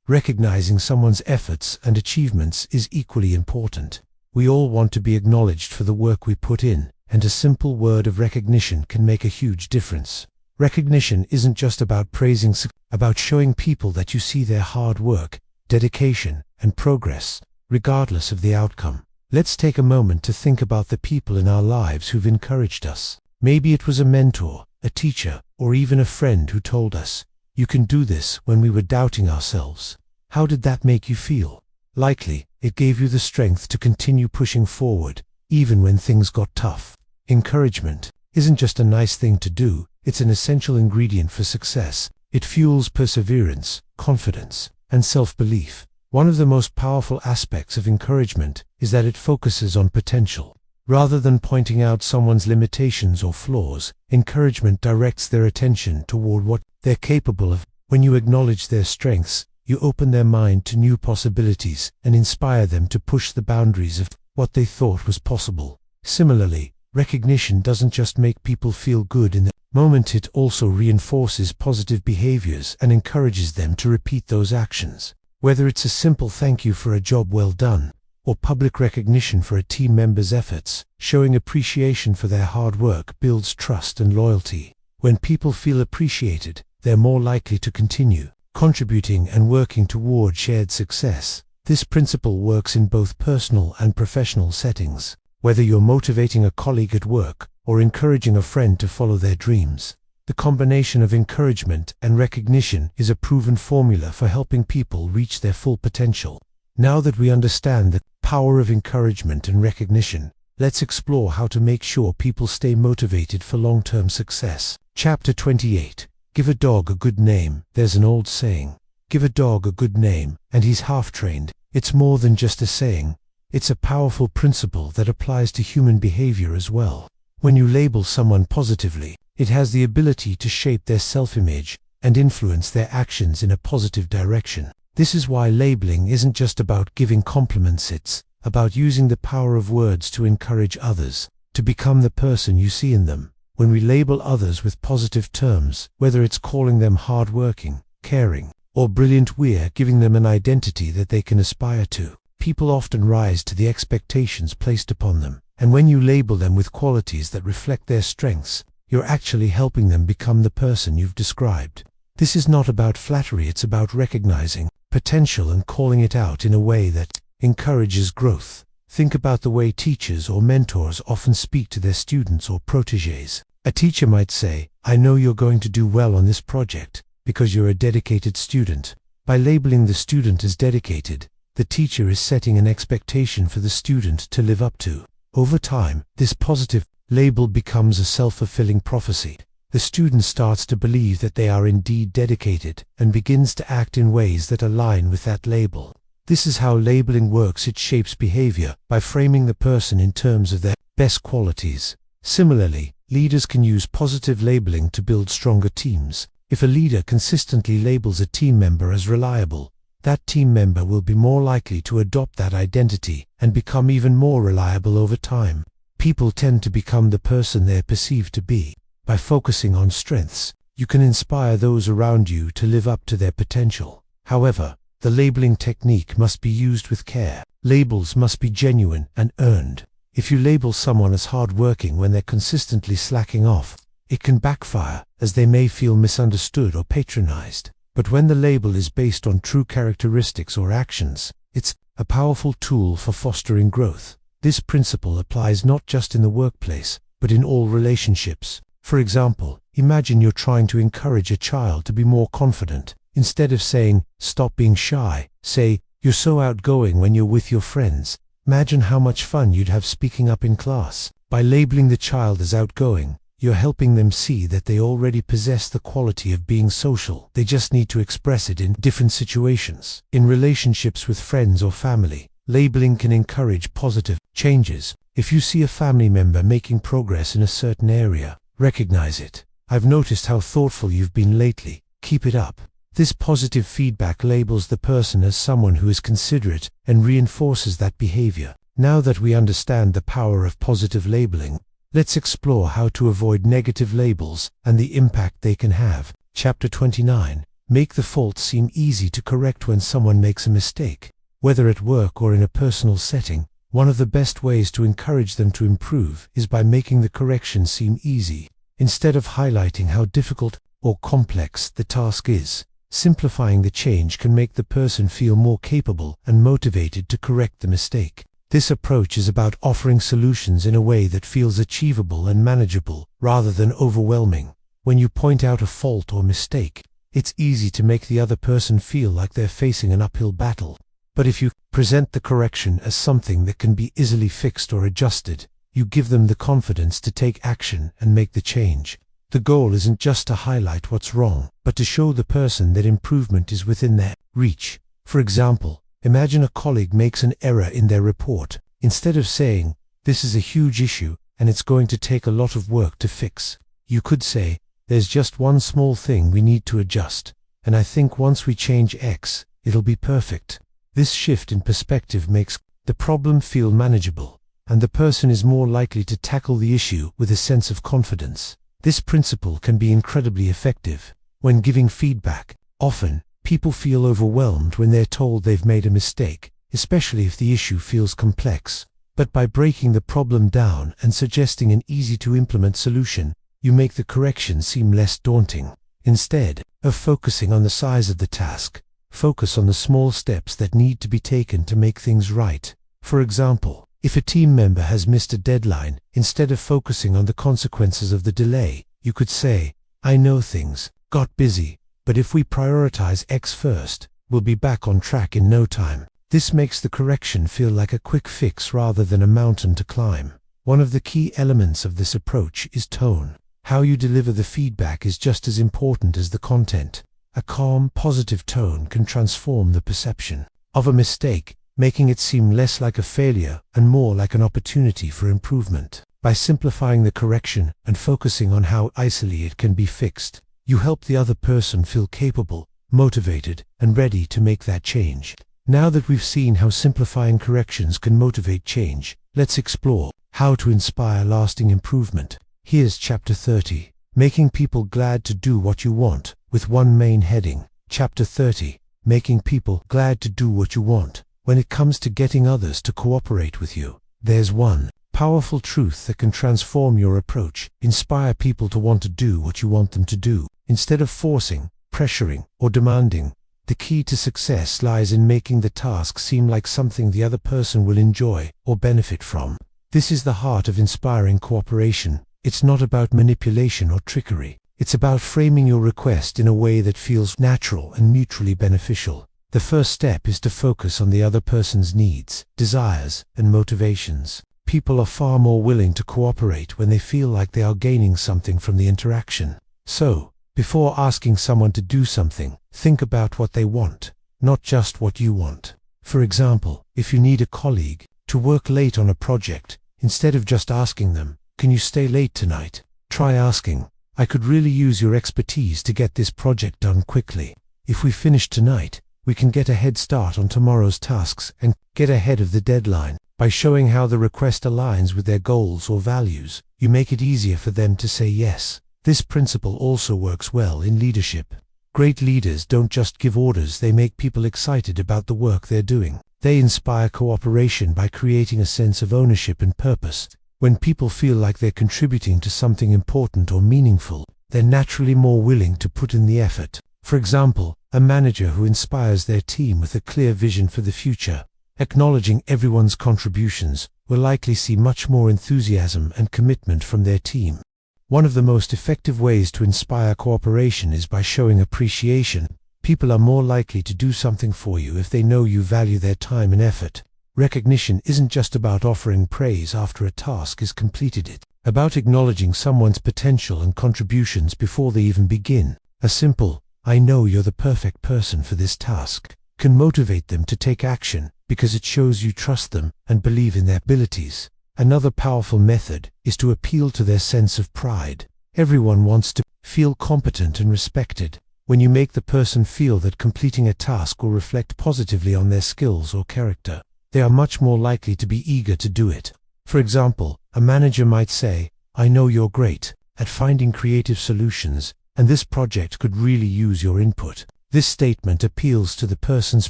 [SPEAKER 1] Recognizing someone's efforts and achievements is equally important. We all want to be acknowledged for the work we put in, and a simple word of recognition can make a huge difference. Recognition isn't just about praising, about showing people that you see their hard work, dedication, and progress, regardless of the outcome. Let's take a moment to think about the people in our lives who've encouraged us. Maybe it was a mentor, a teacher, or even a friend who told us, "You can do this," when we were doubting ourselves. How did that make you feel? Likely, it gave you the strength to continue pushing forward, even when things got tough. Encouragement isn't just a nice thing to do, it's an essential ingredient for success. It fuels perseverance, confidence, and self-belief. One of the most powerful aspects of encouragement is that it focuses on potential. Rather than pointing out someone's limitations or flaws, encouragement directs their attention toward what they're capable of. When you acknowledge their strengths, you open their mind to new possibilities and inspire them to push the boundaries of what they thought was possible. Similarly, recognition doesn't just make people feel good in the moment, it also reinforces positive behaviors and encourages them to repeat those actions. Whether it's a simple thank you for a job well done, or public recognition for a team member's efforts, showing appreciation for their hard work builds trust and loyalty. When people feel appreciated, they're more likely to continue contributing and working toward shared success. This principle works in both personal and professional settings, whether you're motivating a colleague at work or encouraging a friend to follow their dreams. The combination of encouragement and recognition is a proven formula for helping people reach their full potential. Now that we understand the power of encouragement and recognition, let's explore how to make sure people stay motivated for long-term success. Chapter 28. Give a dog a good name. There's an old saying, give a dog a good name, and he's half-trained. It's more than just a saying. It's a powerful principle that applies to human behavior as well. When you label someone positively, it has the ability to shape their self-image and influence their actions in a positive direction. This is why labeling isn't just about giving compliments, it's about using the power of words to encourage others to become the person you see in them. When we label others with positive terms, whether it's calling them hardworking, caring, or brilliant, we're giving them an identity that they can aspire to. People often rise to the expectations placed upon them, and when you label them with qualities that reflect their strengths, you're actually helping them become the person you've described. This is not about flattery, it's about recognizing potential and calling it out in a way that encourages growth. Think about the way teachers or mentors often speak to their students or protégés. A teacher might say, "I know you're going to do well on this project because you're a dedicated student." By labeling the student as dedicated, the teacher is setting an expectation for the student to live up to. Over time, this positive label becomes a self-fulfilling prophecy. The student starts to believe that they are indeed dedicated and begins to act in ways that align with that label. This is how labeling works. It shapes behavior by framing the person in terms of their best qualities. Similarly, leaders can use positive labeling to build stronger teams. If a leader consistently labels a team member as reliable, that team member will be more likely to adopt that identity and become even more reliable over time. People tend to become the person they're perceived to be. By focusing on strengths, you can inspire those around you to live up to their potential. However, the labeling technique must be used with care. Labels must be genuine and earned. If you label someone as hardworking when they're consistently slacking off, it can backfire, as they may feel misunderstood or patronized. But when the label is based on true characteristics or actions, it's a powerful tool for fostering growth. This principle applies not just in the workplace, but in all relationships. For example, imagine you're trying to encourage a child to be more confident. Instead of saying, "Stop being shy," say, "You're so outgoing when you're with your friends. Imagine how much fun you'd have speaking up in class." By labeling the child as outgoing, you're helping them see that they already possess the quality of being social. They just need to express it in different situations. In relationships with friends or family, labeling can encourage positive changes. If you see a family member making progress in a certain area, recognize it. "I've noticed how thoughtful you've been lately. Keep it up." This positive feedback labels the person as someone who is considerate and reinforces that behavior. Now that we understand the power of positive labeling, let's explore how to avoid negative labels and the impact they can have. Chapter 29. Make the fault seem easy to correct. When someone makes a mistake, whether at work or in a personal setting, one of the best ways to encourage them to improve is by making the correction seem easy. Instead of highlighting how difficult or complex the task is, simplifying the change can make the person feel more capable and motivated to correct the mistake. This approach is about offering solutions in a way that feels achievable and manageable, rather than overwhelming. When you point out a fault or mistake, it's easy to make the other person feel like they're facing an uphill battle. But if you present the correction as something that can be easily fixed or adjusted, you give them the confidence to take action and make the change. The goal isn't just to highlight what's wrong, but to show the person that improvement is within their reach. For example, imagine a colleague makes an error in their report. Instead of saying, "This is a huge issue and it's going to take a lot of work to fix," you could say, "There's just one small thing we need to adjust, and I think once we change X, it'll be perfect." This shift in perspective makes the problem feel manageable, and the person is more likely to tackle the issue with a sense of confidence. This principle can be incredibly effective when giving feedback. Often, people feel overwhelmed when they're told they've made a mistake, especially if the issue feels complex. But by breaking the problem down and suggesting an easy-to-implement solution, you make the correction seem less daunting. Instead of focusing on the size of the task, focus on the small steps that need to be taken to make things right. For example, if a team member has missed a deadline, instead of focusing on the consequences of the delay, you could say, "I know things got busy, but if we prioritize X first, we'll be back on track in no time." This makes the correction feel like a quick fix rather than a mountain to climb. One of the key elements of this approach is tone. How you deliver the feedback is just as important as the content. A calm, positive tone can transform the perception of a mistake, making it seem less like a failure and more like an opportunity for improvement. By simplifying the correction and focusing on how easily it can be fixed, you help the other person feel capable, motivated, and ready to make that change. Now that we've seen how simplifying corrections can motivate change, let's explore how to inspire lasting improvement. Here's Chapter 30, Making People Glad to Do What You Want, with one main heading. Chapter 30, Making People Glad to Do What You Want. When it comes to getting others to cooperate with you, there's one powerful truth that can transform your approach. Inspire people to want to do what you want them to do. Instead of forcing, pressuring, or demanding, the key to success lies in making the task seem like something the other person will enjoy or benefit from. This is the heart of inspiring cooperation. It's not about manipulation or trickery. It's about framing your request in a way that feels natural and mutually beneficial. The first step is to focus on the other person's needs, desires, and motivations. People are far more willing to cooperate when they feel like they are gaining something from the interaction. So, before asking someone to do something, think about what they want, not just what you want. For example, if you need a colleague to work late on a project, instead of just asking them, "Can you stay late tonight?" try asking, "I could really use your expertise to get this project done quickly. If we finish tonight, we can get a head start on tomorrow's tasks and get ahead of the deadline." By showing how the request aligns with their goals or values, you make it easier for them to say yes. This principle also works well in leadership. Great leaders don't just give orders, they make people excited about the work they're doing. They inspire cooperation by creating a sense of ownership and purpose. When people feel like they're contributing to something important or meaningful, they're naturally more willing to put in the effort. For example, a manager who inspires their team with a clear vision for the future, acknowledging everyone's contributions, will likely see much more enthusiasm and commitment from their team. One of the most effective ways to inspire cooperation is by showing appreciation. People are more likely to do something for you if they know you value their time and effort. Recognition isn't just about offering praise after a task is completed, it's about acknowledging someone's potential and contributions before they even begin. A simple, "I know you're the perfect person for this task," can motivate them to take action, because it shows you trust them and believe in their abilities. Another powerful method is to appeal to their sense of pride. Everyone wants to feel competent and respected. When you make the person feel that completing a task will reflect positively on their skills or character, they are much more likely to be eager to do it. For example, a manager might say, "I know you're great at finding creative solutions, and this project could really use your input." This statement appeals to the person's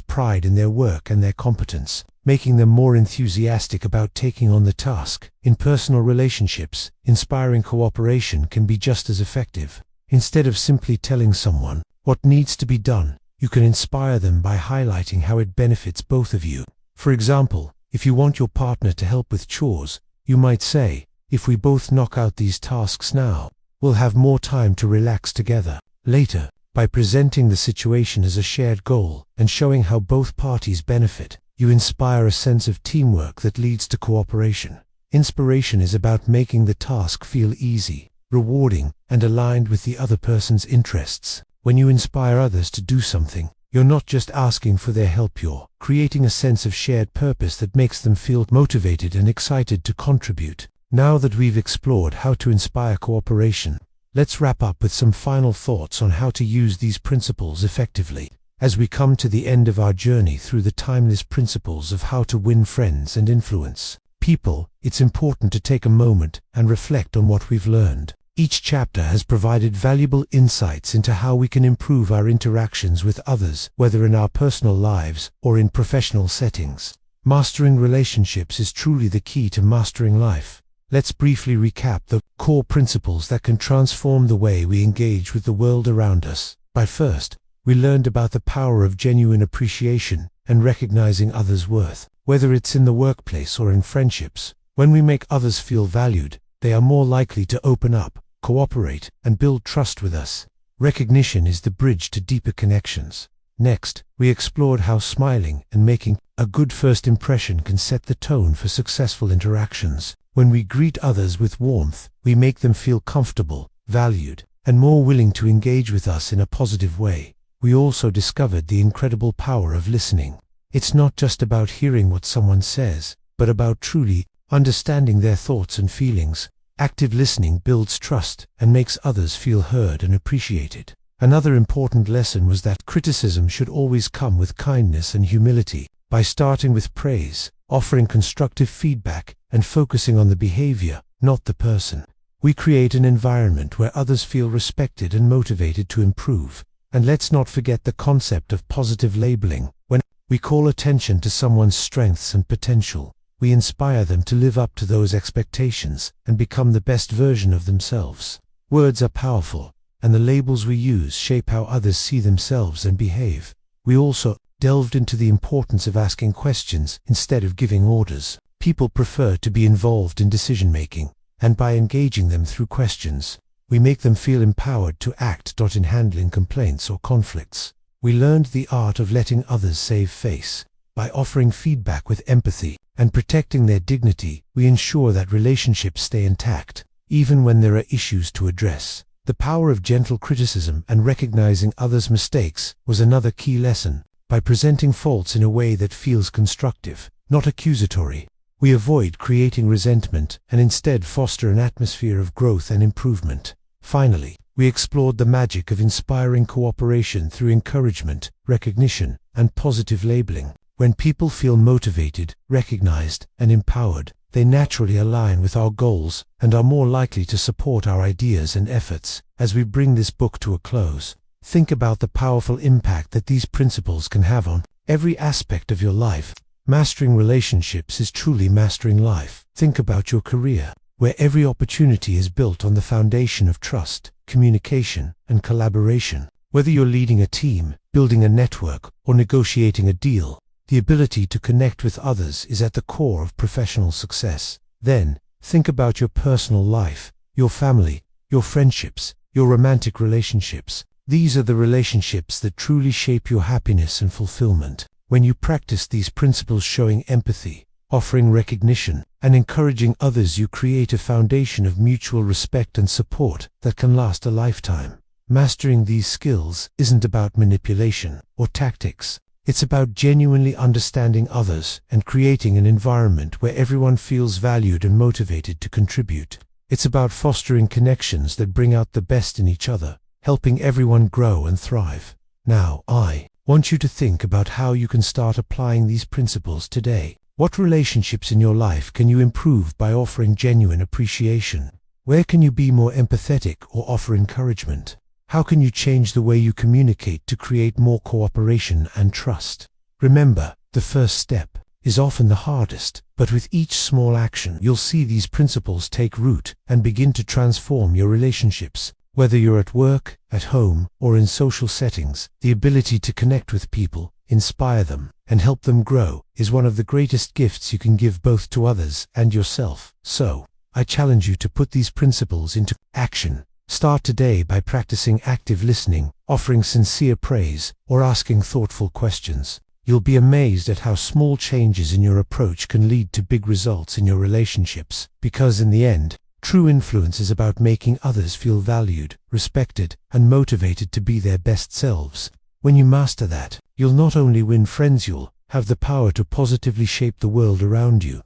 [SPEAKER 1] pride in their work and their competence, making them more enthusiastic about taking on the task. In personal relationships, inspiring cooperation can be just as effective. Instead of simply telling someone what needs to be done, you can inspire them by highlighting how it benefits both of you. For example, if you want your partner to help with chores, you might say, "If we both knock out these tasks now, we'll have more time to relax together later." By presenting the situation as a shared goal and showing how both parties benefit, you inspire a sense of teamwork that leads to cooperation. Inspiration is about making the task feel easy, rewarding, and aligned with the other person's interests. When you inspire others to do something, you're not just asking for their help, you're creating a sense of shared purpose that makes them feel motivated and excited to contribute. Now that we've explored how to inspire cooperation, let's wrap up with some final thoughts on how to use these principles effectively. As we come to the end of our journey through the timeless principles of how to win friends and influence people, it's important to take a moment and reflect on what we've learned. Each chapter has provided valuable insights into how we can improve our interactions with others, whether in our personal lives or in professional settings. Mastering relationships is truly the key to mastering life. Let's briefly recap the core principles that can transform the way we engage with the world around us. First, we learned about the power of genuine appreciation and recognizing others' worth. Whether it's in the workplace or in friendships, when we make others feel valued, they are more likely to open up, cooperate, and build trust with us. Recognition is the bridge to deeper connections. Next, we explored how smiling and making a good first impression can set the tone for successful interactions. When we greet others with warmth, we make them feel comfortable, valued, and more willing to engage with us in a positive way. We also discovered the incredible power of listening. It's not just about hearing what someone says, but about truly understanding their thoughts and feelings. Active listening builds trust and makes others feel heard and appreciated. Another important lesson was that criticism should always come with kindness and humility. By starting with praise, offering constructive feedback, and focusing on the behavior, not the person, we create an environment where others feel respected and motivated to improve. And let's not forget the concept of positive labeling. When we call attention to someone's strengths and potential, we inspire them to live up to those expectations and become the best version of themselves. Words are powerful, and the labels we use shape how others see themselves and behave. We also delved into the importance of asking questions instead of giving orders. People prefer to be involved in decision-making, and by engaging them through questions, we make them feel empowered to act. In handling complaints or conflicts, we learned the art of letting others save face. By offering feedback with empathy and protecting their dignity, we ensure that relationships stay intact, even when there are issues to address. The power of gentle criticism and recognizing others' mistakes was another key lesson. By presenting faults in a way that feels constructive, not accusatory, we avoid creating resentment and instead foster an atmosphere of growth and improvement. Finally, we explored the magic of inspiring cooperation through encouragement, recognition, and positive labeling. When people feel motivated, recognized, and empowered, they naturally align with our goals and are more likely to support our ideas and efforts. As we bring this book to a close, think about the powerful impact that these principles can have on every aspect of your life. Mastering relationships is truly mastering life. Think about your career, where every opportunity is built on the foundation of trust, communication, and collaboration. Whether you're leading a team, building a network, or negotiating a deal, the ability to connect with others is at the core of professional success. Then, think about your personal life, your family, your friendships, your romantic relationships. These are the relationships that truly shape your happiness and fulfillment. When you practice these principles, showing empathy, offering recognition, and encouraging others, you create a foundation of mutual respect and support that can last a lifetime. Mastering these skills isn't about manipulation or tactics. It's about genuinely understanding others and creating an environment where everyone feels valued and motivated to contribute. It's about fostering connections that bring out the best in each other, helping everyone grow and thrive. Now, I want you to think about how you can start applying these principles today. What relationships in your life can you improve by offering genuine appreciation? Where can you be more empathetic or offer encouragement? How can you change the way you communicate to create more cooperation and trust? Remember, the first step is often the hardest, but with each small action, you'll see these principles take root and begin to transform your relationships. Whether you're at work, at home, or in social settings, the ability to connect with people, inspire them, and help them grow is one of the greatest gifts you can give both to others and yourself. So, I challenge you to put these principles into action. Start today by practicing active listening, offering sincere praise, or asking thoughtful questions. You'll be amazed at how small changes in your approach can lead to big results in your relationships. Because in the end, true influence is about making others feel valued, respected, and motivated to be their best selves. When you master that, you'll not only win friends, you'll have the power to positively shape the world around you.